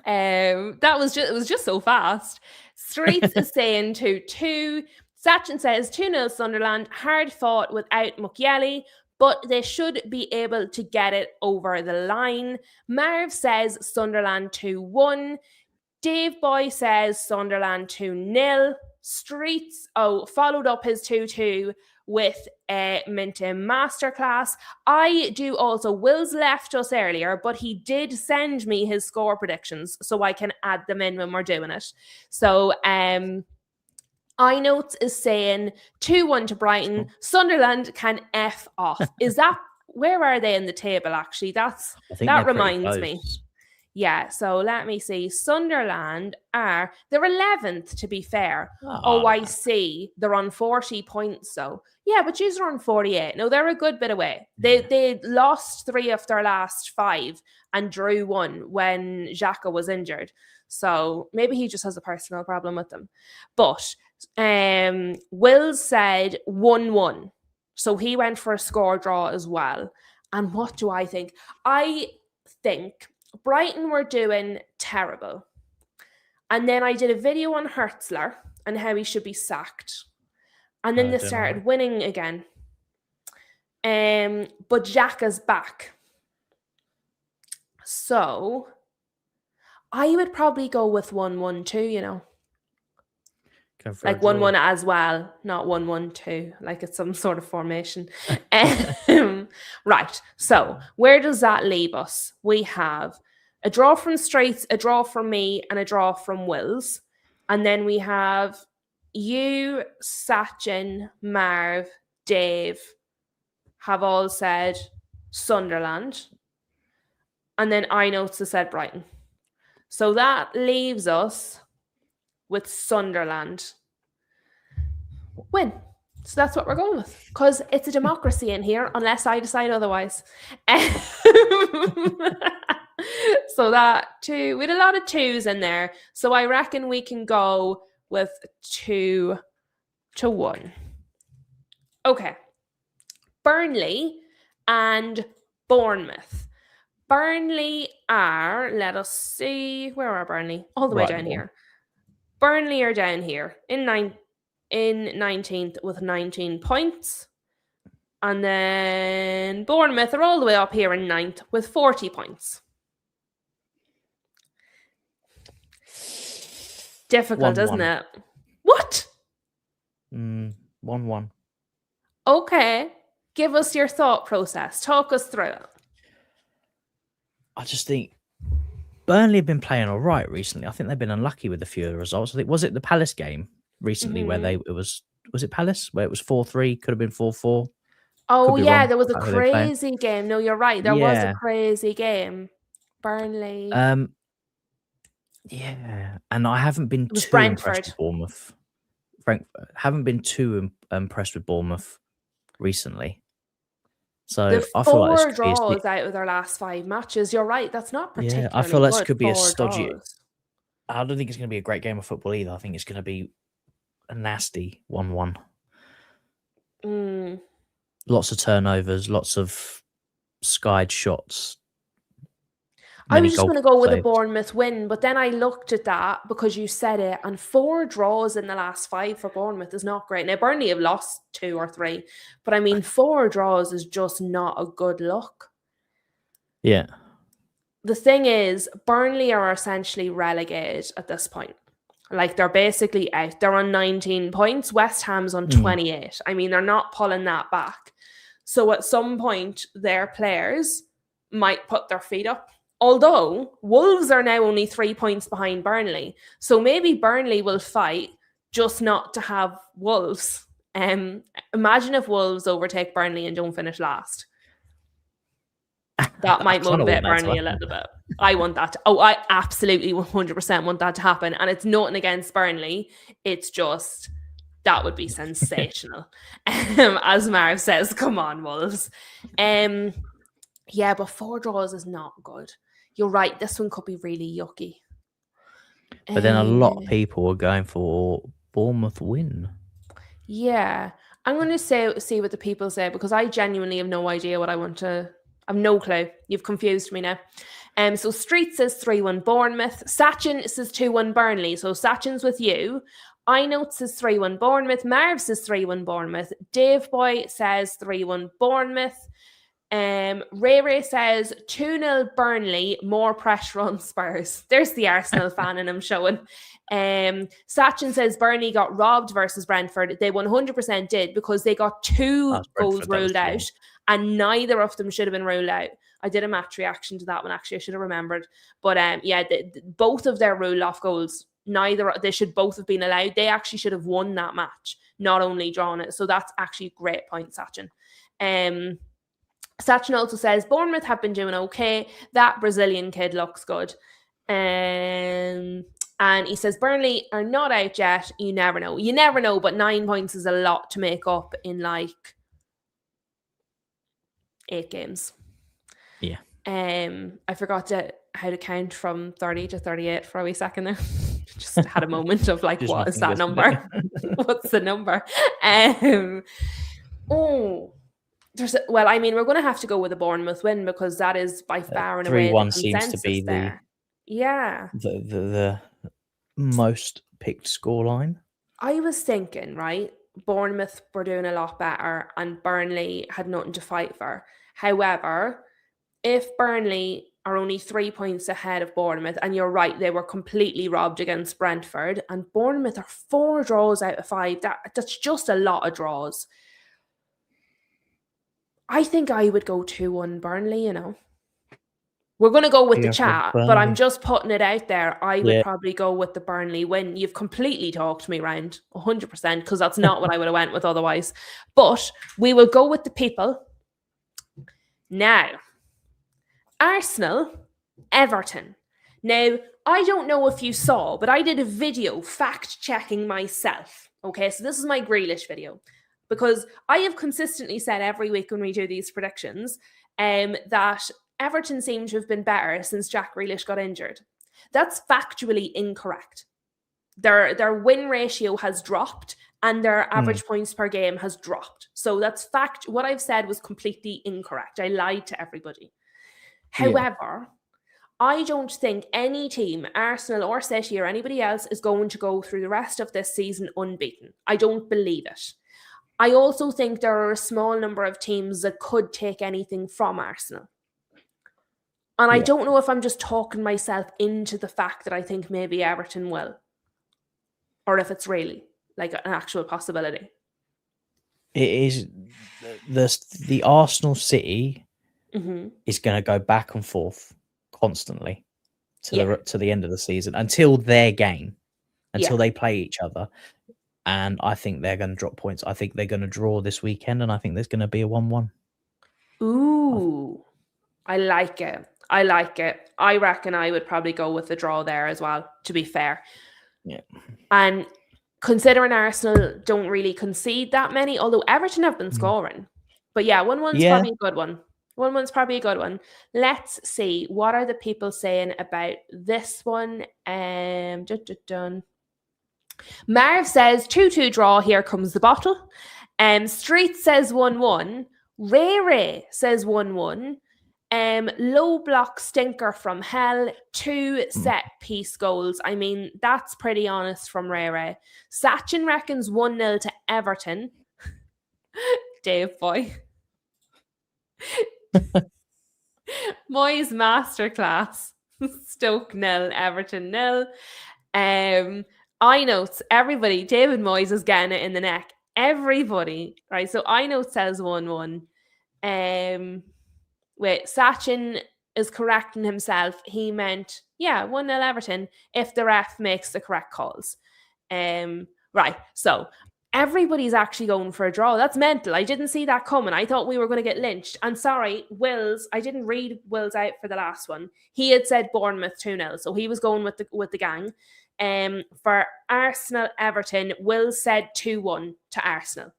It was just so fast. Streets is saying 2-2. Sachin says 2-0 Sunderland. Hard fought without Mukiele, but they should be able to get it over the line. Marv says Sunderland 2-1. Dave Boy says Sunderland 2-0. Streets followed up his 2-2 with a Minty Masterclass. I do also. Will's left us earlier, but he did send me his score predictions, so I can add them in when we're doing it. So iNotes is saying 2-1 to Brighton. Sunderland can F off. Is that, where are they in the table actually? That reminds me. Yeah, so let me see. Sunderland they're 11th, to be fair. Oh, I see. They're on 40 points though. Yeah, but you're on 48. No, they're a good bit away. They lost 3 of their last 5 and drew 1 when Xhaka was injured. So maybe he just has a personal problem with them. But Will said 1-1. So he went for a score draw as well. And what do I think? I think Brighton were doing terrible. And then I did a video on Hertzler and how he should be sacked. And then they started winning again. But Xhaka's back. So I would probably go with 1-1 too, you know. Go for a Like draw. 1-1 as well, not 1-1-2, like it's some sort of formation. Right. So where does that leave us? We have a draw from Straits, a draw from me, and a draw from Wills. And then we have you, Sachin, Marv, Dave have all said Sunderland. And then I notes has said Brighton. So that leaves us with Sunderland. Win. So that's what we're going with. Because it's a democracy in here, unless I decide otherwise. So that two, we had a lot of twos in there. So I reckon we can go with 2-1. Okay. Burnley and Bournemouth. Burnley are, let us see, where are Burnley? All the way down here. Burnley are down here in 19th with 19 points. And then Bournemouth are all the way up here in 9th with 40 points. Difficult, 1-1. isn't it? What? 1-1. Okay. Give us your thought process. Talk us through it. I just think Burnley have been playing all right recently. I think they've been unlucky with a few of the results. I think, was it the Palace game recently where was it Palace where it was 4-3, could have been 4-4? Oh yeah, there was a crazy game. No, you're right. There was a crazy game. Burnley. Yeah, and I haven't been too impressed with Bournemouth. Haven't been too impressed with Bournemouth recently. So I feel like this could be draws out of their last 5 matches. You're right. That's not particularly I feel like this could be a stodgy. draws. I don't think it's going to be a great game of football either. I think it's going to be a nasty 1-1. Lots of turnovers, lots of skied shots. I was just going to go with a Bournemouth win, but then I looked at that because you said it, and 4 draws in the last 5 for Bournemouth is not great. Now, Burnley have lost 2 or 3, but I mean, 4 draws is just not a good look. Yeah. The thing is, Burnley are essentially relegated at this point. Like, they're basically out. They're on 19 points. West Ham's on 28. I mean, they're not pulling that back. So at some point, their players might put their feet up. Although Wolves are now only 3 points behind Burnley. So maybe Burnley will fight just not to have Wolves. Imagine if Wolves overtake Burnley and don't finish last. That might motivate Burnley a little bit. I want that. I absolutely 100% want that to happen. And it's nothing against Burnley. It's just, that would be sensational. As Marv says, come on, Wolves. Yeah, but 4 draws is not good. You're right. This one could be really yucky. But then a lot of people are going for Bournemouth win. Yeah. I'm going to see what the people say, because I genuinely have no idea what I want to... I have no clue. You've confused me now. So Street says 3-1 Bournemouth. Sachin says 2-1 Burnley. So Sachin's with you. I note says 3-1 Bournemouth. Marv says 3-1 Bournemouth. Dave Boy says 3-1 Bournemouth. Ray says 2-0 Burnley, more pressure on Spurs. There's the Arsenal fan in him showing. Sachin says Burnley got robbed versus Brentford. They 100% did, because they got 2 goals ruled out, and neither of them should have been ruled out. I did a match reaction to that one, actually. I should have remembered. But both of their ruled off goals, they should both have been allowed. They actually should have won that match, not only drawn it. So that's actually a great point, Sachin. Sachin also says Bournemouth have been doing okay. That Brazilian kid looks good. And he says Burnley are not out yet. You never know. You never know, but 9 points is a lot to make up in like 8 games. Yeah. I forgot how to count from 30 to 38 for a wee second there. Just had a moment of like, what is that number? What's the number? Well, I mean, we're going to have to go with a Bournemouth win, because that is by far and away the consensus seems to be there. the most picked scoreline. I was thinking, right, Bournemouth were doing a lot better and Burnley had nothing to fight for. However, if Burnley are only 3 points ahead of Bournemouth. And you're right, they were completely robbed against Brentford. And Bournemouth are 4 draws out of 5. That's just a lot of draws. I think I would go 2-1 Burnley, you know. We're going to go with the chat, but I'm just putting it out there. I would probably go with the Burnley win. You've completely talked me round 100% because that's not what I would have went with otherwise. But we will go with the people. Now, Arsenal, Everton. Now, I don't know if you saw, but I did a video fact-checking myself. Okay, so this is my Grealish video. Because I have consistently said every week when we do these predictions that Everton seem to have been better since Jack Grealish got injured. That's factually incorrect. Their win ratio has dropped and their average points per game has dropped. So that's fact. What I've said was completely incorrect. I lied to everybody. However, I don't think any team, Arsenal or City or anybody else, is going to go through the rest of this season unbeaten. I don't believe it. I also think there are a small number of teams that could take anything from Arsenal. And I don't know if I'm just talking myself into the fact that I think maybe Everton will. Or if it's really like an actual possibility. It is the Arsenal City is going to go back and forth constantly to the end of the season until their game, until they play each other. And I think they're going to drop points. I think they're going to draw this weekend, and I think there's going to be a 1-1. Ooh, I like it. I like it. I reckon I would probably go with the draw there as well, to be fair. Yeah. And considering Arsenal don't really concede that many, although Everton have been scoring. But yeah, 1-1's probably a good one. 1-1's probably a good one. Let's see. What are the people saying about this one? Marv says 2-2 draw, here comes the bottle. Street says 1-1. Ray says 1-1. Low block stinker from hell, 2 set piece goals. I mean, that's pretty honest from Ray. Sachin reckons 1-0 to Everton. Dave boy. Moyes masterclass. Stoke 0, Everton 0. I notes everybody. David Moyes is getting it in the neck. Everybody, right? So I note says 1-1. Wait, Sachin is correcting himself. He meant 1-0 Everton if the ref makes the correct calls. Right. So everybody's actually going for a draw. That's mental. I didn't see that coming. I thought we were going to get lynched. And sorry, Wills, I didn't read Wills out for the last one. He had said Bournemouth 2-0, so he was going with the gang. For Arsenal Everton, Wills said 2-1 to Arsenal.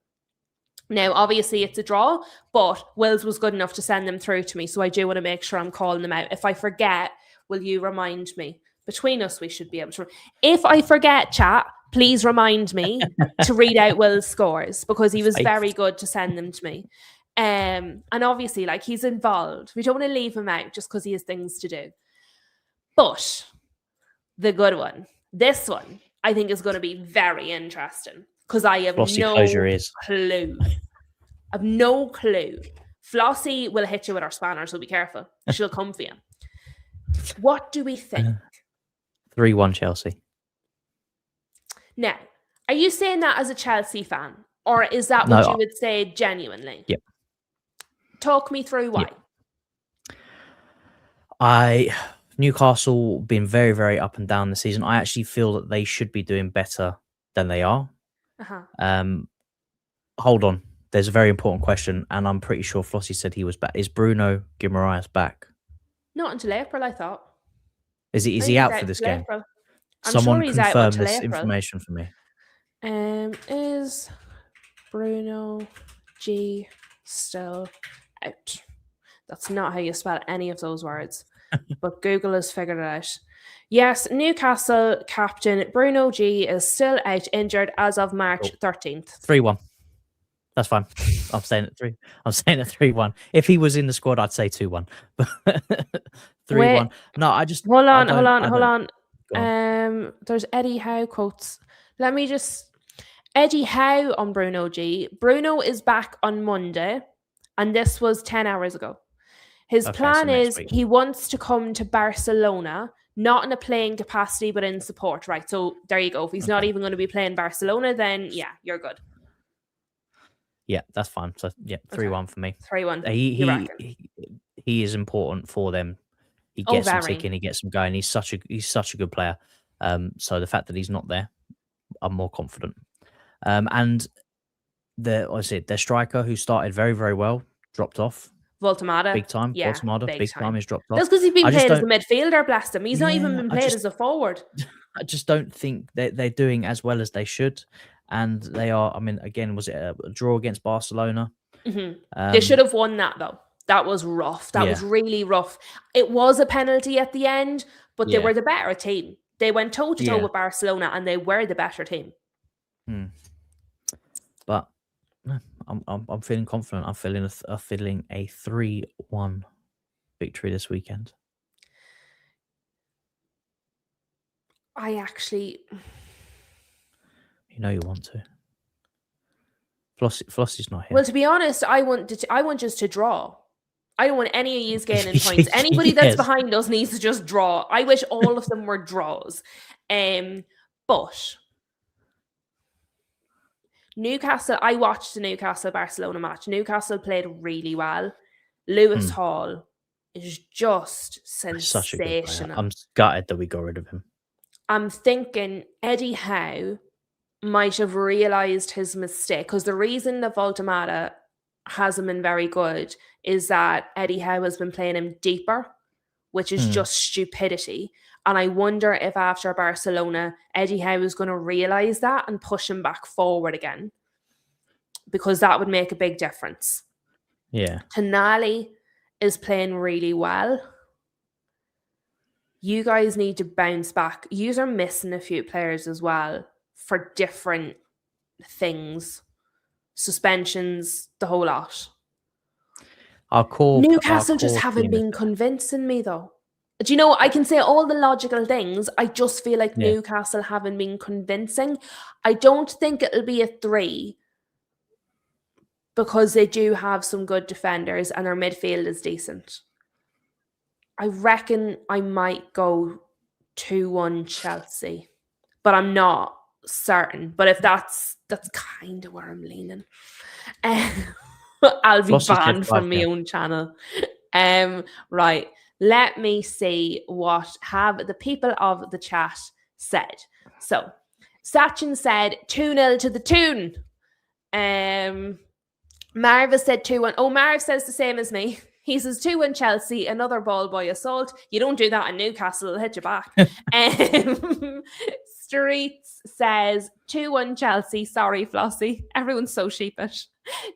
Now, obviously, it's a draw, but Wills was good enough to send them through to me, so I do want to make sure I'm calling them out. If I forget, will you remind me? Between us, we should be able to. If I forget, chat, please remind me to read out Will's scores, because he was very good to send them to me. And obviously, like, he's involved. We don't want to leave him out just because he has things to do. But the good one, this one, I think is going to be very interesting. Because I have no clue. I have no clue. Flossie will hit you with her spanner, so be careful. She'll come for you. What do we think? 3-1 Chelsea. Now, are you saying that as a Chelsea fan? Or is that what you would say genuinely? Yep. Talk me through why. Yep. Newcastle been very, very up and down this season. I actually feel that they should be doing better than they are. Hold on. There's a very important question, and I'm pretty sure Flossie said he was back. Is Bruno Guimaraes back? Not until April, I thought. Is he out for this game? Someone confirm this information for me. Is Bruno G still out? That's not how you spell any of those words, but Google has figured it out. Yes, Newcastle captain Bruno G is still out injured as of March 13th. 3-1. That's fine. I'm saying it 3. I'm saying it 3-1. If he was in the squad, I'd say 2-1. 3-1. No, I just hold on. There's Eddie Howe quotes. Let me just Eddie Howe on Bruno G. Bruno is back on Monday, and this was 10 hours ago. His Okay, so plan next is week. he wants to come to Barcelona, not in a playing capacity, but in support, right? So there you go. If he's not Okay. even going to be playing Barcelona, then yeah, you're good. Yeah, that's fine. So yeah, 3-1 for me. 3-1. He You reckon? he is important for them. He Oh, gets them very. ticking. He gets them going. He's such a good player. So the fact that he's not there, I'm more confident. And their striker who started very, very well dropped off Voltamada. big time. Yeah, Voltamada, big time. He's dropped off. That's because he's been I just played as a don't. midfielder, bless him. He's not even Yeah, been played as a forward. I just don't think they're doing as well as they should, and they are. I mean, again, was it a draw against Barcelona? They should have won that though. That was rough. That was really rough. It was a penalty at the end, but they were the better team. They went toe to toe with Barcelona, and they were the better team. But I'm feeling confident. I'm feeling a 3-1 victory this weekend. I actually, you want to. Flossie's not here. Well, to be honest, I want just to draw. I don't want any of you gaining points. Anybody that's behind us needs to just draw. I wish all of them were draws. But Newcastle, I watched the Newcastle-Barcelona match. Newcastle played really well. Lewis Hall is just sensational. Such a good player. I'm gutted that we got rid of him. I'm thinking Eddie Howe might have realised his mistake, because the reason that Voltamada hasn't been very good is that Eddie Howe has been playing him deeper, which is just stupidity. And I wonder if after Barcelona, Eddie Howe is going to realise that and push him back forward again, because that would make a big difference. Yeah. Tonali is playing really well. You guys need to bounce back. You are missing a few players as well for different things. Suspensions, the whole lot. Newcastle just haven't been convincing me though. Do you know, I can say all the logical things. I just feel like Newcastle haven't been convincing. I don't think it'll be a 3 because they do have some good defenders and their midfield is decent. I reckon I might go 2-1 Chelsea, but I'm not certain. But if that's kind of where I'm leaning. I'll be banned from my own channel. Right. Let me see what have the people of the chat said. So, Sachin said 2-0 to the Toon. Marva said 2-1. Oh, Marv says the same as me. He says 2-1 Chelsea, another Ballboy assault. You don't do that in Newcastle, it'll hit you back. Streets says 2-1 Chelsea. Sorry, Flossie. Everyone's so sheepish.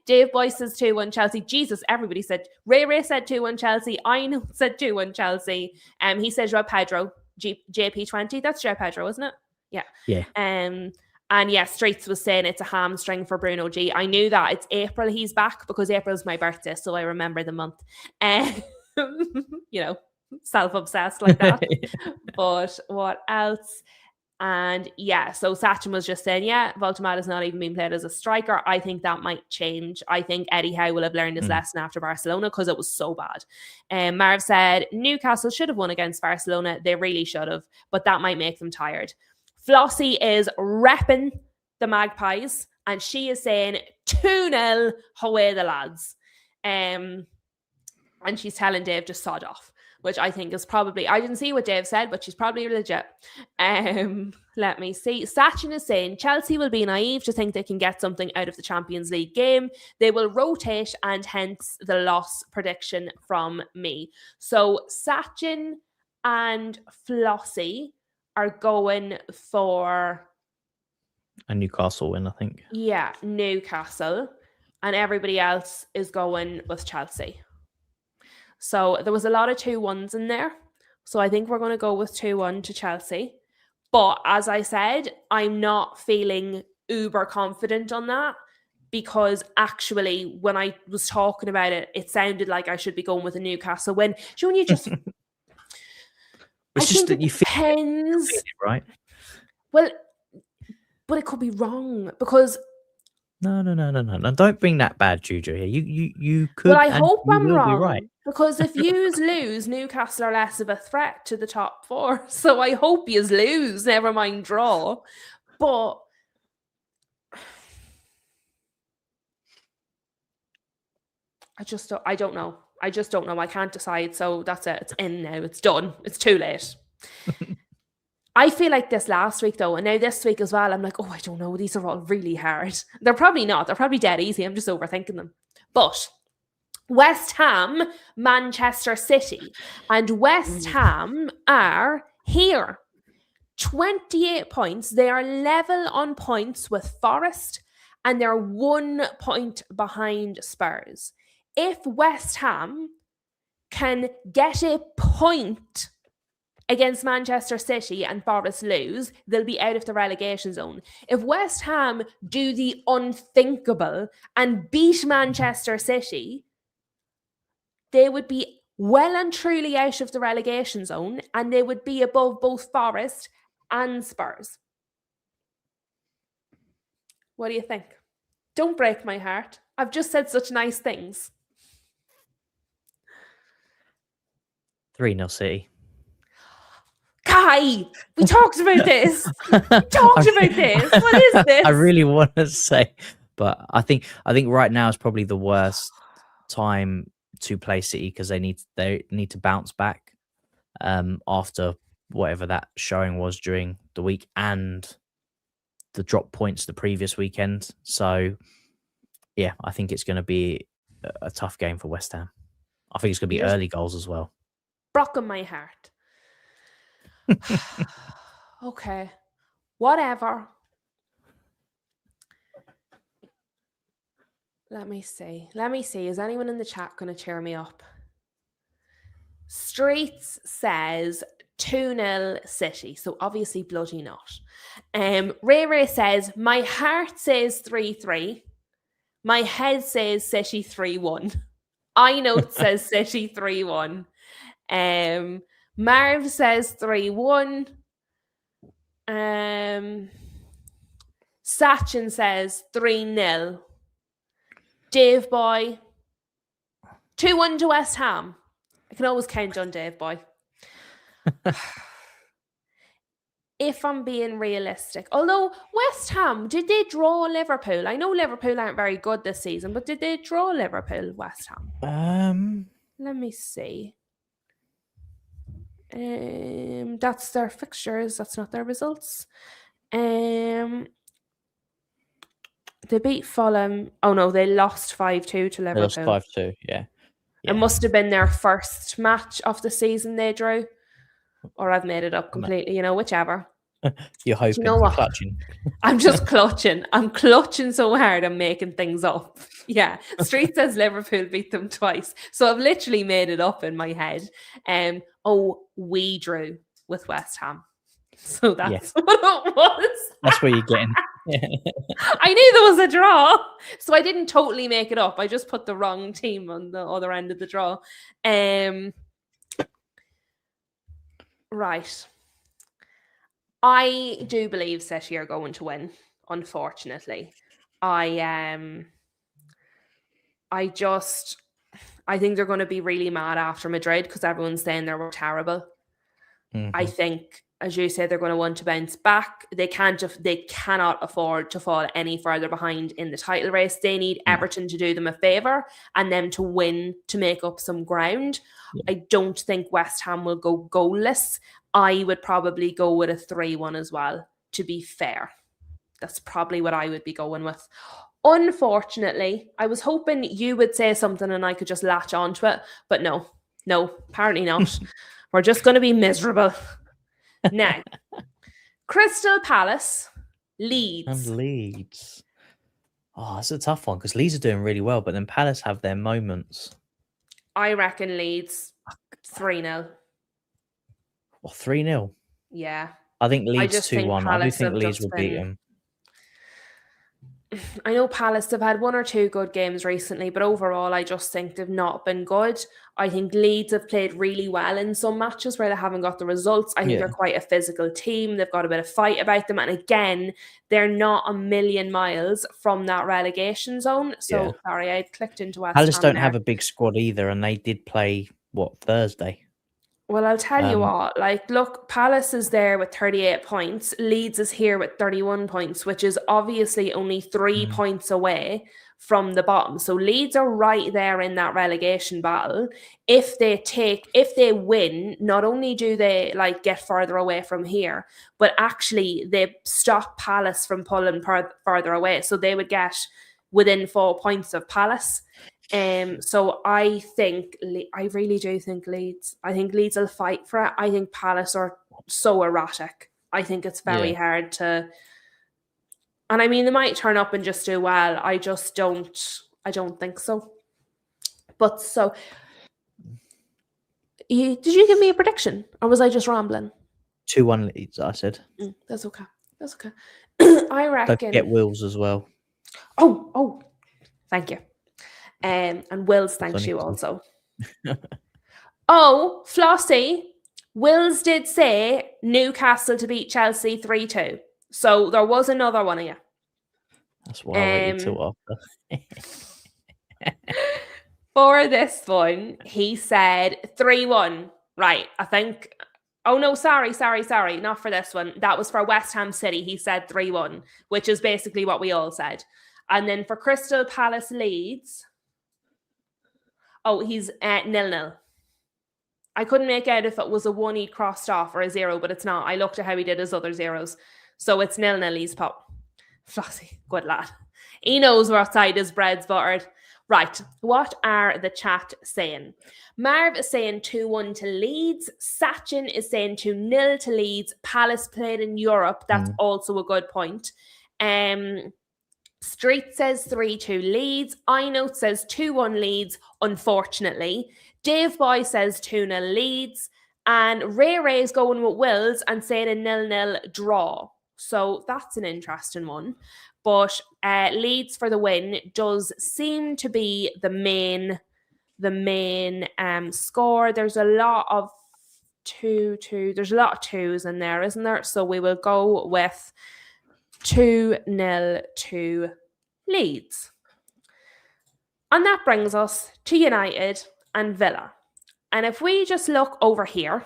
Dave Boyce says 2-1 Chelsea. Jesus, everybody said. Ray said 2-1 Chelsea. I know said 2-1 Chelsea. He says Joao Pedro. JP20. That's Joao Pedro, isn't it? Yeah. Yeah. And yeah, Streets was saying it's a hamstring for Bruno G. I knew that. It's April he's back because April's my birthday, so I remember the month. Self-obsessed like that. But what else? And yeah, so Sachin was just saying, Voltamada's not even being played as a striker. I think that might change. I think Eddie Howe will have learned his lesson after Barcelona because it was so bad. Marv said, Newcastle should have won against Barcelona. They really should have, but that might make them tired. Flossie is repping the Magpies, and she is saying 2-0 away the lads. And she's telling Dave to sod off, which I think is probably, I didn't see what Dave said, but she's probably legit. Let me see. Sachin is saying Chelsea will be naive to think they can get something out of the Champions League game. They will rotate, and hence the loss prediction from me. So Sachin and Flossie are going for a Newcastle win, I think. Yeah, Newcastle. And everybody else is going with Chelsea. So there was a lot of 2-1s in there. So I think we're going to go with 2-1 to Chelsea. But as I said, I'm not feeling uber confident on that, because actually when I was talking about it, it sounded like I should be going with a Newcastle win. So when you just... It's just that you depends. Feel it, right? Well, but it could be wrong because... No. Don't bring that bad juju here. You could. Well, I hope I'm wrong. Right. Because if yous lose, Newcastle are less of a threat to the top four. So I hope yous lose, never mind draw. But I don't know. I just don't know. I can't decide. So that's it. It's in now. It's done. It's too late. I feel like this last week though, and now this week as well, I'm like, oh, I don't know. These are all really hard. They're probably not. They're probably dead easy. I'm just overthinking them. But West Ham, Manchester City, and West Ham are here. 28 points. They are level on points with Forest, and they're 1 point behind Spurs. If West Ham can get a point against Manchester City and Forest lose, they'll be out of the relegation zone. If West Ham do the unthinkable and beat Manchester City, they would be well and truly out of the relegation zone, and they would be above both Forest and Spurs. What do you think? Don't break my heart. I've just said such nice things. 3-0 City. Kai, we talked about this. We talked about this. What is this? I really want to say, but I think right now is probably the worst time to play City because they need to bounce back after whatever that showing was during the week and the drop points the previous weekend. So yeah, I think it's going to be a tough game for West Ham. I think it's going to be early goals as well. Broken my heart. Okay, whatever. Let me see. Is anyone in the chat going to cheer me up? Streets says 2-0 City, so obviously bloody not. Ray says, my heart says 3-3. My head says City 3-1. iNote says City 3-1. Marv says 3-1. Sachin says 3-0. Dave Boy 2-1 to West Ham. I can always count on Dave Boy. If I'm being realistic, although West Ham, did they draw Liverpool? I know Liverpool aren't very good this season, but did they draw Liverpool, West Ham? Let me see. That's their fixtures. That's not their results. They beat Fulham. Oh no, they lost 5-2 to Liverpool. They lost 5-2, yeah. It must have been their first match of the season they drew. Or I've made it up completely, whichever. You're hoping, clutching. I'm just clutching. I'm clutching so hard I'm making things up. Yeah. Street says Liverpool beat them twice. So I've literally made it up in my head. We drew with West Ham. So that's what it was. That's where you're getting. I knew there was a draw. So I didn't totally make it up. I just put the wrong team on the other end of the draw. Right. I do believe City are going to win, unfortunately. I think they're going to be really mad after Madrid because everyone's saying they were terrible. Mm-hmm. I think, as you said, they're going to want to bounce back. They cannot afford to fall any further behind in the title race. They need Everton to do them a favour and them to win to make up some ground. Yeah. I don't think West Ham will go goalless. I would probably go with a 3-1 as well, to be fair. That's probably what I would be going with. Unfortunately, I was hoping you would say something and I could just latch onto it, but no, apparently not. We're just going to be miserable. Now, Crystal Palace, Leeds. And Leeds. Oh, that's a tough one because Leeds are doing really well, but then Palace have their moments. I reckon Leeds 3-0. Or 3-0? Yeah. I think Leeds 2-1. I do think Leeds will beat them. I know Palace have had 1 or 2 good games recently, but overall, I just think they've not been good. I think Leeds have played really well in some matches where they haven't got the results. I think they're Yeah. quite a physical team. They've got a bit of fight about them. And again, they're not a million miles from that relegation zone. So, Yeah. sorry, I clicked into West Palace Ham don't there. have a big squad either, and they did play, Thursday? Well, I'll tell you what, look, Palace is there with 38 points. Leeds is here with 31 points, which is obviously only 3 points away from the bottom. So Leeds are right there in that relegation battle. If they win, not only do they get further away from here, but actually they stop Palace from pulling further away. So they would get within 4 points of Palace. So I really do think Leeds. I think Leeds will fight for it. I think Palace are so erratic. I think it's very hard to. And I mean, they might turn up and just do well. I don't think so. But so, did you give me a prediction, or was I just rambling? 2-1 Leeds, I said. That's okay. That's okay. I reckon. Don't forget Wills as well. Oh, thank you. And Wills thanks you also. Oh, Flossie, Wills did say Newcastle to beat Chelsea 3-2. So there was another one of you. That's why I waited till after. For this one, he said 3-1. Right, I think. Oh no, sorry. Not for this one. That was for West Ham City. He said 3-1, which is basically what we all said. And then for Crystal Palace Leeds, he's 0-0. I couldn't make out if it was a 1 he'd crossed off or a 0, but it's not. I looked at how he did his other zeros. So it's 0-0 he's pop. Flossie, good lad. He knows what side his bread's buttered. Right, what are the chat saying? Marv is saying 2-1 to Leeds. Sachin is saying 2-0 to Leeds. Palace played in Europe. That's also a good point. Street says 3-2 Leeds. iNote says 2-1 Leeds, unfortunately. Dave Boy says 2-0 Leeds. And Ray is going with Wills and saying a 0-0 draw. So that's an interesting one. But Leeds for the win does seem to be the main score. There's a lot of 2-2. There's a lot of twos in there, isn't there? So we will go with 2-0 to Leeds. And that brings us to United and Villa. And if we just look over here,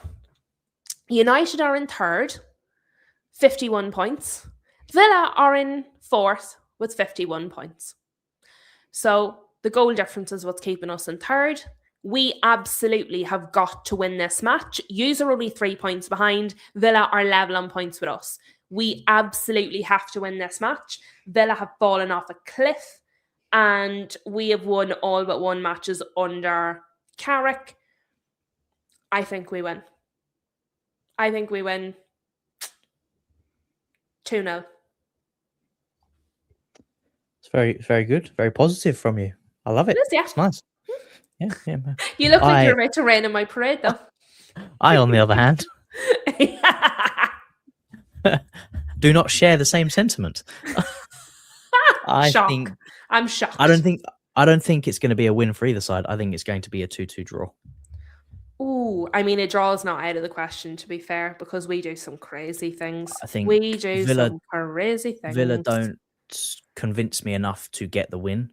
United are in third, 51 points. Villa are in fourth with 51 points. So the goal difference is what's keeping us in third. We absolutely have got to win this match. Yous are only 3 points behind. Villa are level on points with us. We absolutely have to win this match. Villa have fallen off a cliff, and we have won all but 1 matches under Carrick. I think we win. 2-0. It's very, very good. Very positive from you. I love it. It is, yeah. It's nice. Yeah. You look like you're about to rain in my parade, though. I, on the other hand, do not share the same sentiment. I'm shocked. I don't think it's going to be a win for either side. I think it's going to be a 2-2 draw. Ooh, I mean, a draw is not out of the question, to be fair, because we do some crazy things. I think we do some crazy things. Villa don't convince me enough to get the win,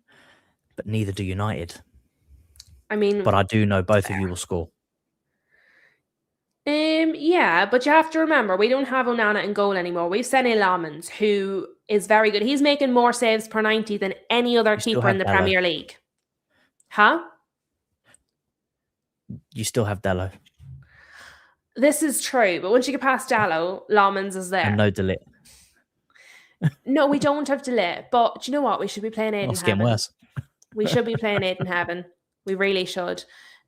but neither do United. I mean, but I do know both of you will score. Yeah, but you have to remember, we don't have Onana in goal anymore. We've Sene Lamans, who is very good. He's making more saves per 90 than any other keeper in the Premier League. Huh? You still have Dallo. This is true, but once you get past Dallo, Lamans is there. And no De Ligt. No, we don't have De Ligt, but do you know what? We should be playing Aid in Heaven. Getting worse. We should be playing Aid in Heaven. We really should.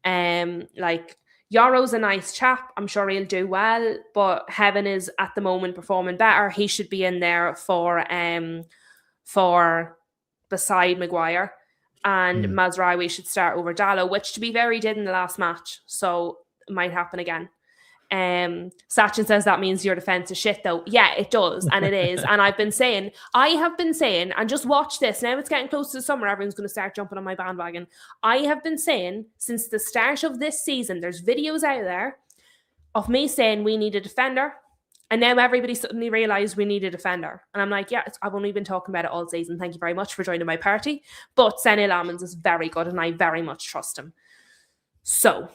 Yoro's a nice chap. I'm sure he'll do well, but Heaven is at the moment performing better. He should be in there for beside Maguire. And Mazraoui should start over Dallo, which, to be fair, he did in the last match. So it might happen again. Sachin says that means your defense is shit though. Yeah, it does, and it is. And I have been saying, and just watch this. Now it's getting close to the summer, everyone's going to start jumping on my bandwagon. I have been saying since the start of this season, there's videos out there of me saying we need a defender. And now everybody suddenly realised we need a defender. And I'm like, yeah, I've only been talking about it all season. Thank you very much for joining my party. But Senil Lamans is very good and I very much trust him. So,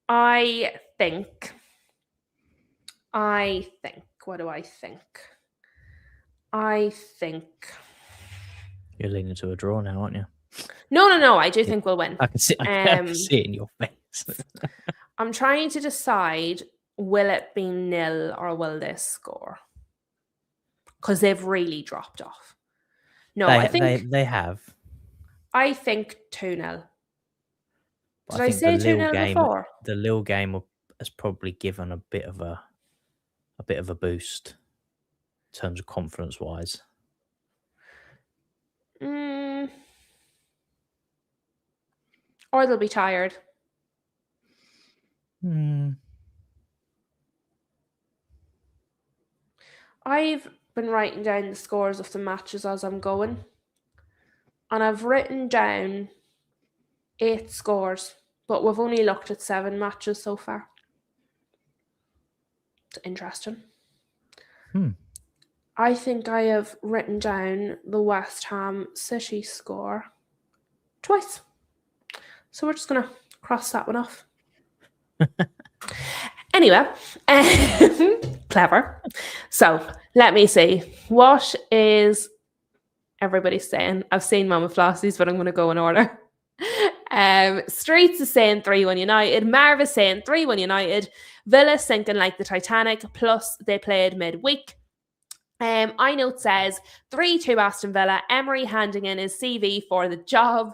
I think, what do I think? I think... You're leaning to a draw now, aren't you? No, I do think we'll win. I can see it in your face. I'm trying to decide... Will it be 0 or will they score? Because they've really dropped off. No, I think they have. I think 2-0. Did I say 2-0 before? The Lille game has probably given a bit of a boost in terms of confidence wise. Or they'll be tired. I've been writing down the scores of the matches as I'm going. And I've written down 8 scores. But we've only looked at 7 matches so far. It's interesting. I think I have written down the West Ham City score twice. So we're just going to cross that one off. Anyway, clever. So let me see. What is everybody saying? I've seen Mama Flossie's, but I'm going to go in order. Streets is saying 3-1 United. Marv is saying 3-1 United. Villa sinking like the Titanic. Plus they played midweek. iNote says 3-2 Aston Villa. Emery handing in his CV for the job.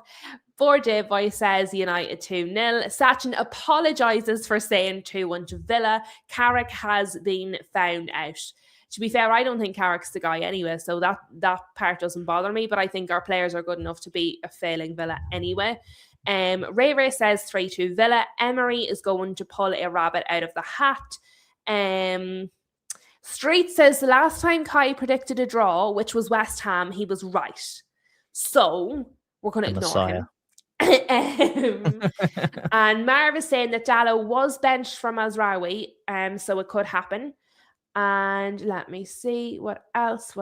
Ballboy says United 2-0. Sachin apologises for saying 2-1 to Villa. Carrick has been found out. To be fair, I don't think Carrick's the guy anyway, so that part doesn't bother me, but I think our players are good enough to beat a failing Villa anyway. Ray says 3-2 Villa. Emery is going to pull a rabbit out of the hat. Street says the last time Kai predicted a draw, which was West Ham, he was right. So we're going to ignore him. And Marv is saying that Dallo was benched from Mazraoui, so it could happen. And let me see what else.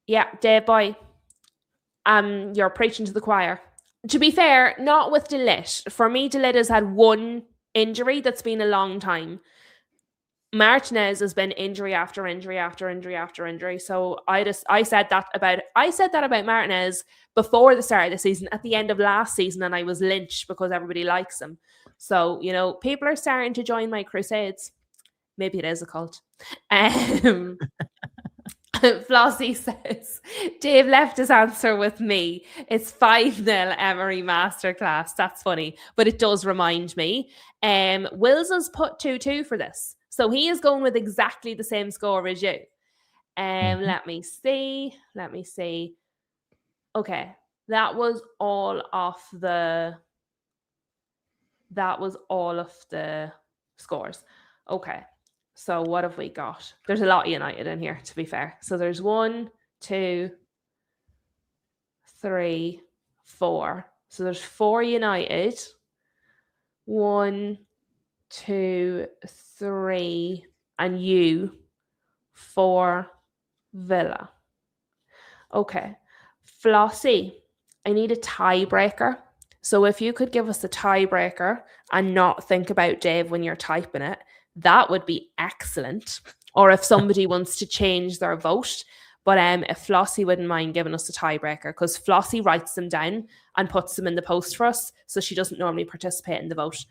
Yeah, Dave Boy, you're preaching to the choir. To be fair, not with De Ligt. For me, De Ligt has had one injury that's been a long time. Martinez has been injury after injury after injury after injury. So I said that about Martinez before the start of the season, at the end of last season, and I was lynched because everybody likes him. So, you know, people are starting to join my crusades. Maybe it is a cult. Flossie says, Dave left his answer with me. It's 5-0 Emery Masterclass. That's funny, but it does remind me. Wills has put 2-2 for this. So he is going with exactly the same score as you. Let me see. Okay, that was all of the scores. Okay, so what have we got? There's a lot of United in here, to be fair. So there's 1, 2, 3, 4. So there's 4 United. 1, 2, 3, and you 4 Villa. Okay, Flossie, I need a tiebreaker. So if you could give us a tiebreaker and not think about Dave when you're typing it, that would be excellent. Or if somebody wants to change their vote. But if Flossie wouldn't mind giving us a tiebreaker, because Flossie writes them down and puts them in the post for us, so she doesn't normally participate in the vote.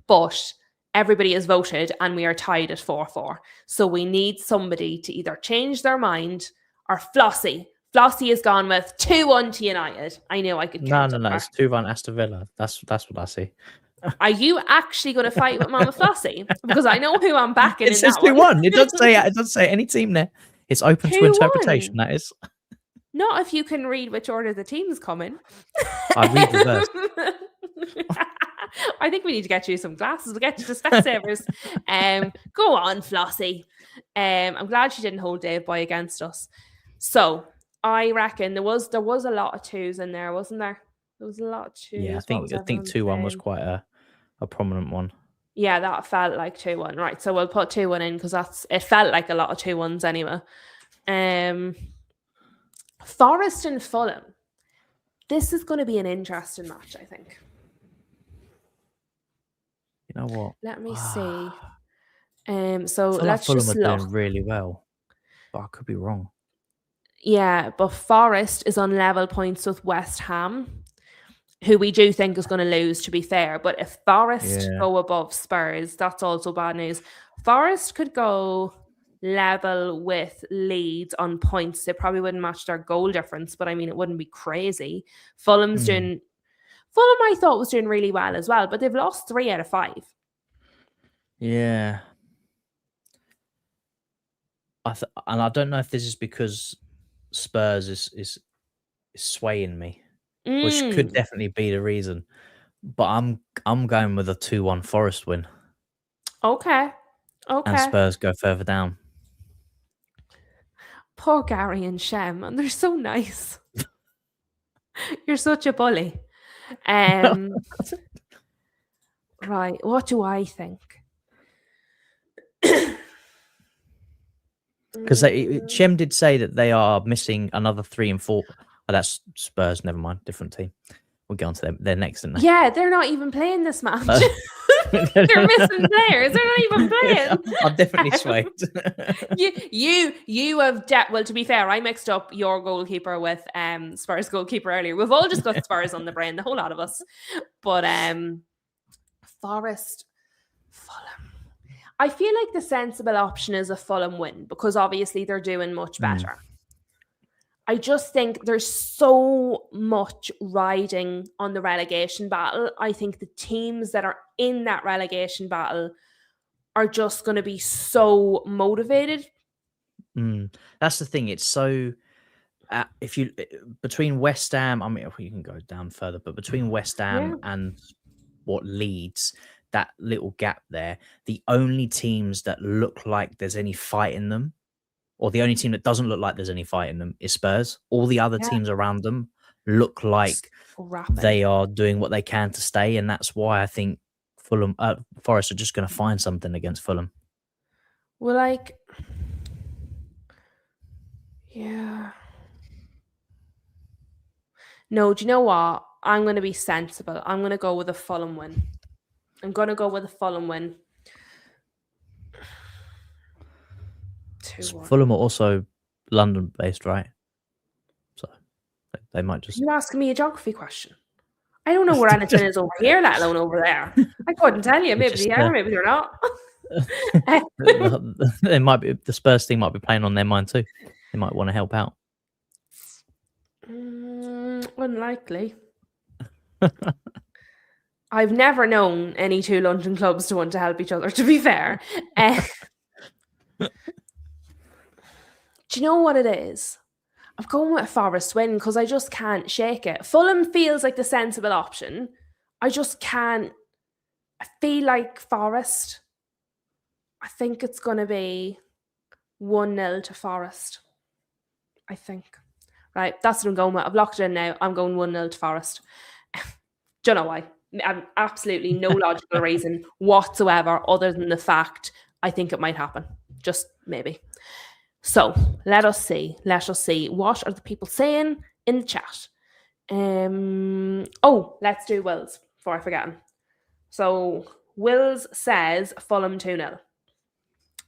But everybody has voted and we are tied at 4-4. So we need somebody to either change their mind or Flossie. Flossie has gone with 2-1 to United. I know I could count. No. It's 2-1 Aston Villa. That's what I see. Are you actually going to fight with Mama Flossie? Because I know who I'm backing. It says 2-1. It doesn't say any team there. It's open to interpretation. That is. Not if you can read which order the teams come in. I read reverse. I think we need to get you some glasses. We'll get you the Specsavers. Go on, Flossie. I'm glad she didn't hold Dave Boy against us. So I reckon there was a lot of twos in there, wasn't there? There was a lot of twos. Yeah, I think 2-1 was quite a prominent one. Yeah, that felt like 2-1. Right, so we'll put 2-1 in because it felt like a lot of 2-1s anyway. Forest and Fulham. This is going to be an interesting match, I think. You know what? Let me see. So let's Fulham just are look. doing really well, but I could be wrong. Yeah, but Forest is on level points with West Ham, who we do think is going to lose, to be fair. But if Forest go above Spurs, that's also bad news. Forest could go level with Leeds on points. They probably wouldn't match their goal difference, but I mean, it wouldn't be crazy. Fulham, I thought, was doing really well as well, but they've lost 3 out of 5. Yeah. And I don't know if this is because Spurs is swaying me, which could definitely be the reason. But I'm going with a 2-1 Forest win. Okay. And Spurs go further down. Poor Gary and Shem, and they're so nice. You're such a bully. Right, what do I think? Because Shem did say that they are missing another 3 and 4. Oh, that's Spurs. Never mind, different team. We'll get on to them. They're next, aren't they? Yeah, they're not even playing this match. They're missing players. They're not even playing. I'm definitely swayed. You have well, to be fair, I mixed up your goalkeeper with Spurs goalkeeper earlier. We've all just got Spurs on the brain, the whole lot of us. But Forest, Fulham. I feel like the sensible option is a Fulham win because obviously they're doing much better. I just think there's so much riding on the relegation battle. I think the teams that are in that relegation battle are just going to be so motivated. That's the thing. It's so between West Ham, I mean, you can go down further, but between West Ham and what Leeds, that little gap there, the only teams that look like there's any fight in them, or the only team that doesn't look like there's any fight in them, is Spurs. All the other teams around them look like they are doing what they can to stay, and that's why I think Forest are just going to find something against Fulham. Well, yeah. No, do you know what? I'm going to be sensible. I'm going to go with a Fulham win. Fulham are also London-based, right? So they might just... You asking me a geography question? I don't know where anything is over here, let alone over there. I couldn't tell you. Maybe they are, maybe they're not. They might be. The Spurs team might be playing on their mind too. They might want to help out. Unlikely. I've never known any 2 London clubs to want to help each other, to be fair. Do you know what it is? I'm going with a Forest win because I just can't shake it. Fulham feels like the sensible option. I just can't. I feel like Forest. I think it's going to be 1-0 to Forest. I think. Right, that's what I'm going with. I've locked it in now. I'm going 1-0 to Forest. Don't know why. I'm absolutely no logical reason whatsoever other than the fact I think it might happen. Just maybe. So let us see. What are the people saying in the chat? Let's do Will's before I forget him. So Will's says Fulham 2-0.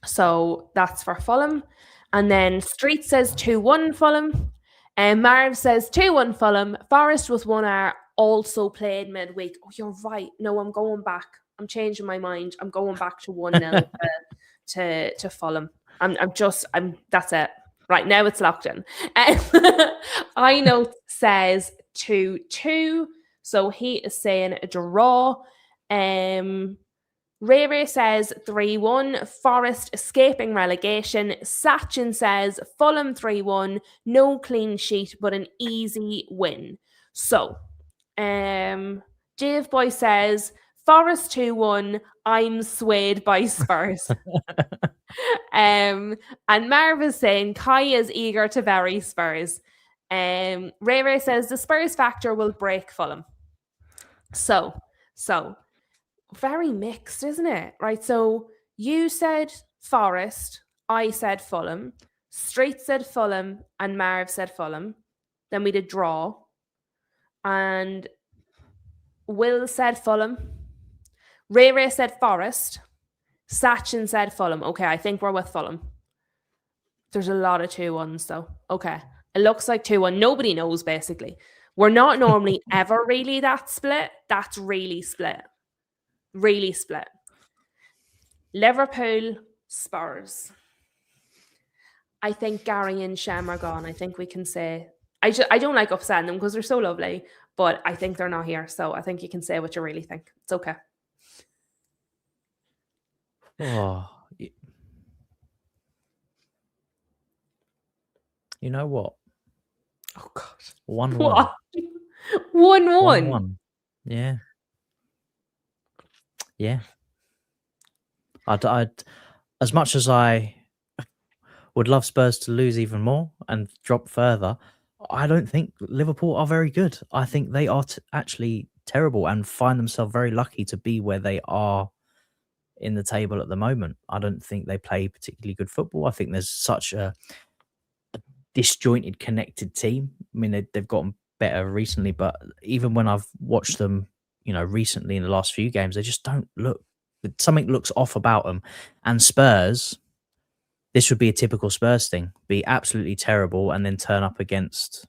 So that's for Fulham. And then Street says 2-1 Fulham. And Marv says 2-1 Fulham. Forest with 1 also played midweek. Oh, you're right. No, I'm going back. I'm changing my mind. I'm going back to 1-0 to Fulham. That's it. Right, now it's locked in. I know says 2-2. So he is saying a draw. Ray says 3-1. Forest escaping relegation. Sachin says Fulham 3-1. No clean sheet, but an easy win. So, Dave Boy says Forest 2-1. I'm swayed by Spurs. And Marv is saying Kai is eager to bury Spurs. Ray Ray says the Spurs factor will break Fulham. So very mixed, isn't it? Right. So you said Forest, I said Fulham, Street said Fulham, and Marv said Fulham. Then we did draw. And Will said Fulham. Ray Ray said Forest. Sachin said Fulham. Okay, I think we're with Fulham. There's a lot of 2-1s though. Okay. It looks like 2-1. Nobody knows, basically. We're not normally ever really that split. That's really split. Really split. Liverpool, Spurs. I think Gary and Shem are gone. I think we can say... I don't like upsetting them because they're so lovely, but I think they're not here. So I think you can say what you really think. It's okay. Oh, you know what? Oh, God. 1-1. What? 1-1? 1-1. Yeah. Yeah. I'd, as much as I would love Spurs to lose even more and drop further, I don't think Liverpool are very good. I think they are actually terrible and find themselves very lucky to be where they are in the table at the moment. I don't think they play particularly good football. I think there's such a disjointed, connected team. I mean, they've gotten better recently, but even when I've watched them, recently in the last few games, they just don't look... Something looks off about them. And Spurs... This would be a typical Spurs thing. Be absolutely terrible and then turn up against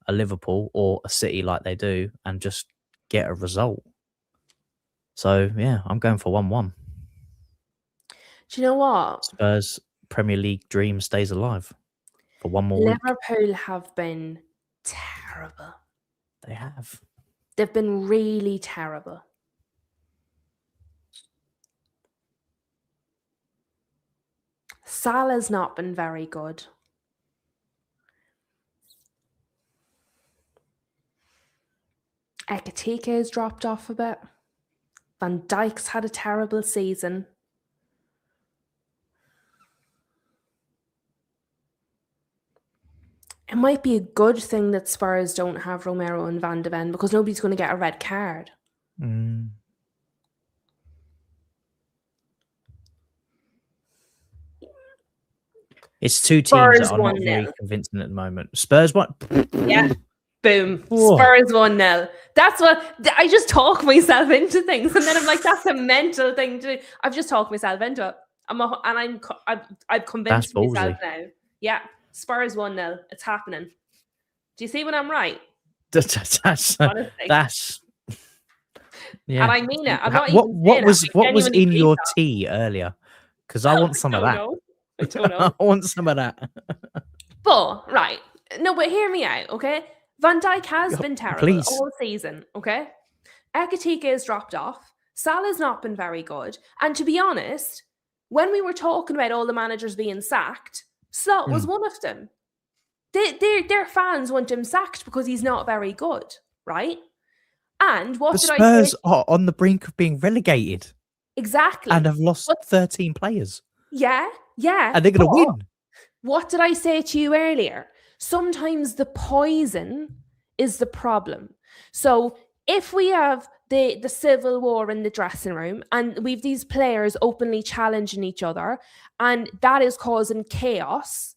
a Liverpool or a City like they do and just get a result. So, yeah, I'm going for 1-1. Do you know what? Spurs Premier League dream stays alive for one more week. Liverpool have been terrible. They have. They've been really terrible. Salah's not been very good. Ekitike has dropped off a bit. Van Dijk's had a terrible season. It might be a good thing that Spurs don't have Romero and Van de Ven because nobody's going to get a red card. It's two teams that are not very convincing at the moment. Spurs, what? Yeah. Boom. Whoa. Spurs 1-0. That's what... I just talk myself into things. And then I'm like, that's a mental thing to do. I've just talked myself into it. I've convinced myself now. Yeah. Spurs 1-0. It's happening. Do you see when I'm right? That's yeah. And I mean it. I'm not what was in your tea earlier? Because I want some of that. I don't know. I want some of that. But right. No, but hear me out, okay? Van Dijk has been terrible all season, okay? Ekitike has dropped off. Salah's not been very good. And to be honest, when we were talking about all the managers being sacked, Slot was one of them. Their fans want him sacked because he's not very good, right? And what did Spurs are on the brink of being relegated. Exactly. And have lost 13 players. Yeah. And they're going to win. What did I say to you earlier? Sometimes the poison is the problem. So if we have the civil war in the dressing room and we've these players openly challenging each other and that is causing chaos,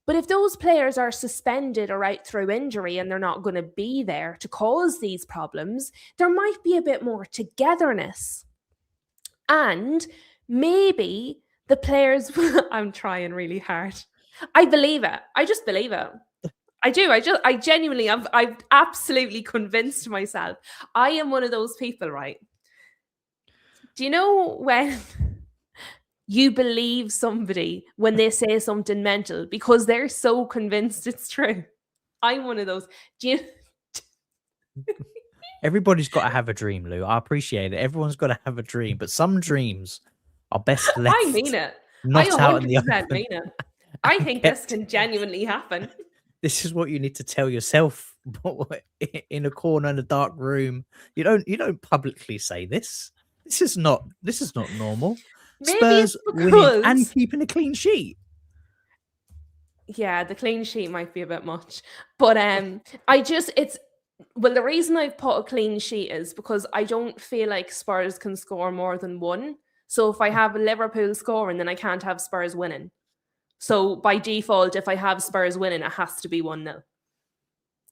but if those players are suspended or out through injury and they're not going to be there to cause these problems, there might be a bit more togetherness. And maybe the players... I'm trying really hard. I believe it. I just believe it. I do. I genuinely, I've absolutely convinced myself. I am one of those people, right? Do you know when you believe somebody when they say something mental because they're so convinced it's true? I'm one of those. Do you... Everybody's got to have a dream, Lou. I appreciate it. Everyone's got to have a dream, but some dreams are best left. I mean it. Not I out in the mean it. I think this can genuinely happen. This is what you need to tell yourself in a corner in a dark room. You don't publicly say this. This is not normal. Maybe it's Spurs winning and because, keeping a clean sheet. yeah, the clean sheet might be a bit much. But the reason I've put a clean sheet is because I don't feel like Spurs can score more than one. So if I have Liverpool scoring, then I can't have Spurs winning. So by default, if I have Spurs winning, it has to be 1-0.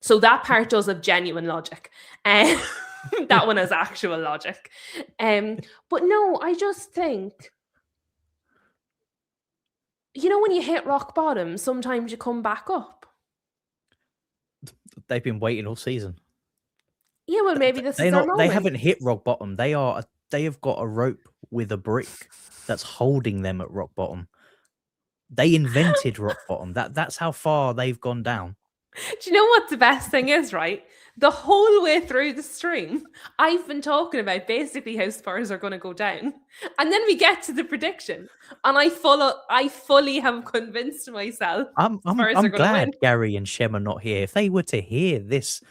So that part does have genuine logic. That one has actual logic. But no, I just think, when you hit rock bottom, sometimes you come back up. They've been waiting all season. Yeah, well, maybe this is their moment. They haven't hit rock bottom. They have got a rope with a brick that's holding them at rock bottom. They invented rock bottom. That's how far they've gone down. Do you know what the best thing is, right? The whole way through the stream, I've been talking about basically how Spurs are going to go down. And then we get to the prediction. And I fully have convinced myself I'm glad Gary and Shem are not here. If they were to hear this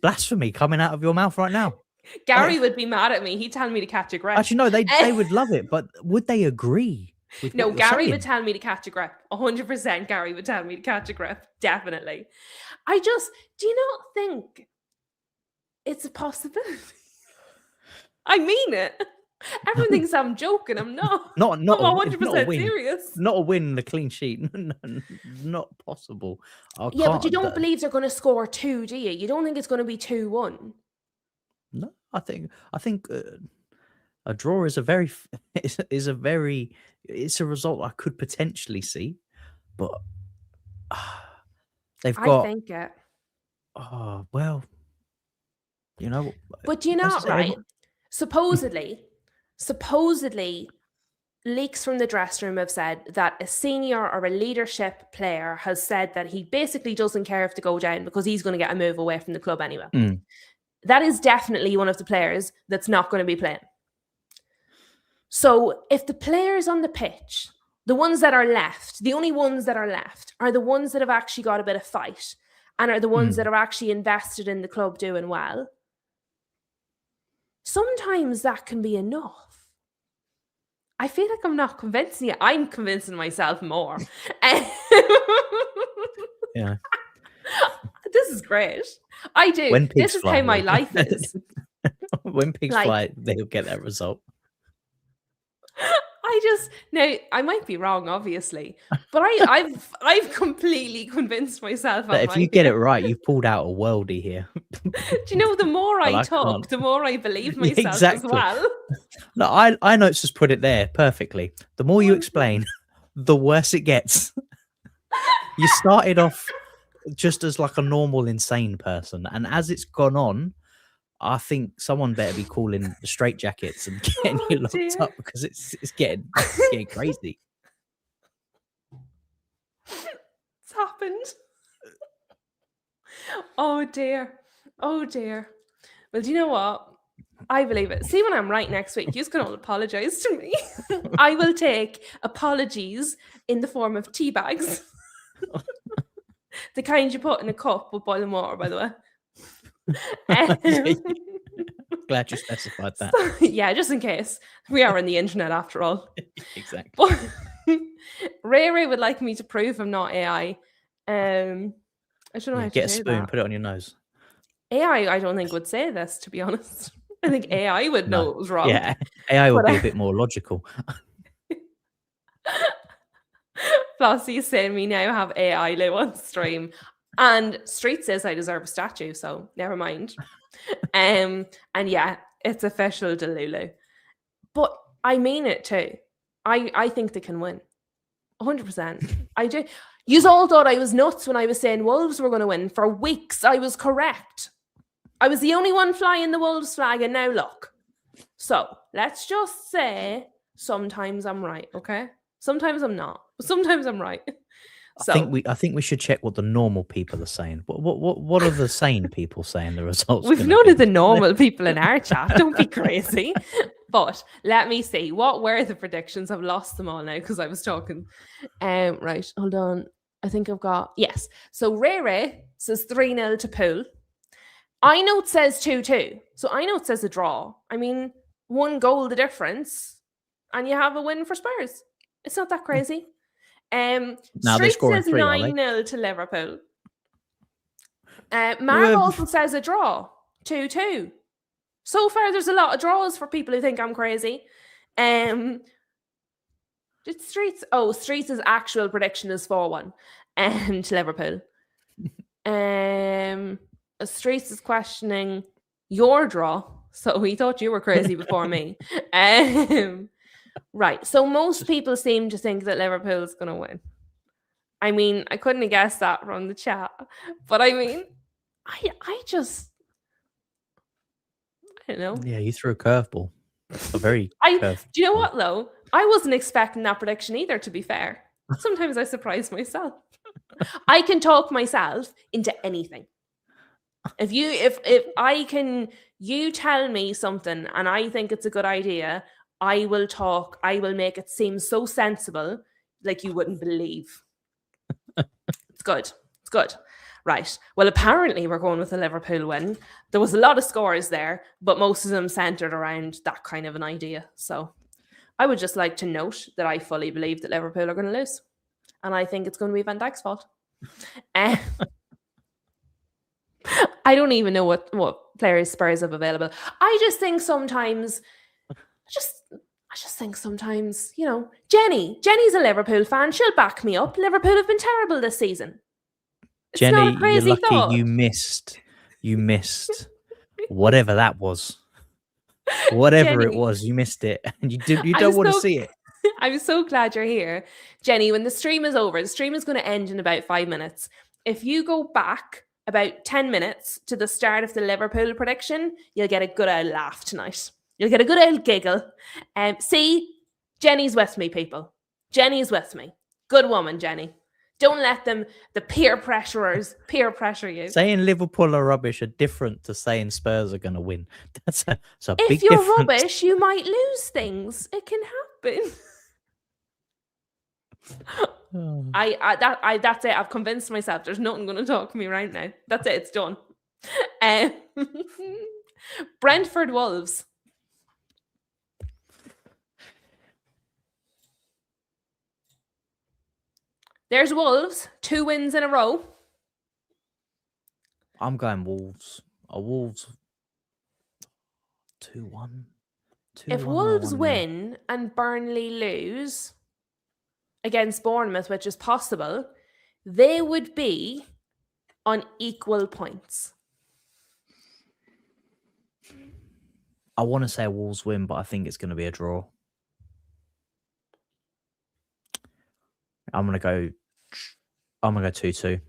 blasphemy coming out of your mouth right now, Gary would be mad at me. He'd tell me to catch a breath. Actually, no, they would love it. But would they agree? No, Gary would tell me to catch a grip. 100% Gary would tell me to catch a grip. Definitely. Do you not think it's a possibility? I mean it. Everyone thinks I'm joking. I'm not. I'm 100% serious. Not a win, the clean sheet. Not possible. Yeah, but you don't believe they're going to score 2, do you? You don't think it's going to be 2-1? No, I think a draw is it's a result I could potentially see, but they've got. I think it. Oh well, But you're not right. Supposedly, leaks from the dressing room have said that a senior or a leadership player has said that he basically doesn't care if they go down because he's going to get a move away from the club anyway. That is definitely one of the players that's not going to be playing. So if the players on the pitch, the ones that are left, the only ones that are left are the ones that have actually got a bit of fight and are the ones that are actually invested in the club doing well, sometimes that can be enough. I feel like I'm not convincing you. I'm convincing myself more. Yeah. This is great. I do. This is how my life is. When pigs fly, they'll get that result. Now I might be wrong, obviously, but I've completely convinced myself. That if you get it right, you've pulled out a worldie here. Do you know, the more I talk, the more I believe myself as well. No, I know it's just put it there perfectly. The more you explain, the worse it gets. You started off just as like a normal insane person, and as it's gone on, I think someone better be calling the straitjackets and getting you locked up because it's getting crazy. It's happened. Oh dear. Well, do you know what? I believe it. See, when I'm right next week, you're just going to apologize to me. I will take apologies in the form of tea bags. The kind you put in a cup with boiling water, by the way. Glad you specified that. So, yeah, just in case. We are on the internet after all. Exactly. But Ray would like me to prove I'm not AI. I don't know how to get a do spoon, that. put it on your nose. AI, I don't think would say this, to be honest. I think AI would know it was wrong. Yeah, AI would be a bit more logical. Flossie is saying we now have AI live on stream. And Street says I deserve a statue, so never mind. And yeah, it's official, Delulu. But I mean it too. I think they can win. 100%. I do. You all thought I was nuts when I was saying Wolves were going to win. For weeks, I was correct. I was the only one flying the Wolves flag, and now look. So let's just say sometimes I'm right, okay? Sometimes I'm not. But sometimes I'm right. So, I think we should check what the normal people are saying. What are the sane people saying the results? We've none of the normal people in our chat. Don't be crazy. But let me see. What were the predictions? I've lost them all now because I was talking. Right, hold on. I think I've got, yes. So Ray says 3-0 to Pool. iNote says 2-2. So iNote says a draw. I mean, 1 goal the difference, and you have a win for Spurs. It's not that crazy. Now they're Street scoring says 3, are they? 9-0 to Liverpool. Marv also says a draw, 2-2. So far, there's a lot of draws for people who think I'm crazy. Did Streets? Oh, Streets' actual prediction is 4-1 to Liverpool. Streets is questioning your draw, so he thought you were crazy before me. Right, so most people seem to think that Liverpool's going to win. I mean, I couldn't have guessed that from the chat, but I mean, I don't know. Yeah, you threw a curveball. A very do you know what though? I wasn't expecting that prediction either, to be fair. Sometimes I surprise myself. I can talk myself into anything. If you tell me something and I think it's a good idea, I will make it seem so sensible, like you wouldn't believe. It's good. Right. Well, apparently we're going with a Liverpool win. There was a lot of scores there, but most of them centered around that kind of an idea. So I would just like to note that I fully believe that Liverpool are going to lose. And I think it's going to be Van Dijk's fault. I don't even know what players Spurs have available. I just think sometimes, you know, Jenny's a Liverpool fan. She'll back me up. Liverpool have been terrible this season. It's Jenny, not a crazy you're lucky thought. you missed whatever that was. Whatever it was, you missed it. And you don't want to see it. I'm so glad you're here. Jenny, when the stream is over, the stream is going to end in about 5 minutes. If you go back about 10 minutes to the start of the Liverpool prediction, you'll get a good old laugh tonight. You'll get a good old giggle. See, Jenny's with me, people. Jenny's with me. Good woman, Jenny. Don't let the peer pressurers peer pressure you. Saying Liverpool are rubbish are different to saying Spurs are going to win. That's a big If you're difference. rubbish, you might lose things. It can happen. That's it. I've convinced myself. There's nothing going to talk me right now. That's it. It's done. Brentford Wolves. There's Wolves. 2 wins in a row. I'm going Wolves. A Wolves 2-1. If Wolves win and Burnley lose against Bournemouth, which is possible, they would be on equal points. I want to say Wolves win, but I think it's going to be a draw. I'm gonna go 2-2.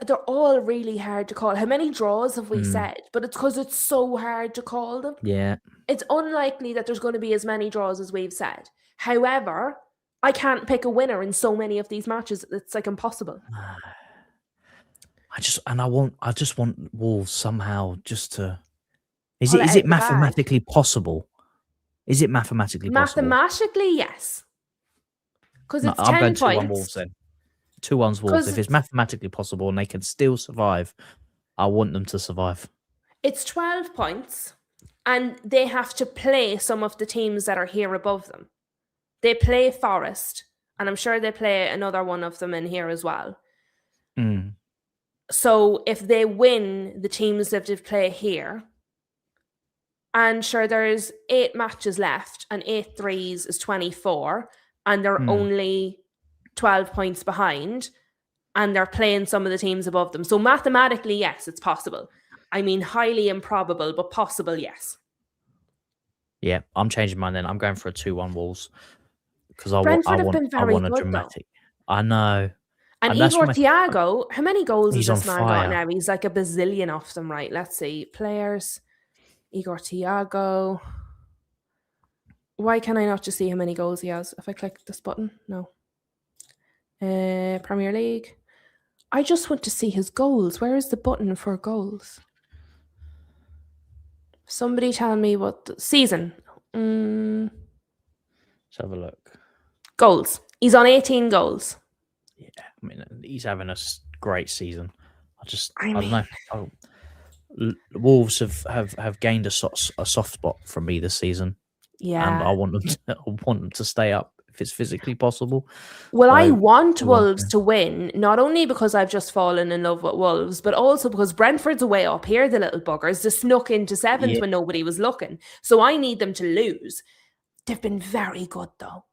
They're all really hard to call. How many draws have we said? But it's because it's so hard to call them. Yeah. It's unlikely that there's going to be as many draws as we've said. However, I can't pick a winner in so many of these matches. It's like impossible. I just want Wolves somehow just to. Is it mathematically possible? Is it mathematically possible? Mathematically, yes. Because it's 10 I'm going points. 2-1 Wolves then. 2-1 Wolves. If it's mathematically possible and they can still survive, I want them to survive. It's 12 points, and they have to play some of the teams that are here above them. They play Forest, and I'm sure they play another one of them in here as well. So if they win the teams that they play here, and sure, there's 8 matches left, and 8 threes is 24, and they're only 12 points behind, and they're playing some of the teams above them. So mathematically, yes, it's possible. I mean, highly improbable, but possible, yes. Yeah, I'm changing mine then. I'm going for a 2-1 Wolves because I want a dramatic. Though. I know. And Igor Thiago, how many goals has this man got now? He's like a bazillion off them, right? Let's see. Players. Igor Thiago. Why can I not just see how many goals he has? If I click this button? No. Premier League. I just want to see his goals. Where is the button for goals? Somebody tell me what the season. Let's have a look. Goals. He's on 18 goals. Yeah, I mean, he's having a great season. I don't know. Wolves have gained a soft spot from me this season, and I want them to stay up if it's physically possible. Well, I want Wolves to win, not only because I've just fallen in love with Wolves, but also because Brentford's way up here, the little buggers. They snuck into sevens when nobody was looking. So I need them to lose. They've been very good, though.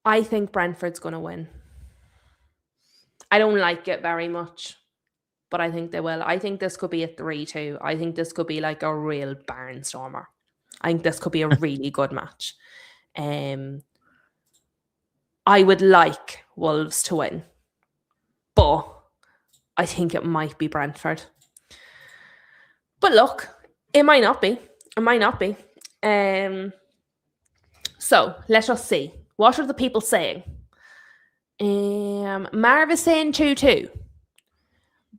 I think Brentford's going to win. I don't like it very much, but I think they will. I think this could be a 3-2. I think this could be like a real barnstormer. I think this could be a really good match. I would like Wolves to win, but I think it might be Brentford. But look, it might not be. It might not be. So let us see. What are the people saying? Marv is saying 2-2.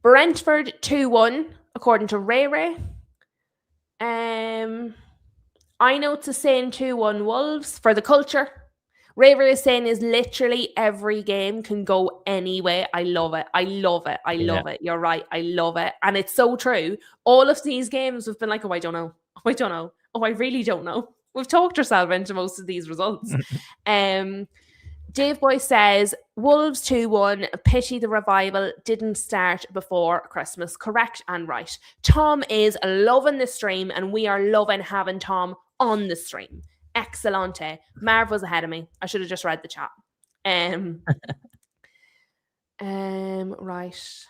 Brentford 2-1, according to Ray Ray. I know it's saying 2-1 Wolves for the culture. Ray Ray is saying is literally every game can go anyway. I love it. I love it. I love it. You're right. I love it. And it's so true. All of these games have been like, oh, I don't know. Oh, I don't know. Oh, I really don't know. We've talked ourselves into most of these results. Dave Boy says, Wolves 2-1, pity the revival didn't start before Christmas. Correct and right. Tom is loving the stream and we are loving having Tom on the stream. Excellente. Marv was ahead of me. I should have just read the chat. Right.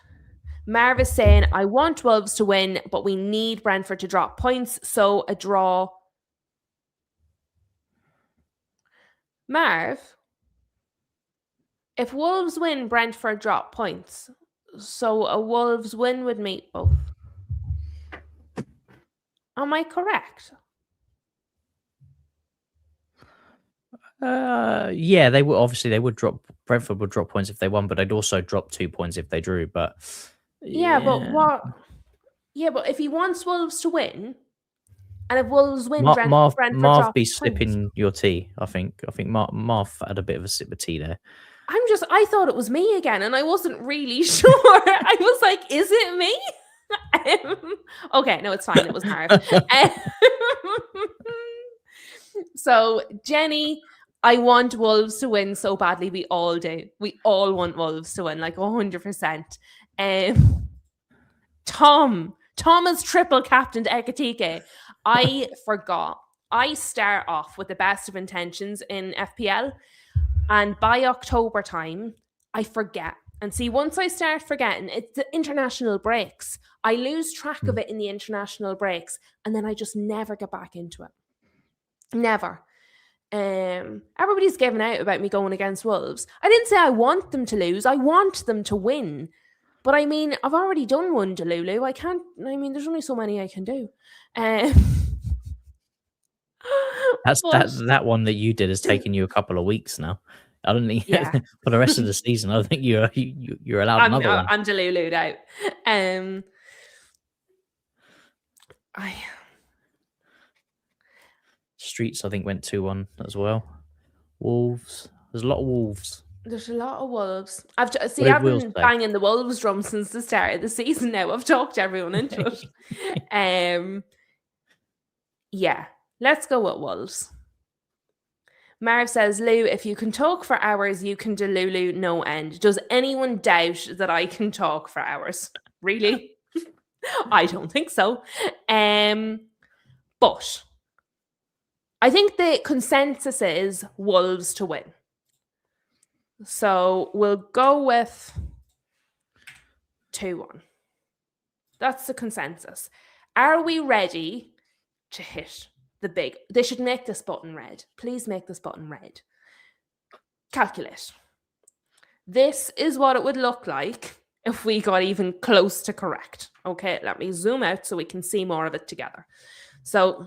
Marv is saying, I want Wolves to win, but we need Brentford to drop points, so a draw. Marv, if Wolves win, Brentford drop points. So a Wolves win would meet both. Am I correct? Yeah, they would obviously drop. Brentford would drop points if they won, but they'd also drop 2 points if they drew. But but what? Yeah, but if he wants Wolves to win, and if Wolves win, Marv Brentford be slipping your tea. I think Marv had a bit of a sip of tea there. I thought it was me again, and I wasn't really sure. I was like, is it me? Okay, no, it's fine. It was Marv. So, Jenny, I want Wolves to win so badly. We all do. We all want Wolves to win, like 100%. Tom has triple captained Ekatike. I forgot. I start off with the best of intentions in FPL. And by October time, I forget. And see, once I start forgetting, it's the international breaks. I lose track of it in the international breaks. And then I just never get back into it. Never. Everybody's given out about me going against Wolves. I didn't say I want them to lose. I want them to win. But I mean, I've already done one to Lulu. There's only so many I can do. That one that you did has taken you a couple of weeks now. I don't think for the rest of the season. I think you're allowed another one. I'm delulued out. Streets, I think, went 2-1 as well. Wolves. There's a lot of Wolves. There's a lot of Wolves. I've been banging the Wolves drum since the start of the season now. I've talked everyone into it. Yeah, let's go with Wolves. Marv says, Lou, if you can talk for hours, you can do Lulu no end. Does anyone doubt that I can talk for hours? Really? I don't think so. But I think the consensus is Wolves to win. So we'll go with 2-1. That's the consensus. Are we ready to hit the big? They should make this button red. Please make this button red. Calculate. This is what it would look like if we got even close to correct. Okay, let me zoom out so we can see more of it together. So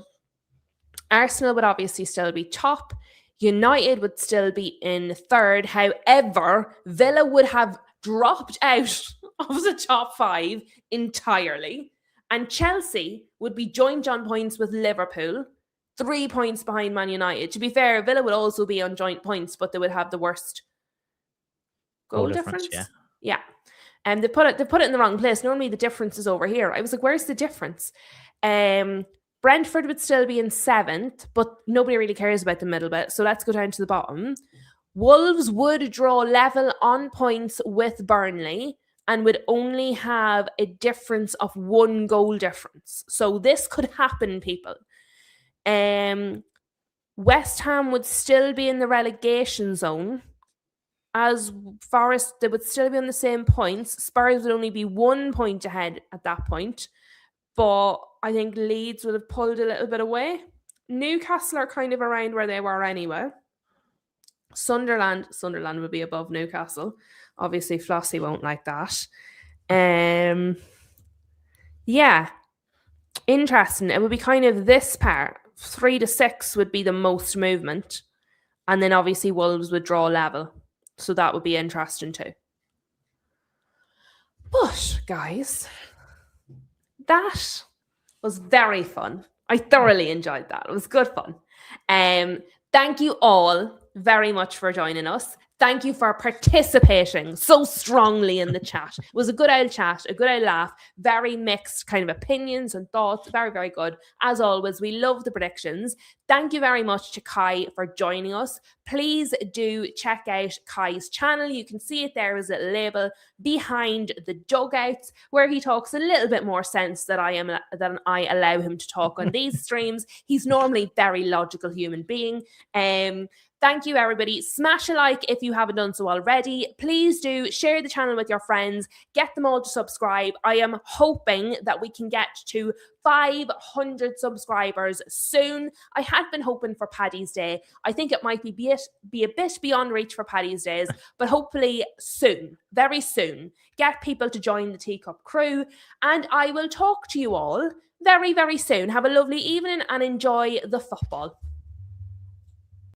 Arsenal would obviously still be top. United would still be in third. However, Villa would have dropped out of the top 5 entirely. And Chelsea would be joint on points with Liverpool. 3 points behind Man United. To be fair, Villa would also be on joint points, but they would have the worst goal difference. Yeah. And they put it in the wrong place. Normally the difference is over here. I was like, where's the difference? Brentford would still be in 7th, but nobody really cares about the middle bit. So let's go down to the bottom. Wolves would draw level on points with Burnley and would only have a difference of 1 goal difference. So this could happen, people. West Ham would still be in the relegation zone. As Forest, they would still be on the same points. Spurs would only be 1 point ahead at that point. But I think Leeds would have pulled a little bit away. Newcastle are kind of around where they were anyway. Sunderland would be above Newcastle. Obviously, Flossie won't like that. Yeah. Interesting. It would be kind of this part. 3 to 6 would be the most movement. And then obviously Wolves would draw level. So that would be interesting too. But, guys, that was very fun. I thoroughly enjoyed that. It was good fun. Thank you all very much for joining us. Thank you for participating so strongly in the chat. It was a good old chat, a good old laugh, very mixed kind of opinions and thoughts. Very, very good. As always, we love the predictions. Thank you very much to Kai for joining us. Please do check out Kai's channel. You can see it there as a label behind the dugouts, where he talks a little bit more sense than I allow him to talk on these streams. He's normally a very logical human being. Thank you, everybody. Smash a like if you haven't done so already. Please do share the channel with your friends. Get them all to subscribe. I am hoping that we can get to 500 subscribers soon. I had been hoping for Paddy's Day. I think it might be a bit beyond reach for Paddy's Days, but hopefully soon, very soon, get people to join the Teacup crew. And I will talk to you all very, very soon. Have a lovely evening and enjoy the football.